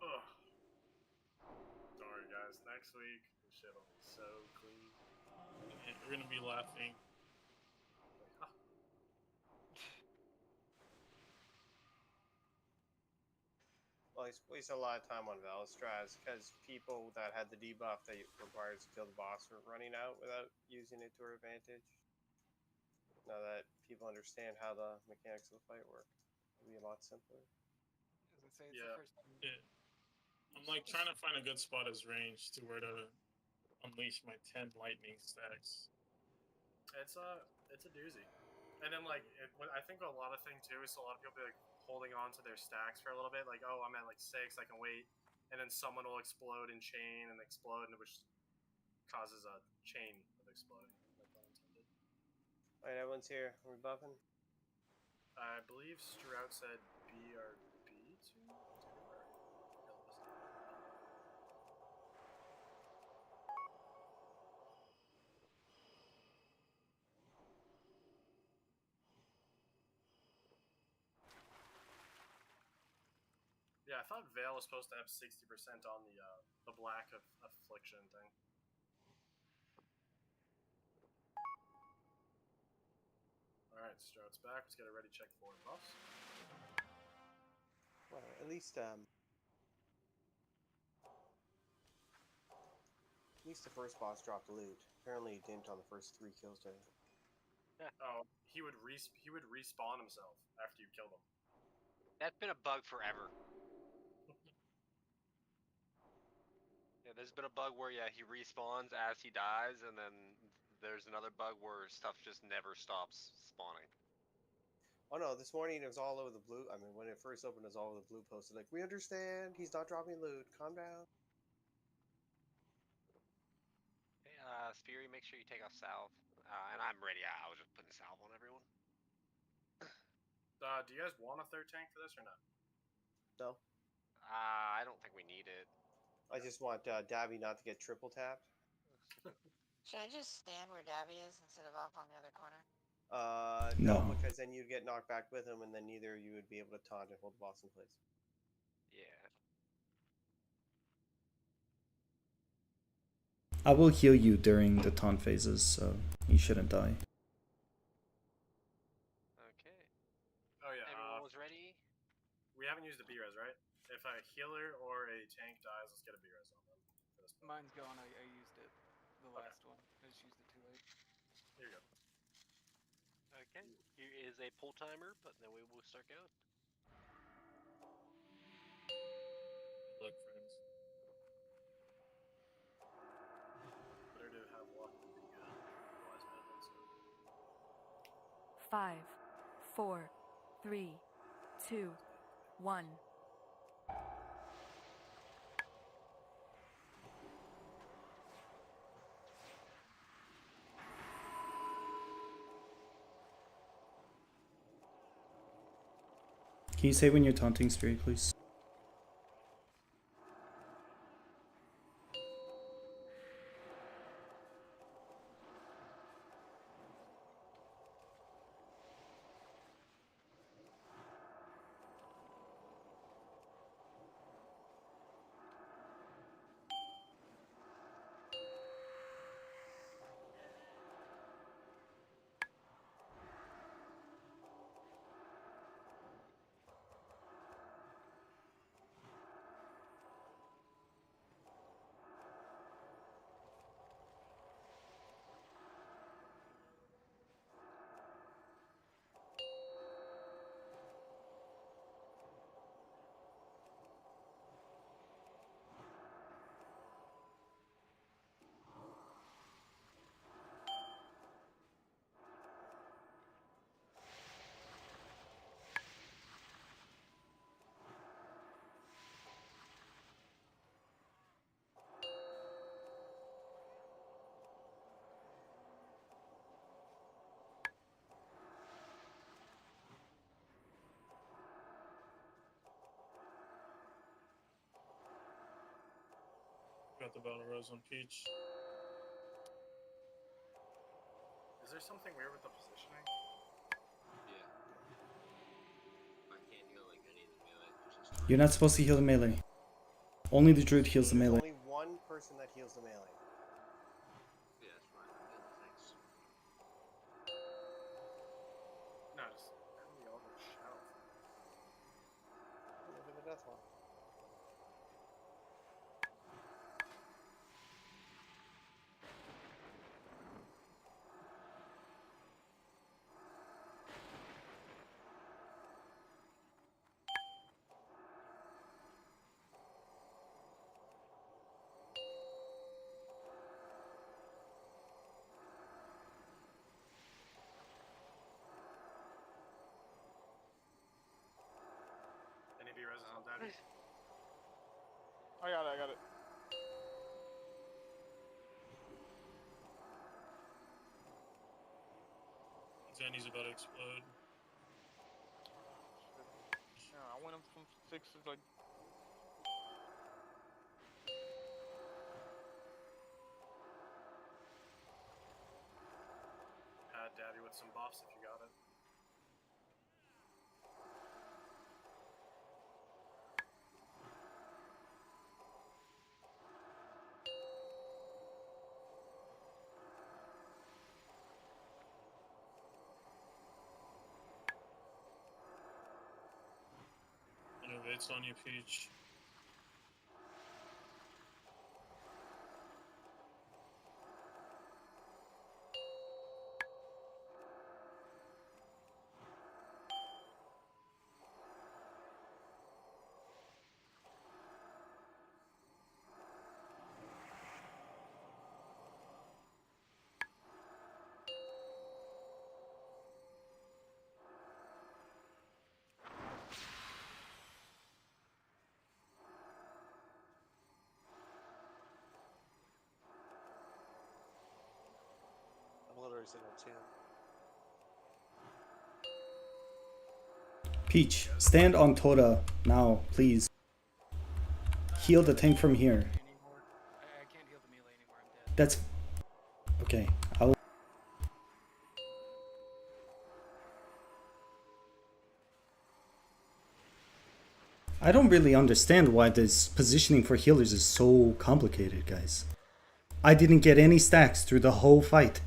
Speaker 1: Ugh. Don't worry, guys. Next week, this shit will be so clean.
Speaker 16: Yeah, we're gonna be laughing.
Speaker 1: Like
Speaker 3: wasted a lot of time on Valstrats because people that had the debuff that required to kill the boss were running out without using it to our advantage. Now that people understand how the mechanics of the fight work, it'll be a lot simpler.
Speaker 2: As I say, it's the first time.
Speaker 16: Yeah. I'm like trying to find a good spot as range to where to unleash my 10 lightning stacks.
Speaker 1: It's a doozy. And then like I think a lot of thing too is a lot of people be like holding on to their stacks for a little bit, like, oh, I'm at like 6, I can wait, and then someone will explode and chain and explode, which causes a chain of exploding. No pun intended.
Speaker 3: Alright, everyone's here. Are we buffing?
Speaker 1: I believe Strout said BRB too. Yeah, I thought Veil was supposed to have 60% on the Black of Affliction thing. Alright, Strout's back. Let's get a ready check for buffs.
Speaker 3: Well, at least the first boss dropped loot. Apparently, he didn't on the first 3 kills today.
Speaker 4: Yeah.
Speaker 1: Oh, he would respawn himself after you killed him.
Speaker 4: That's been a bug forever. Yeah, there's been a bug where he respawns as he dies, and then there's another bug where stuff just never stops spawning.
Speaker 3: Oh no, this morning it was all over the blue. I mean, when it first opened, it was all over the blue posted like, we understand, he's not dropping loot. Calm down.
Speaker 4: Hey, Speary, make sure you take off salve. And I'm ready. I was just putting salve on everyone.
Speaker 1: Do you guys want a third tank for this or not?
Speaker 3: No.
Speaker 4: I don't think we need it.
Speaker 3: I just want Dabby not to get triple tapped.
Speaker 10: Should I just stand where Dabby is instead of off on the other corner?
Speaker 3: No, because then you'd get knocked back with him, and then neither you would be able to taunt and hold the boss in place.
Speaker 4: Yeah.
Speaker 14: I will heal you during the taunt phases, so you shouldn't die.
Speaker 4: Okay.
Speaker 1: Oh yeah.
Speaker 4: Everyone was ready?
Speaker 1: We haven't used a B-res, right? If a healer or a tank dies, let's get a B-res on them.
Speaker 2: Mine's gone. I used it. The last one. I just used it too late.
Speaker 1: Here you go.
Speaker 4: Okay. Here is a pull timer, but then we will start going.
Speaker 16: Look, friends.
Speaker 1: Better to have luck than be good. Otherwise, bad luck's good.
Speaker 12: 5, 4, 3, 2, 1.
Speaker 14: Can you say when you're taunting Spirit, please?
Speaker 16: Got the Battle Rose on Peach.
Speaker 1: Is there something weird with the positioning?
Speaker 5: Yeah. I can't heal like any of the melee.
Speaker 14: You're not supposed to heal the melee. Only the druid heals the
Speaker 3: There's
Speaker 14: melee.
Speaker 3: only one person that heals the melee.
Speaker 5: Yeah, that's fine. Thanks.
Speaker 1: No, just how many all the shout?
Speaker 3: Look at the death one.
Speaker 9: I got it.
Speaker 16: Zanny's about to explode.
Speaker 9: Yeah, I went up from 6 to like.
Speaker 1: Pad Dabby with some buffs if you got it.
Speaker 16: It's on you, Peach.
Speaker 6: I'm literally sitting at 10.
Speaker 14: Peach, stand on Toda now, please. Heal the tank from here.
Speaker 2: I can't heal the melee anymore. I'm dead.
Speaker 14: That's okay. I don't really understand why this positioning for healers is so complicated, guys. I didn't get any stacks through the whole fight.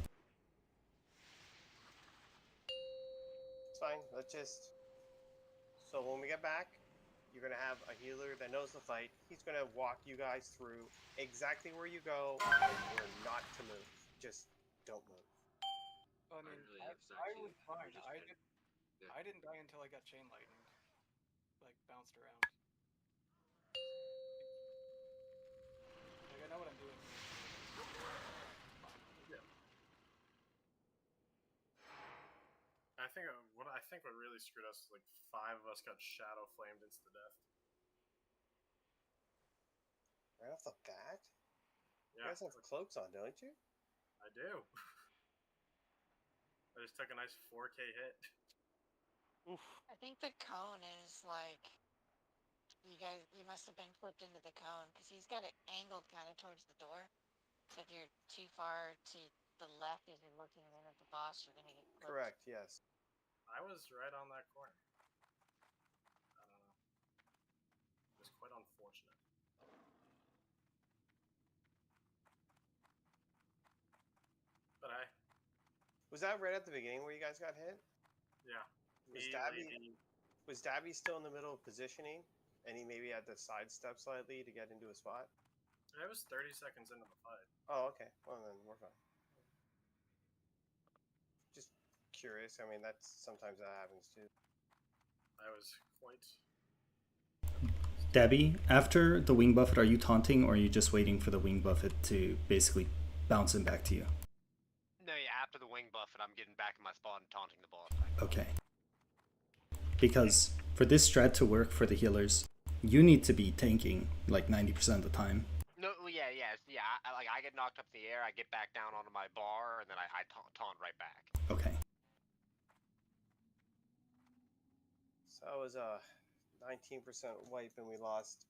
Speaker 3: It's fine. Let's just. So when we get back, you're gonna have a healer that knows the fight. He's gonna walk you guys through exactly where you go and where not to move. Just don't move.
Speaker 2: Well, I mean, I was fine. I didn't die until I got chain lightninged. Like, bounced around. Like, I know what I'm doing.
Speaker 1: Yeah. I think what really screwed us is like 5 of us got shadow flamed into death.
Speaker 3: Right off the bat?
Speaker 1: Yeah.
Speaker 3: You guys have cloaks on, don't you?
Speaker 1: I do. I just took a nice 4K hit.
Speaker 9: Oof.
Speaker 10: I think the cone is like, you must have been flipped into the cone because he's got it angled kind of towards the door. So if you're too far to the left as you're looking in at the boss, you're gonna get flipped.
Speaker 3: Correct, yes.
Speaker 1: I was right on that corner. I don't know. It was quite unfortunate. But
Speaker 3: Was that right at the beginning where you guys got hit?
Speaker 1: Yeah.
Speaker 3: Was Dabby still in the middle of positioning, and he maybe had to sidestep slightly to get into a spot?
Speaker 1: It was 30 seconds into the fight.
Speaker 3: Oh, okay. Well, then we're fine. Just curious. I mean, sometimes that happens too.
Speaker 1: I was quite.
Speaker 14: Dabby, after the wing buffet, are you taunting or are you just waiting for the wing buffet to basically bounce him back to you?
Speaker 4: No, yeah, after the wing buffet, I'm getting back in my spot and taunting the boss.
Speaker 14: Okay. Because for this strat to work for the healers, you need to be tanking like 90% of the time.
Speaker 4: No, yeah. I get knocked up in the air, I get back down onto my bar, and then I taunt right back.
Speaker 14: Okay.
Speaker 3: So that was a 19% wipe, and we lost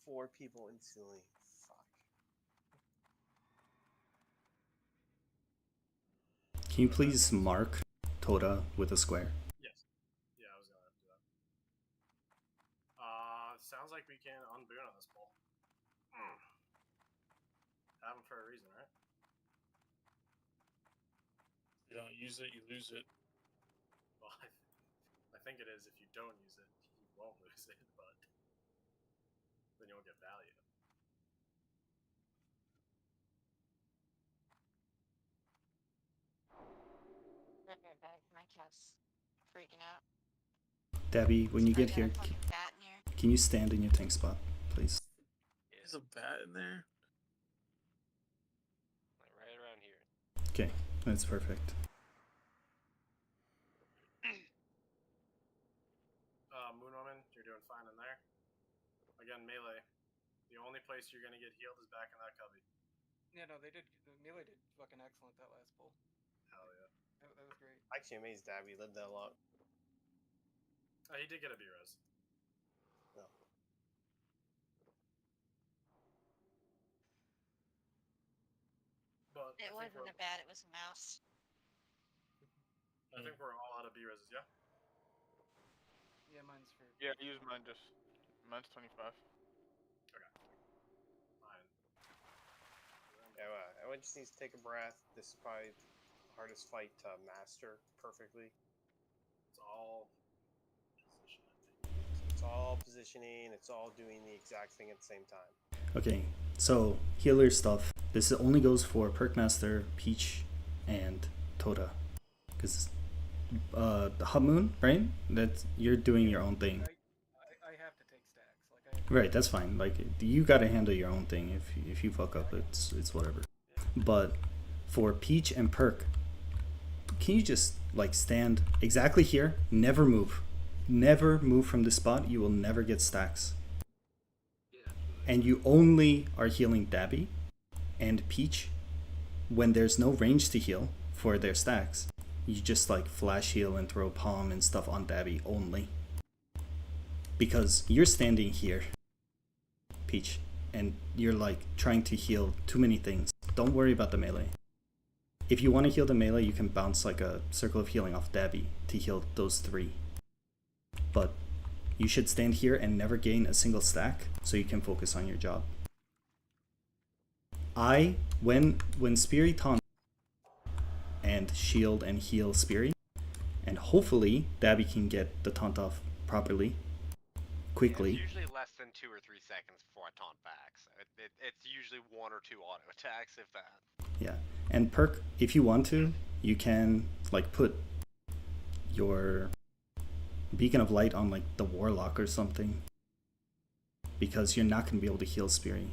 Speaker 3: 4 people instantly. Fuck.
Speaker 14: Can you please mark Toda with a square?
Speaker 1: Yes. Yeah, I was gonna have to do that. Sounds like we can unboon on this pull. Have him for a reason, right?
Speaker 16: You don't use it, you lose it.
Speaker 1: Well, I think it is if you don't use it, you won't lose it, but then you won't get value.
Speaker 10: My cat's freaking out.
Speaker 14: Dabby, when you get here, can you stand in your tank spot, please?
Speaker 16: There's a bat in there?
Speaker 4: Like right around here.
Speaker 14: Okay, that's perfect.
Speaker 1: Moon Woman, you're doing doing fine in there. Again, melee. The only place you're gonna get healed is back in that cubby.
Speaker 2: Yeah, no, they did. The melee did fucking excellent that last pull.
Speaker 1: Hell yeah.
Speaker 2: That was great.
Speaker 3: Actually amazed Dabby lived that long.
Speaker 1: He did get a B-res.
Speaker 3: No.
Speaker 1: But
Speaker 10: it wasn't a bat, it was a mouse.
Speaker 1: I think we're all out of B-reses, yeah?
Speaker 2: Yeah, mine's for...
Speaker 9: Yeah, I used mine just... Mine's 25.
Speaker 1: Okay. Fine.
Speaker 3: Yeah, everyone just needs to take a breath. This is probably the hardest fight to master perfectly.
Speaker 1: It's all positioning.
Speaker 3: It's all positioning. It's all doing the exact thing at the same time.
Speaker 14: Okay, so healer stuff. This only goes for Perkmaster, Peach, and Toda. Because the Hot Moon, right? That's you're doing your own thing.
Speaker 2: I have to take stacks. Like
Speaker 14: Right, that's fine. Like you gotta handle your own thing. If you fuck up, it's whatever. But for Peach and Perk, can you just like stand exactly here? Never move. Never move from this spot. You will never get stacks. And you only are healing Dabby and Peach when there's no range to heal for their stacks. You just like flash heal and throw palm and stuff on Dabby only. Because you're standing here, Peach, and you're like trying to heal too many things. Don't worry about the melee. If you want to heal the melee, you can bounce like a circle of healing off Dabby to heal those 3. But you should stand here and never gain a single stack so you can focus on your job. When Spirit taunts and shield and heal Spirit, and hopefully Dabby can get the taunt off properly, quickly.
Speaker 4: Yeah, it's usually less than 2 or 3 seconds before I taunt back, so it's usually 1 or 2 auto attacks, if that.
Speaker 14: Yeah, and Perk, if you want to, you can like put your Beacon of Light on like the Warlock or something, because you're not going to be able to heal Spirit.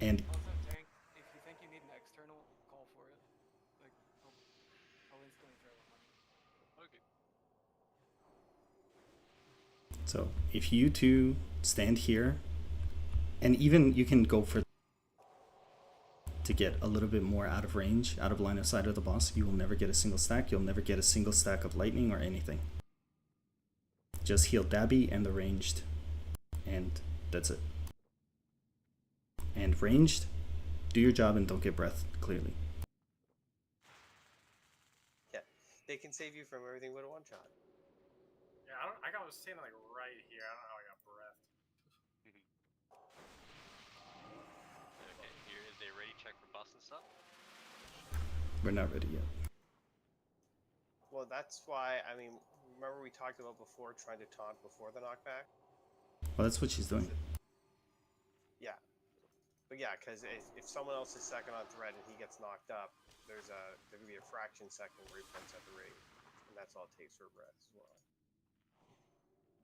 Speaker 14: And
Speaker 2: also, tank, if you think you need an external, call for it. Like, I'll instantly throw it on you. Okay.
Speaker 14: so if you two stand here, and even you can go for to get a little bit more out of range, out of line of sight of the boss, you will never get a single stack. You'll never get a single stack of lightning or anything. Just heal Dabby and the ranged, and that's it. And ranged, do your job and don't get breath, clearly.
Speaker 3: Yeah, they can save you from everything but a one-shot.
Speaker 1: Yeah, I was standing like right here. I don't know how I got breath.
Speaker 4: Okay, here is a ready check for busts and stuff.
Speaker 14: We're not ready yet.
Speaker 3: Well, that's why, I mean, remember we talked about before trying to taunt before the knockback?
Speaker 14: Well, that's what she's doing.
Speaker 3: Yeah. But yeah, because if someone else is second on thread and he gets knocked up, there could be a fraction second where he points at the rate. And that's all it takes for breath as well.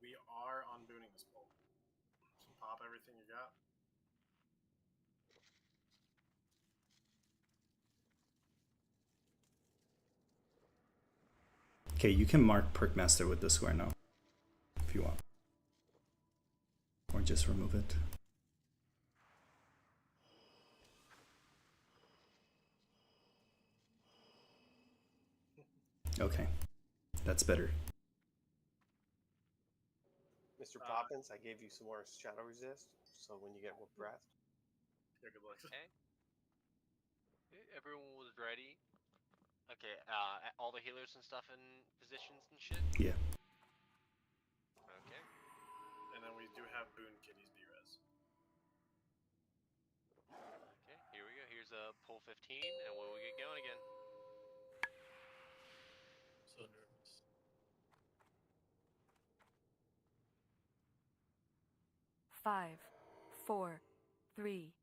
Speaker 1: We are unbooting this pull. So pop everything you got.
Speaker 14: Okay, you can mark Perkmaster with the square now, if you want. Or just remove it. Okay, that's better.
Speaker 3: Mr. Poppins, I gave you some more shadow resist, so when you get with breath.
Speaker 1: Yeah, good luck.
Speaker 4: Okay. Everyone was ready. Okay, all the healers and stuff in positions and shit?
Speaker 14: Yeah.
Speaker 4: Okay.
Speaker 1: And then we do have Boon Kitty's B-res.
Speaker 4: Okay, here we go. Here's a pull 15, and when we get going again.
Speaker 16: So nervous.
Speaker 12: 5, 4, 3,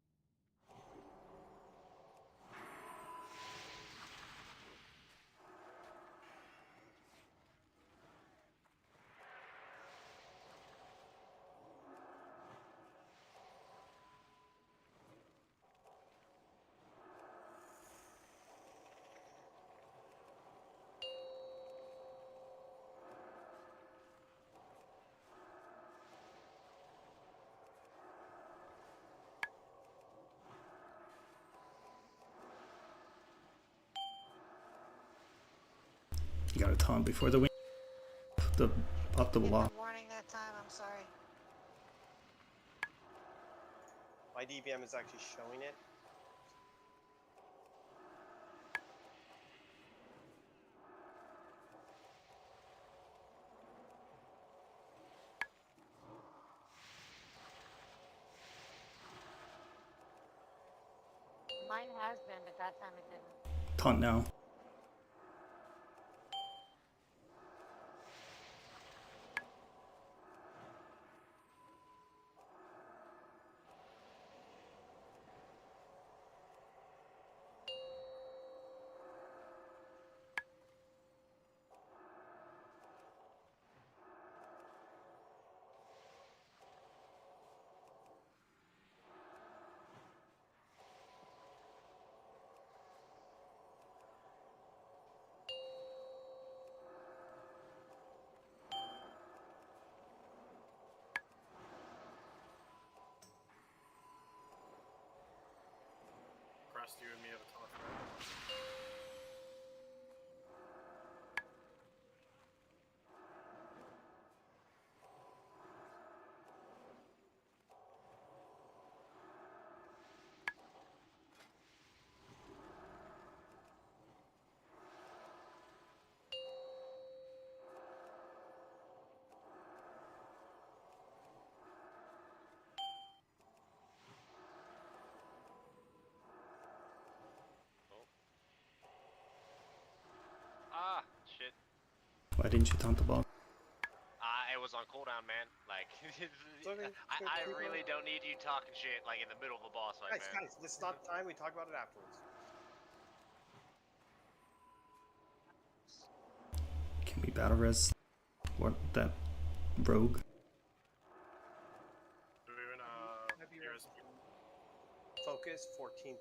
Speaker 14: You gotta taunt before the wing. Up the block.
Speaker 10: Warning that time, I'm sorry.
Speaker 3: My DBM is actually showing it.
Speaker 10: Mine has been, but that time it didn't.
Speaker 14: Taunt now.
Speaker 1: Crust, you and me have a taunt.
Speaker 4: Ah, shit.
Speaker 14: Why didn't you taunt the ball?
Speaker 4: It was on cooldown, man. Like, I really don't need you talking shit like in the middle of a boss fight, man.
Speaker 3: Guys, let's stop time. We talk about it afterwards.
Speaker 14: Can we battle res? What that rogue?
Speaker 3: Focus 14%.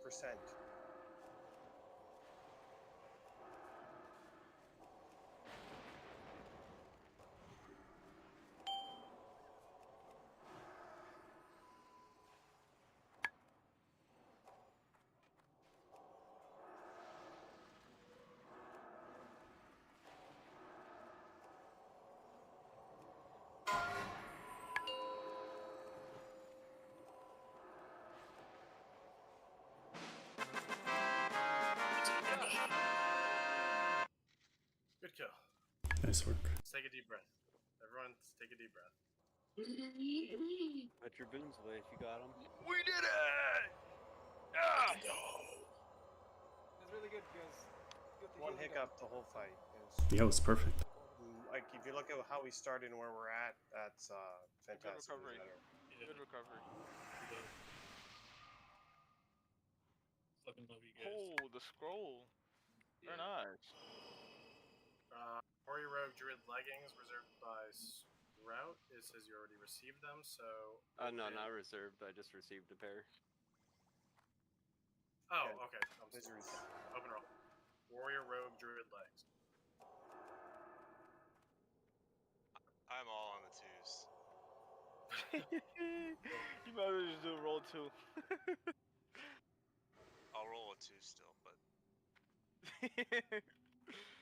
Speaker 1: Good kill.
Speaker 14: Nice work.
Speaker 1: Let's take a deep breath. Everyone, take a deep breath.
Speaker 13: Put your boons away if you got them.
Speaker 9: We did it! Yeah!
Speaker 2: It was really good because
Speaker 3: One hiccup the whole fight.
Speaker 14: Yeah, it was perfect.
Speaker 3: Like if you look at how we started and where we're at, that's fantastic.
Speaker 9: Good recovery. Good recovery.
Speaker 16: Fucking love you guys.
Speaker 9: Oh, the scroll. Very nice.
Speaker 1: Warrior Rogue Druid leggings reserved by Sprout. It says you already received them, so.
Speaker 13: No, not reserved. I just received a pair.
Speaker 1: Oh, okay. Open roll. Warrior Rogue Druid legs.
Speaker 8: I'm all on the twos.
Speaker 9: You might as well just do a roll 2.
Speaker 8: I'll roll a 2 still, but.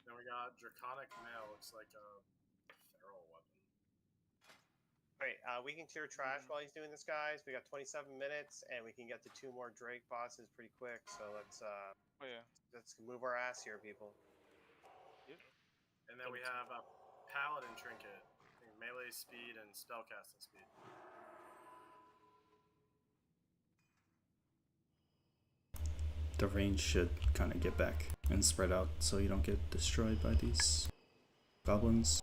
Speaker 1: Then we got Draconic Mail. Looks like a feral weapon.
Speaker 3: Alright, we can clear trash while he's doing this, guys. We got 27 minutes, and we can get to 2 more Drake bosses pretty quick. So let's let's move our ass here, people.
Speaker 9: Yep.
Speaker 1: And then we have a Paladin Trinket, melee speed and spellcasting speed.
Speaker 14: The range should kind of get back and spread out so you don't get destroyed by these goblins.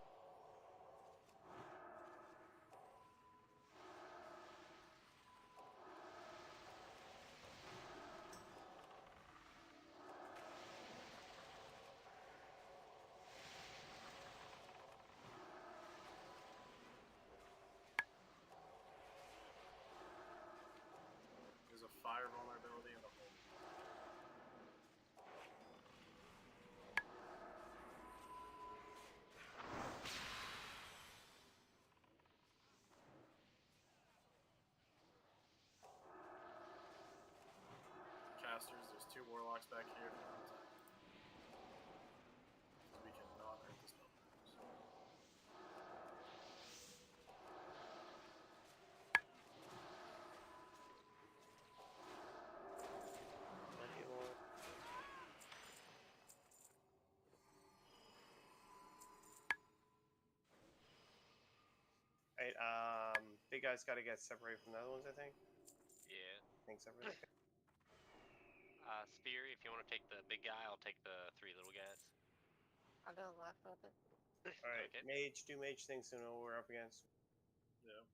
Speaker 1: There's a fire vulnerability in the hole. Casters, there's 2 warlocks back here. We cannot earn
Speaker 3: right. Big guy's got to get separated from the other ones, I think.
Speaker 4: Yeah.
Speaker 3: I think separated.
Speaker 4: Spear, if you want to take the big guy, I'll take the 3 little guys.
Speaker 10: I'll go left with it.
Speaker 3: Alright,
Speaker 4: Okay.
Speaker 3: mage, do mage things to know what we're up against.
Speaker 1: Yeah.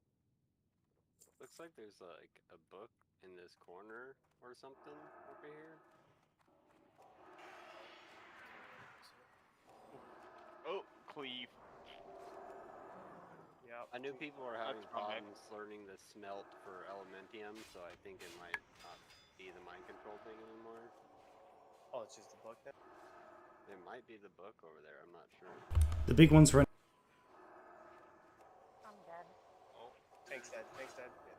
Speaker 13: Looks like there's like a book in this corner or something over here.
Speaker 9: Oh, cleave.
Speaker 3: Yep.
Speaker 13: I knew people were having
Speaker 9: That's my
Speaker 13: problems learning the smelt for Elementium, so I think it might not be the mind control thing anymore.
Speaker 3: Oh, it's just the book now?
Speaker 13: It might be the book over there, I'm not sure.
Speaker 14: The big one's running.
Speaker 10: I'm dead.
Speaker 4: Oh.
Speaker 3: Tank's dead. Tank's dead. Yeah.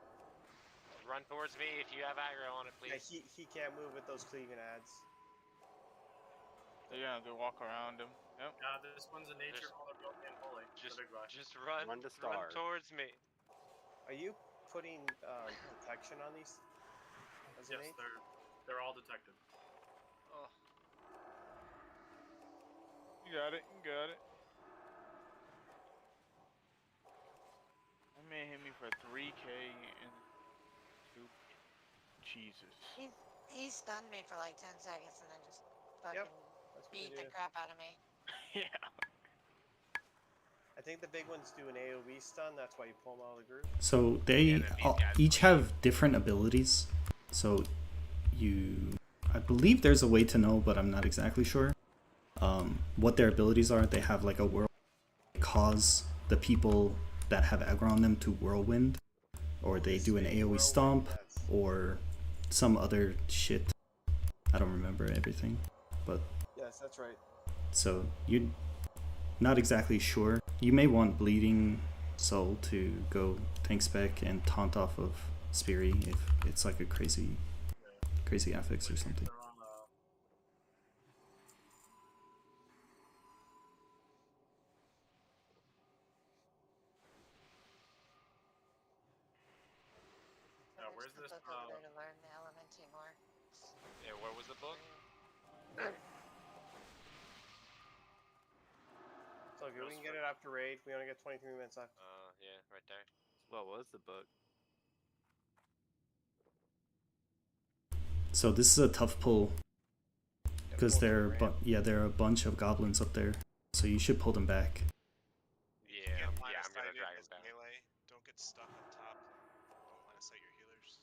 Speaker 4: Run towards me if you have aggro on it, please.
Speaker 3: Yeah, he can't move with those cleaving ads.
Speaker 9: They're gonna have to walk around him. Yep.
Speaker 1: This one's a nature vulnerability and bully.
Speaker 4: Just,
Speaker 1: the big guy.
Speaker 4: just run.
Speaker 13: Run to
Speaker 4: Run
Speaker 13: star.
Speaker 4: towards me.
Speaker 3: Are you putting protection on these? As an
Speaker 1: Yes,
Speaker 3: H?
Speaker 1: they're all detected.
Speaker 4: Oh.
Speaker 9: You got it. You got it. That man hit me for 3K and 2. Jesus.
Speaker 10: He stunned me for like 10 seconds and then just fucking beat the crap out of me.
Speaker 9: Yeah.
Speaker 3: I think the big ones do an AoE stun. That's why you pull them out of the group.
Speaker 14: So they each have different abilities. So I believe there's a way to know, but I'm not exactly sure what their abilities are. They have like a whirl, cause the people that have aggro on them to whirlwind, or they do an AoE stomp, or some other shit. I don't remember everything, but
Speaker 3: yes, that's right.
Speaker 14: So you're not exactly sure. You may want Bleeding Soul to go tank spec and taunt off of Speary if it's like a crazy affix or something.
Speaker 1: Where's this?
Speaker 10: Book over there to learn the Elementium more.
Speaker 4: Yeah, where was the book?
Speaker 3: So good, we can get it after raid. We only got 23 minutes left.
Speaker 4: Yeah, right there.
Speaker 13: What was the book?
Speaker 14: So this is a tough pull because there are a bunch of goblins up there. So you should pull them back.
Speaker 4: Yeah, I'm gonna drag him back.
Speaker 8: Melee. Don't get stuck on top. Don't line of sight your healers.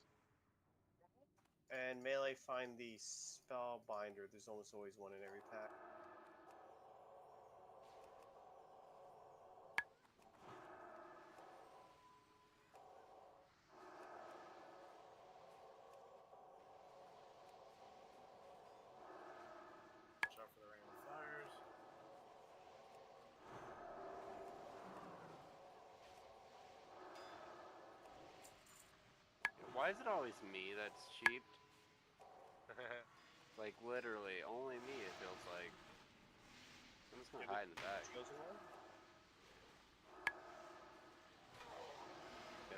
Speaker 3: And melee, find the Spellbinder. There's almost always one in every pack.
Speaker 1: Watch out for the random fires.
Speaker 13: Why is it always me that's cheaped? Like literally, only me it feels like. I'm just gonna hide in the back. Guess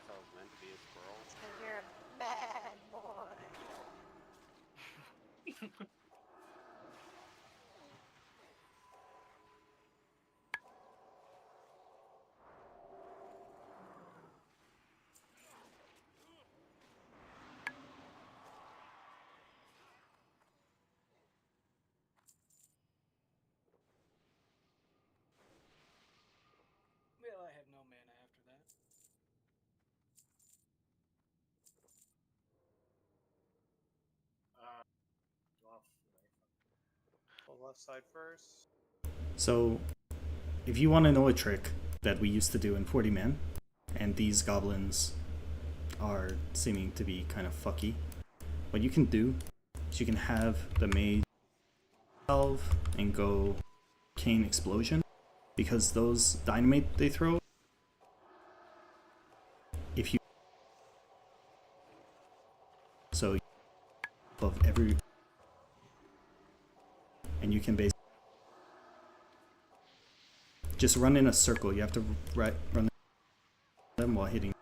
Speaker 13: I was meant to be a squirrel.
Speaker 10: Because you're a bad boy.
Speaker 2: Well, I have no mana after that.
Speaker 3: Pull left side first.
Speaker 14: So if you want to know a trick that we used to do in 40 man, and these goblins are seeming to be kind of fucky, what you can do is you can have the mage salve and go Cane Explosion, because those dynamite they throw, if you above every, and you can basically just run in a circle. You have to run them while hitting.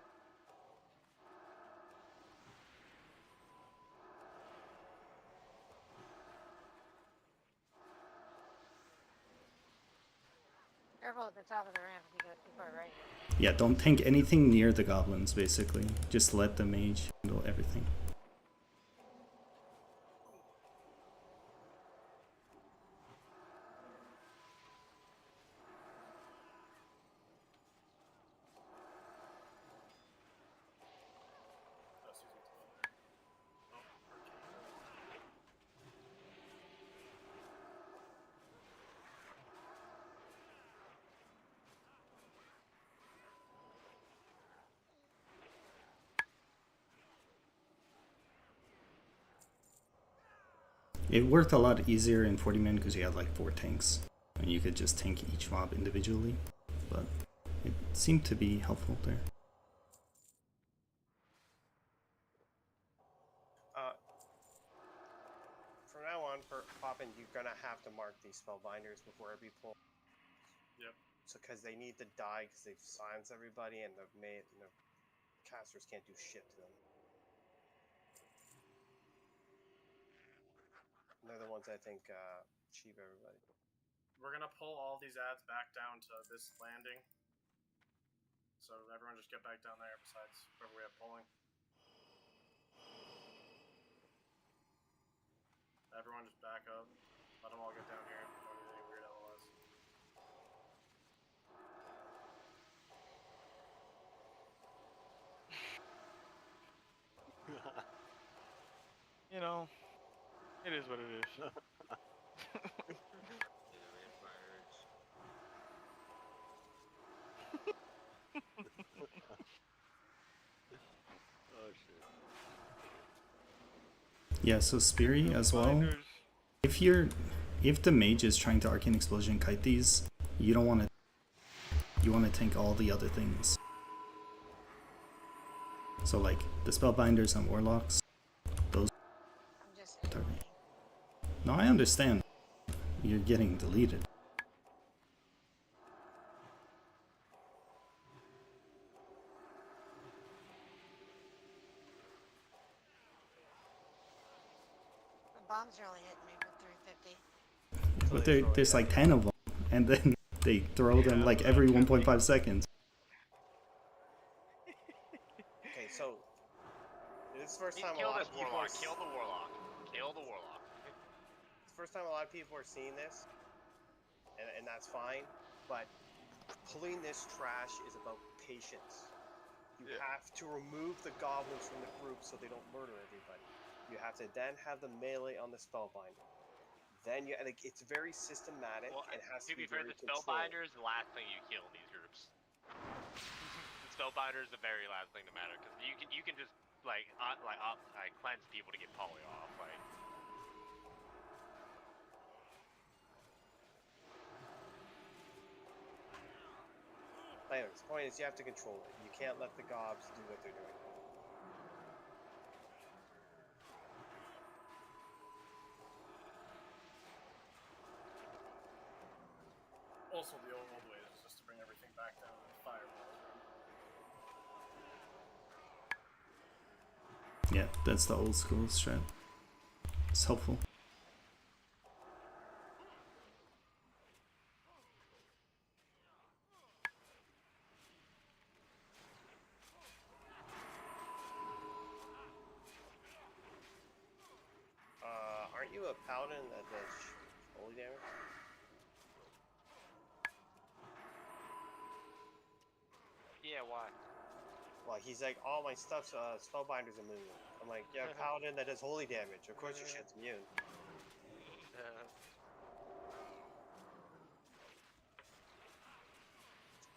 Speaker 10: Careful at the top of the ramp if you go too far right.
Speaker 14: Yeah, don't tank anything near the goblins, basically. Just let the mage handle everything. It worked a lot easier in 40 men because you had like 4 tanks. And you could just tank each mob individually. But it seemed to be helpful there.
Speaker 3: From now on, Poppin, you're gonna have to mark these spellbinders before every pull.
Speaker 1: Yep.
Speaker 3: So, because they need to die because they've silenced everybody and the casters can't do shit to them. And they're the ones I think achieve everybody.
Speaker 1: We're gonna pull all these ads back down to this landing. So everyone just get back down there besides whoever we have pulling. Everyone just back up. Let them all get down here. Don't need any weird LOS.
Speaker 9: You know, it is what it is.
Speaker 13: Oh shit.
Speaker 14: Yeah, so Speary as well. If the mage is trying to Arcane Explosion kite these, you don't want to. You want to tank all the other things. So like the Spellbinders and Warlocks, those.
Speaker 10: I'm just
Speaker 14: No, I understand. You're getting deleted.
Speaker 10: The bombs are only hitting me with 350.
Speaker 14: But there's like 10 of them, and then they throw them like every 1.5 seconds.
Speaker 3: Okay, so this is the first time
Speaker 4: Kill
Speaker 3: a lot
Speaker 4: this
Speaker 3: of people
Speaker 4: warlock. Kill the warlock. Kill the warlock.
Speaker 3: It's the first time a lot of people are seeing this, and that's fine. But pulling this trash is about patience. You have to remove the goblins from the group so they don't murder everybody. You have to then have the melee on the spellbinder. Then like, it's very systematic.
Speaker 4: Well,
Speaker 3: it has to be
Speaker 4: fair,
Speaker 3: very
Speaker 4: the spellbinder is the last thing you kill in these groups. The spellbinder is the very last thing to matter because you can just like cleanse people to get poly off. Like.
Speaker 3: Anyways, the point is you have to control it. You can't let the gobs do what they're doing.
Speaker 1: Also, the old way is just to bring everything back down to the fireball.
Speaker 14: Yeah, that's the old school strat. It's helpful.
Speaker 3: Aren't you a paladin that does holy damage?
Speaker 4: Yeah, why?
Speaker 3: Well, he's like, all my stuff's spellbinder's immune. I'm like, yeah, paladin that does holy damage. Of course your shit's immune.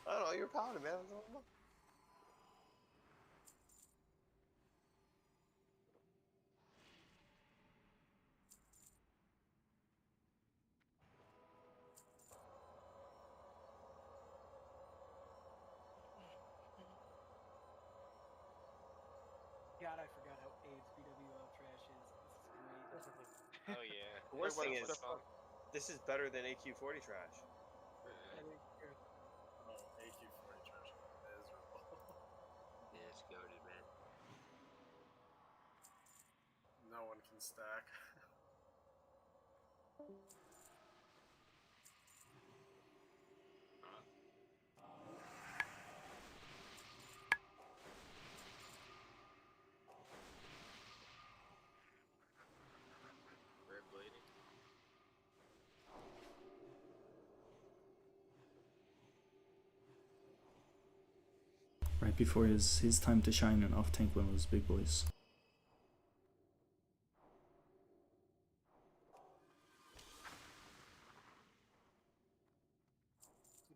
Speaker 3: I don't know, you're a paladin, man.
Speaker 2: God, I forgot how AIDS PWL trash is. This is great.
Speaker 4: Oh yeah.
Speaker 3: The worst thing is, this is better than AQ40 trash.
Speaker 1: Oh, AQ40 trash is miserable.
Speaker 5: Yeah, it's goated, man.
Speaker 1: No one can stack.
Speaker 14: right before his time to shine and off tank one of those big boys.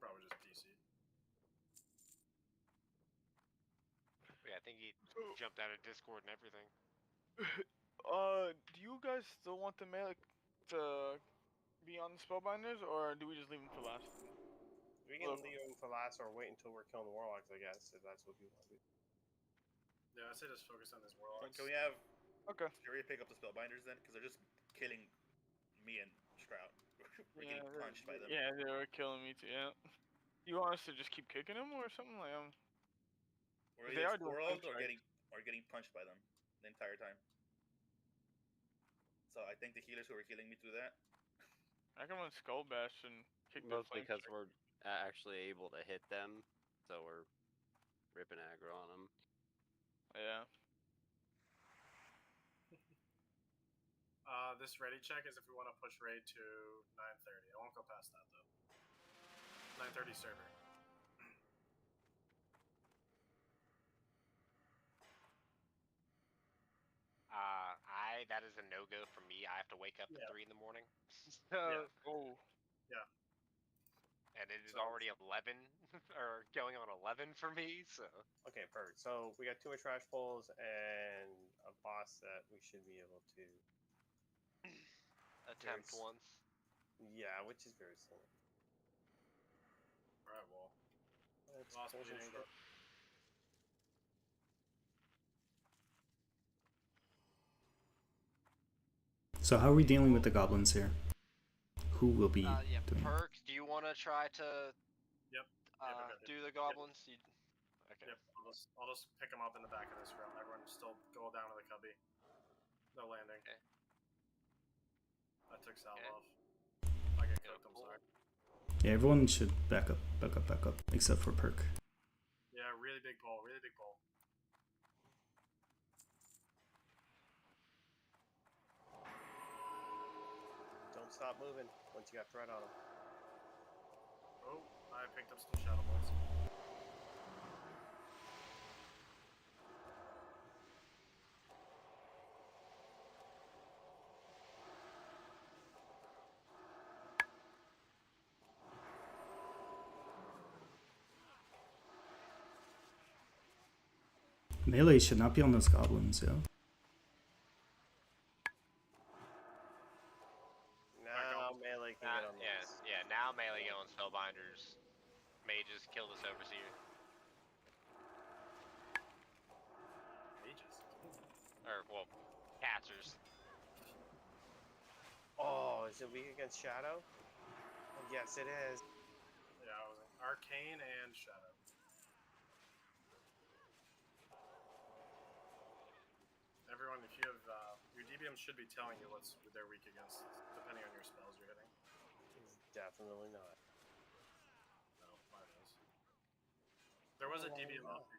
Speaker 1: Probably just DC.
Speaker 4: Yeah, I think he jumped out of Discord and everything.
Speaker 9: Do you guys still want the melee to be on the spellbinders, or do we just leave them for last?
Speaker 3: We can leave them for last, or wait until we're killing the warlocks, I guess, if that's what you want to do.
Speaker 1: Yeah, I say just focus on these warlocks.
Speaker 17: Can we have
Speaker 9: Fury
Speaker 17: pick up the spellbinders then? Because they're just killing me and Stroud. We're getting punched by them.
Speaker 9: Yeah, they were killing me too. Yeah. You want us to just keep kicking them or something like
Speaker 17: We're
Speaker 9: they
Speaker 17: either
Speaker 9: are doing
Speaker 17: squirreled
Speaker 9: punch
Speaker 17: or getting punched by them the entire time. So I think the healers who were healing me through that.
Speaker 9: I can run Skull Bash and kick the
Speaker 13: Mostly because we're actually able to hit them, so we're ripping aggro on them.
Speaker 9: Yeah.
Speaker 1: This ready check is if we want to push raid to 9:30. I won't go past that though. 9:30 server.
Speaker 4: That is a no-go for me. I have to wake up at 3 in the morning.
Speaker 1: Yeah.
Speaker 9: Oh.
Speaker 1: Yeah.
Speaker 4: And it is already 11, or going on 11 for me, so...
Speaker 3: Okay, perfect. So we got 2 more trash pulls and a boss that we should be able to...
Speaker 4: attempt once.
Speaker 3: Yeah, which is very similar.
Speaker 1: Alright, well.
Speaker 3: Let's
Speaker 1: Lost
Speaker 3: finish
Speaker 1: bleeding,
Speaker 3: it.
Speaker 14: So how are we dealing with the goblins here? Who will be doing?
Speaker 4: Perks, do you want to try to
Speaker 1: Yep.
Speaker 4: do the goblins?
Speaker 1: Yep.
Speaker 4: Okay.
Speaker 1: Yep. I'll just pick them up in the back of this room. Everyone still go down to the cubby. No landing.
Speaker 4: Okay.
Speaker 1: I took Sal off. I get cooked, I'm sorry.
Speaker 14: Yeah, everyone should back up, except for Perk.
Speaker 1: Yeah, really big pull, really big pull.
Speaker 3: Don't stop moving once you got threat on them.
Speaker 1: Oh, I picked up some shadow bolts.
Speaker 14: Melee should not be on those goblins, yeah.
Speaker 3: Now melee can get on those.
Speaker 4: Yeah, now melee go on spellbinders. Mages kill this overseer.
Speaker 1: Mages?
Speaker 4: Or, well, casters.
Speaker 3: Oh, is it weak against Shadow? Yes, it is.
Speaker 1: Yeah, I was like Arcane and Shadow. Everyone, if you have, your DBM should be telling you what's they're weak against, depending on your spells you're hitting.
Speaker 3: Definitely not.
Speaker 1: No, mine is. There was a DBM up.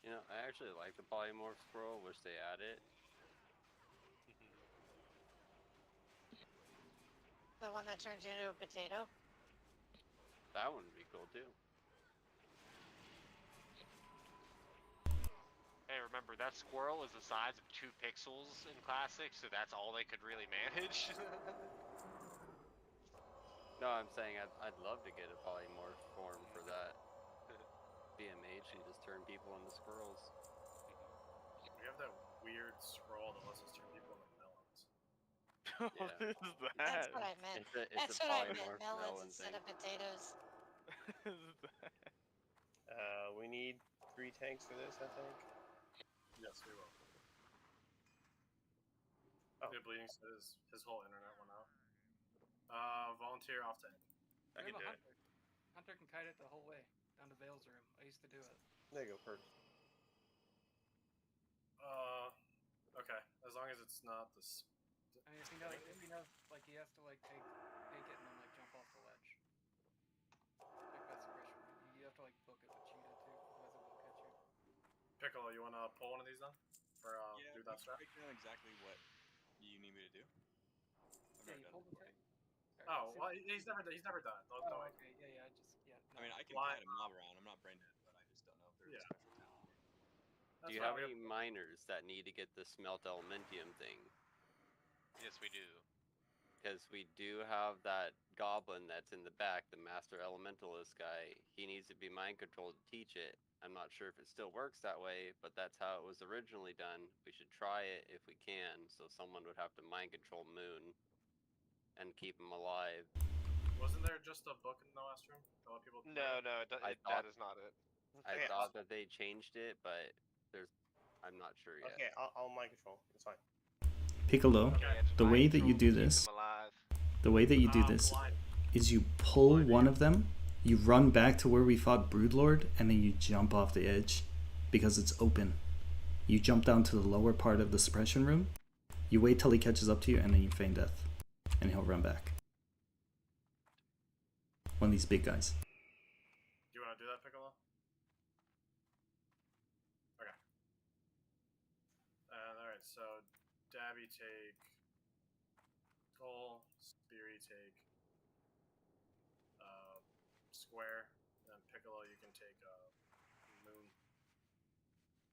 Speaker 13: You know, I actually like the polymorph scroll. Wish they add it.
Speaker 10: The one that turns you into a potato?
Speaker 13: That one would be cool too.
Speaker 4: Hey, remember, that squirrel is the size of 2 pixels in Classic, so that's all they could really manage.
Speaker 13: No, I'm saying I'd love to get a polymorph form for that. Be a mage and just turn people into squirrels.
Speaker 1: We have that weird scroll that lets us turn people into melons.
Speaker 9: What is that?
Speaker 10: That's what I meant.
Speaker 13: It's
Speaker 10: That's
Speaker 13: a
Speaker 10: what I meant.
Speaker 13: polymorph
Speaker 10: Melons
Speaker 13: melon
Speaker 10: instead
Speaker 13: thing.
Speaker 10: of potatoes.
Speaker 3: We need 3 tanks for this, I think.
Speaker 1: Yes, we will. Oh. Yeah, bleeding says his whole internet went out. Volunteer off tank.
Speaker 2: I can do it. Hunter can kite it the whole way down to Vale's room. I used to do it.
Speaker 3: There you go, Perk.
Speaker 1: Okay. As long as it's not this.
Speaker 2: I mean, if you know, like he has to like take it and then like jump off the ledge. Like that's the pressure. You have to like book it with cheetah too, otherwise it will catch you.
Speaker 1: Piccolo, you wanna pull one of these then? For do that strat?
Speaker 18: Break down exactly what you need me to do. I've never done it before.
Speaker 1: Oh, well, he's never done it. Don't
Speaker 2: Oh,
Speaker 1: worry.
Speaker 2: okay, yeah,
Speaker 18: I mean, I can find a mob around. I'm not brain dead, but I just don't know if there's a special talent for it.
Speaker 13: Do you have any miners that need to get the smelt elementium thing?
Speaker 4: Yes, we do.
Speaker 13: Because we do have that goblin that's in the back, the master elementalist guy. He needs to be mind controlled to teach it. I'm not sure if it still works that way, but that's how it was originally done. We should try it if we can, so someone would have to mind control Moon and keep him alive.
Speaker 1: Wasn't there just a book in the last room? People
Speaker 19: no, that is not it.
Speaker 13: I thought that they changed it, but I'm not sure yet.
Speaker 3: Okay, I'll mind control. It's fine.
Speaker 14: Piccolo, the way that you do this, is you pull one of them, you run back to where we fought Broodlord, and then you jump off the edge because it's open. You jump down to the lower part of the suppression room, you wait till he catches up to you, and then you feign death, and he'll run back. One of these big guys.
Speaker 1: Do you want to do that, Piccolo? Okay. Alright, so Dabby take Goal, Speary take Square, and then Piccolo you can take Moon.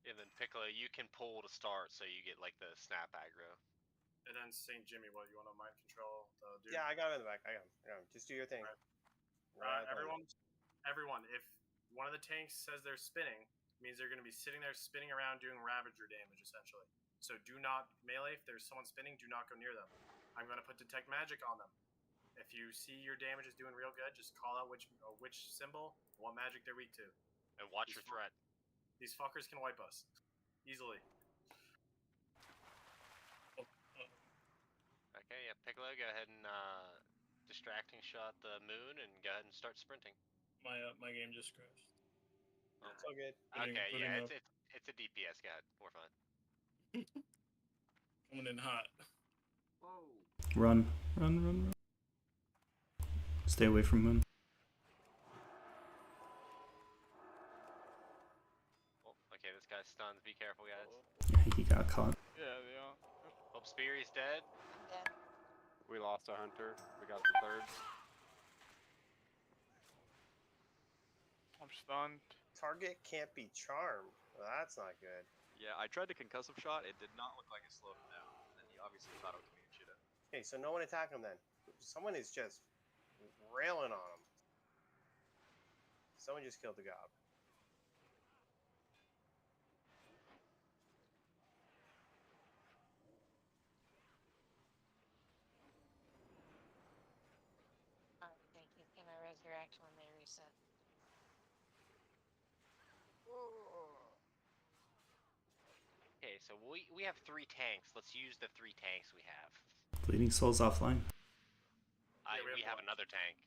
Speaker 4: And then Piccolo you can pull to start, so you get like the snap aggro.
Speaker 1: And then St. Jimmy, what, you want to mind control the dude?
Speaker 3: Yeah, I got him in the back. I got him. Just do your thing.
Speaker 1: Right. Everyone, if one of the tanks says they're spinning, it means they're going to be sitting there spinning around doing Ravager damage, essentially. So do not melee. If there's someone spinning, do not go near them. I'm going to put Detect Magic on them. If you see your damage is doing real good, just call out which symbol, what magic they're weak to.
Speaker 4: And watch your threat.
Speaker 1: These fuckers can wipe us. Easily.
Speaker 4: Okay, yeah, Piccolo, go ahead and distracting shot the Moon and go ahead and start sprinting.
Speaker 16: My game just crashed.
Speaker 3: It's all good.
Speaker 4: Okay, yeah, it's a DPS. Go ahead, more fun.
Speaker 16: Coming in hot.
Speaker 13: Whoa.
Speaker 14: Run. Stay away from Moon.
Speaker 4: Oh, okay, this guy's stunned. Be careful, guys.
Speaker 14: Yeah, he got caught.
Speaker 9: Yeah, they are.
Speaker 4: Hope Speary's dead.
Speaker 10: Dead.
Speaker 13: We lost a hunter. We got the third.
Speaker 9: I'm stunned.
Speaker 3: Target can't be charmed. Well, that's not good.
Speaker 18: Yeah, I tried to concussive shot. It did not look like it slowed him down. And he obviously thought it was me and shit.
Speaker 3: Okay, so no one attack him then. Someone is just railing on him. Someone just killed the gob.
Speaker 10: I think he's gonna resurrect when they reset.
Speaker 4: Okay, so we have 3 tanks. Let's use the 3 tanks we have.
Speaker 14: Bleeding Soul's offline.
Speaker 4: We have another tank.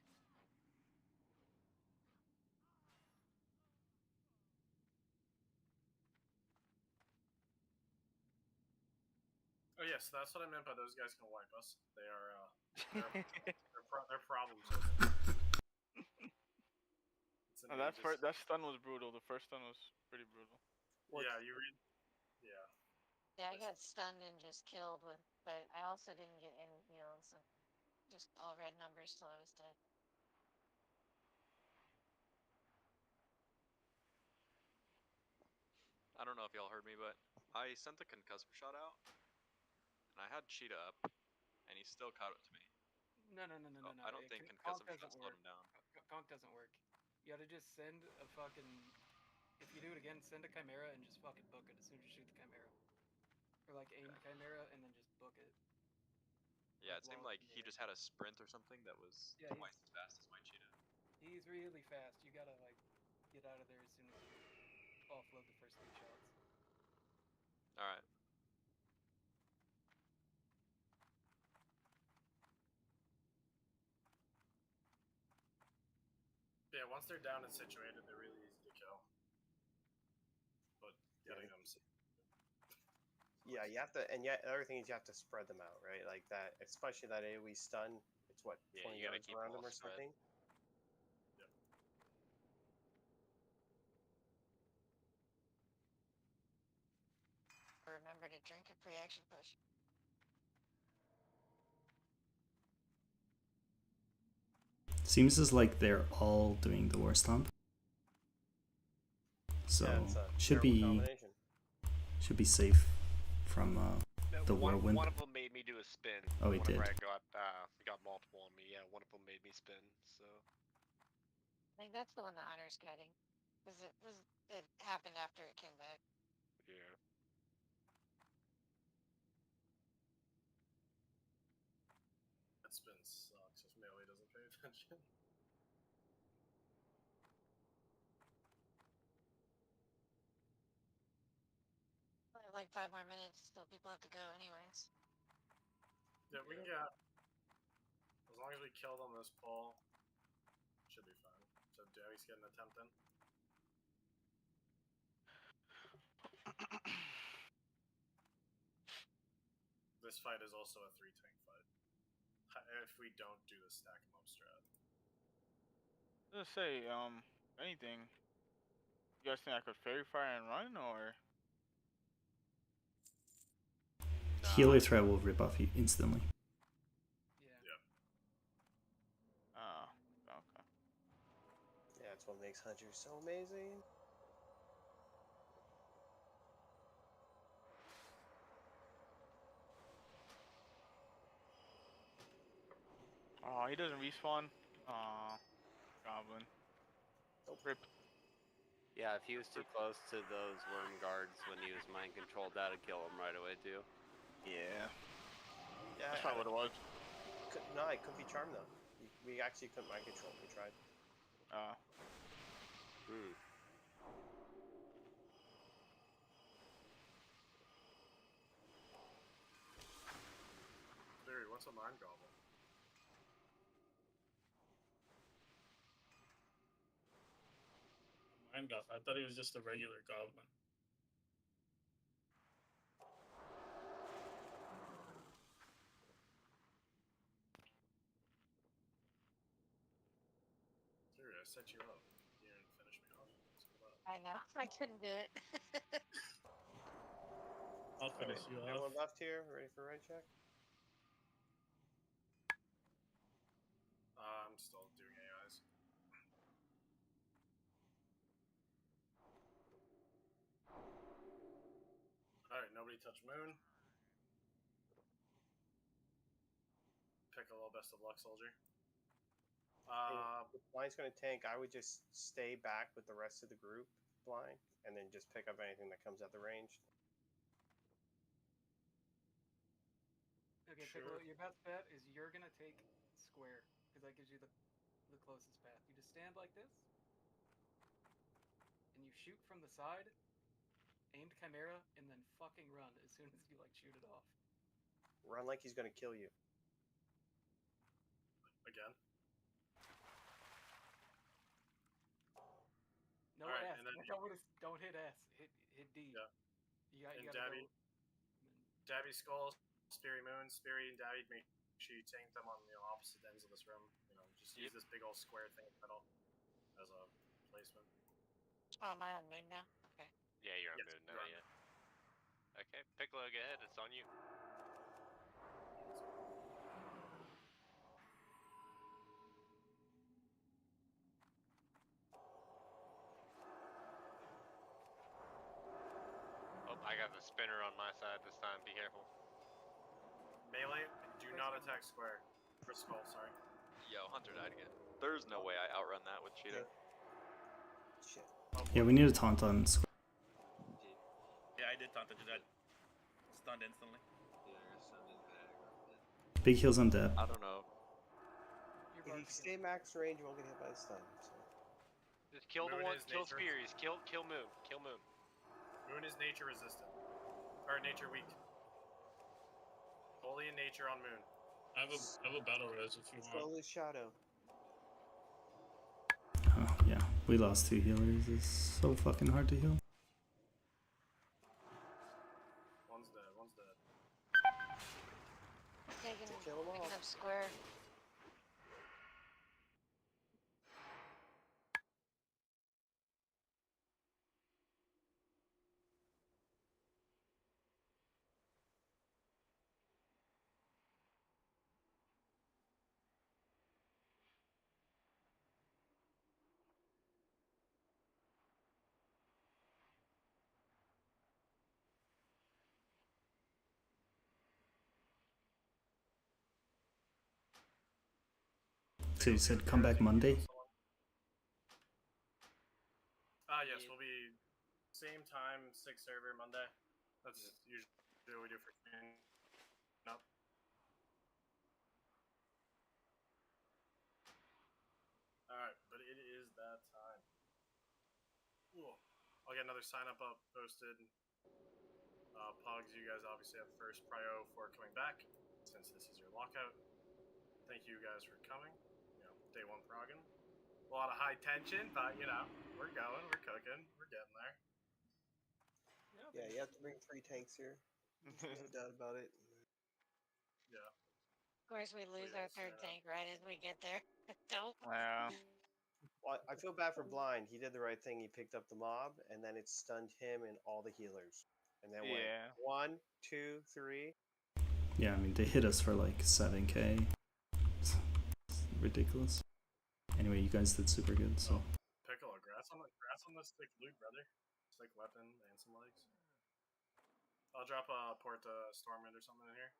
Speaker 1: Oh yes, that's what I meant by those guys can wipe us. They are they're problems.
Speaker 9: And that stun was brutal. The first stun was pretty brutal.
Speaker 1: Yeah, you read. Yeah.
Speaker 10: Yeah, I got stunned and just killed but I also didn't get any heals, so just all red numbers till I was dead.
Speaker 18: I don't know if y'all heard me, but I sent the concussive shot out, and I had Cheetah up, and he still caught it to me.
Speaker 2: No.
Speaker 18: I don't think concussive shot slowed him down.
Speaker 2: Conk doesn't work. You gotta just send a fucking... If you do it again, send a Chimera and just fucking book it as soon as you shoot the Chimera. Or like aim Chimera and then just book it.
Speaker 18: Yeah, it seemed like he just had a sprint or something that was twice as fast as my Cheetah.
Speaker 2: He's really fast. You gotta like get out of there as soon as you offload the first 3 shots.
Speaker 18: Alright.
Speaker 1: Yeah, once they're down and situated, they're really easy to kill. But getting them.
Speaker 3: Yeah, you have to, and yet the other thing is you have to spread them out, right? Like that, especially that AoE stun. It's what, 20 yards around them or something.
Speaker 1: Yep.
Speaker 10: Remember to drink a pre-action push.
Speaker 14: Seems as like they're all doing the war stomp. So
Speaker 3: Yeah, it's a
Speaker 14: should
Speaker 3: terrible
Speaker 14: be
Speaker 3: combination.
Speaker 14: safe from the
Speaker 4: one
Speaker 14: whirlwind.
Speaker 4: of them made me do a spin.
Speaker 14: Oh, he did.
Speaker 4: Whenever I got multiple on me. Yeah, one of them made me spin. So.
Speaker 10: I think that's the one the Hunter's getting. Because it happened after it came back.
Speaker 4: Yeah.
Speaker 1: That spin sucks if melee doesn't pay attention.
Speaker 10: I have like 5 more minutes, still people have to go anyways.
Speaker 1: Yeah, we can get. As long as we kill them this pull, should be fine. So Joey's getting an attempt in. This fight is also a 3-tank fight. If we don't do the stack 'em up strat.
Speaker 9: Let's say, anything. You guys think I could fairy fire and run, or?
Speaker 14: Healer threat will rip off you instantly.
Speaker 1: Yeah.
Speaker 9: Oh, okay.
Speaker 3: Yeah, that's what makes Hunter so amazing.
Speaker 9: Oh, he doesn't respawn. Aw, goblin. Rip.
Speaker 13: Yeah, if he was too close to those worm guards when he was mind controlled, that'd kill him right away too.
Speaker 9: Yeah.
Speaker 3: Yeah,
Speaker 9: That's probably what it was.
Speaker 3: No, it could be charm though. We actually couldn't mind control. We tried.
Speaker 1: Theory, what's a mind goblin?
Speaker 16: Mind goblin. I thought he was just a regular goblin.
Speaker 1: Theory, I set you up. You didn't finish me off.
Speaker 10: I know. I couldn't do it.
Speaker 16: I'll finish you off.
Speaker 3: Anyone left here? Ready for a right check?
Speaker 1: I'm still doing AIs. Alright, nobody touch Moon. Piccolo, best of luck, soldier.
Speaker 3: If Blind's going to tank, I would just stay back with the rest of the group, Blind, and then just pick up anything that comes at the range.
Speaker 2: Okay, Piccolo, your best bet is you're gonna take square, because that gives you the closest path. You just stand like this, and you shoot from the side, aimed Chimera, and then fucking run as soon as you like shoot it off.
Speaker 3: Run like he's going to kill you.
Speaker 1: Again?
Speaker 2: No
Speaker 1: Alright,
Speaker 2: S.
Speaker 1: and then
Speaker 2: Don't hit S. Hit D.
Speaker 1: Yeah.
Speaker 2: You
Speaker 1: And
Speaker 2: gotta
Speaker 1: Dabby, Dabby Skull, Speary Moon, Speary and Dabby, make sure you tank them on the opposite ends of this room. You know, just use this big old square thing in the middle as a placement.
Speaker 10: Oh, am I on Moon now? Okay.
Speaker 4: Yeah, you're on Moon now. Yeah. Okay, Piccolo, go ahead. It's on you. Oh, I got the spinner on my side this time. Be careful.
Speaker 1: Melee, do not attack square. For Skull, sorry.
Speaker 18: Yo, Hunter died again. There's no way I outrun that with Cheetah.
Speaker 3: Shit.
Speaker 14: Yeah, we need a taunt on square.
Speaker 17: Yeah, I did taunt it. That stunned instantly.
Speaker 14: Big heals on Deb.
Speaker 18: I don't know.
Speaker 3: If you stay max range, you won't get hit by the stun. So.
Speaker 4: Just kill the
Speaker 1: Moon
Speaker 4: one.
Speaker 1: is
Speaker 4: Kill
Speaker 1: nature.
Speaker 4: Spearies. Kill Moon. Kill Moon.
Speaker 1: Moon is nature resistant. Or nature weak. Holy in nature on Moon.
Speaker 16: I have a battle res if you want.
Speaker 3: Slowly shadow.
Speaker 14: Oh, yeah, we lost 2 healers. It's so fucking hard to heal.
Speaker 1: One's dead. One's dead.
Speaker 10: Picking up square.
Speaker 14: So you said come back Monday?
Speaker 1: Yes, we'll be same time, 6 server Monday. That's usually what we do for cleaning up. Alright, but it is that time. Cool. I'll get another sign up posted. Pugs, you guys obviously have first prio for coming back, since this is your lockout. Thank you guys for coming. You know, day one progging. A lot of high tension, but you know, we're going, we're cooking, we're getting there.
Speaker 3: Yeah, you have to bring 3 tanks here. No doubt about it.
Speaker 1: Yeah.
Speaker 10: Of course, we lose our third tank right as we get there. Don't.
Speaker 9: Yeah.
Speaker 3: Well, I feel bad for Blind. He did the right thing. He picked up the mob, and then it stunned him and all the healers. And then went 1, 2, 3.
Speaker 14: Yeah, I mean, they hit us for like 7k. It's ridiculous. Anyway, you guys did super good, so.
Speaker 1: Pickle, grass on the stick loot, brother. Stick weapon and some legs. I'll drop a port Stormwind or something in here.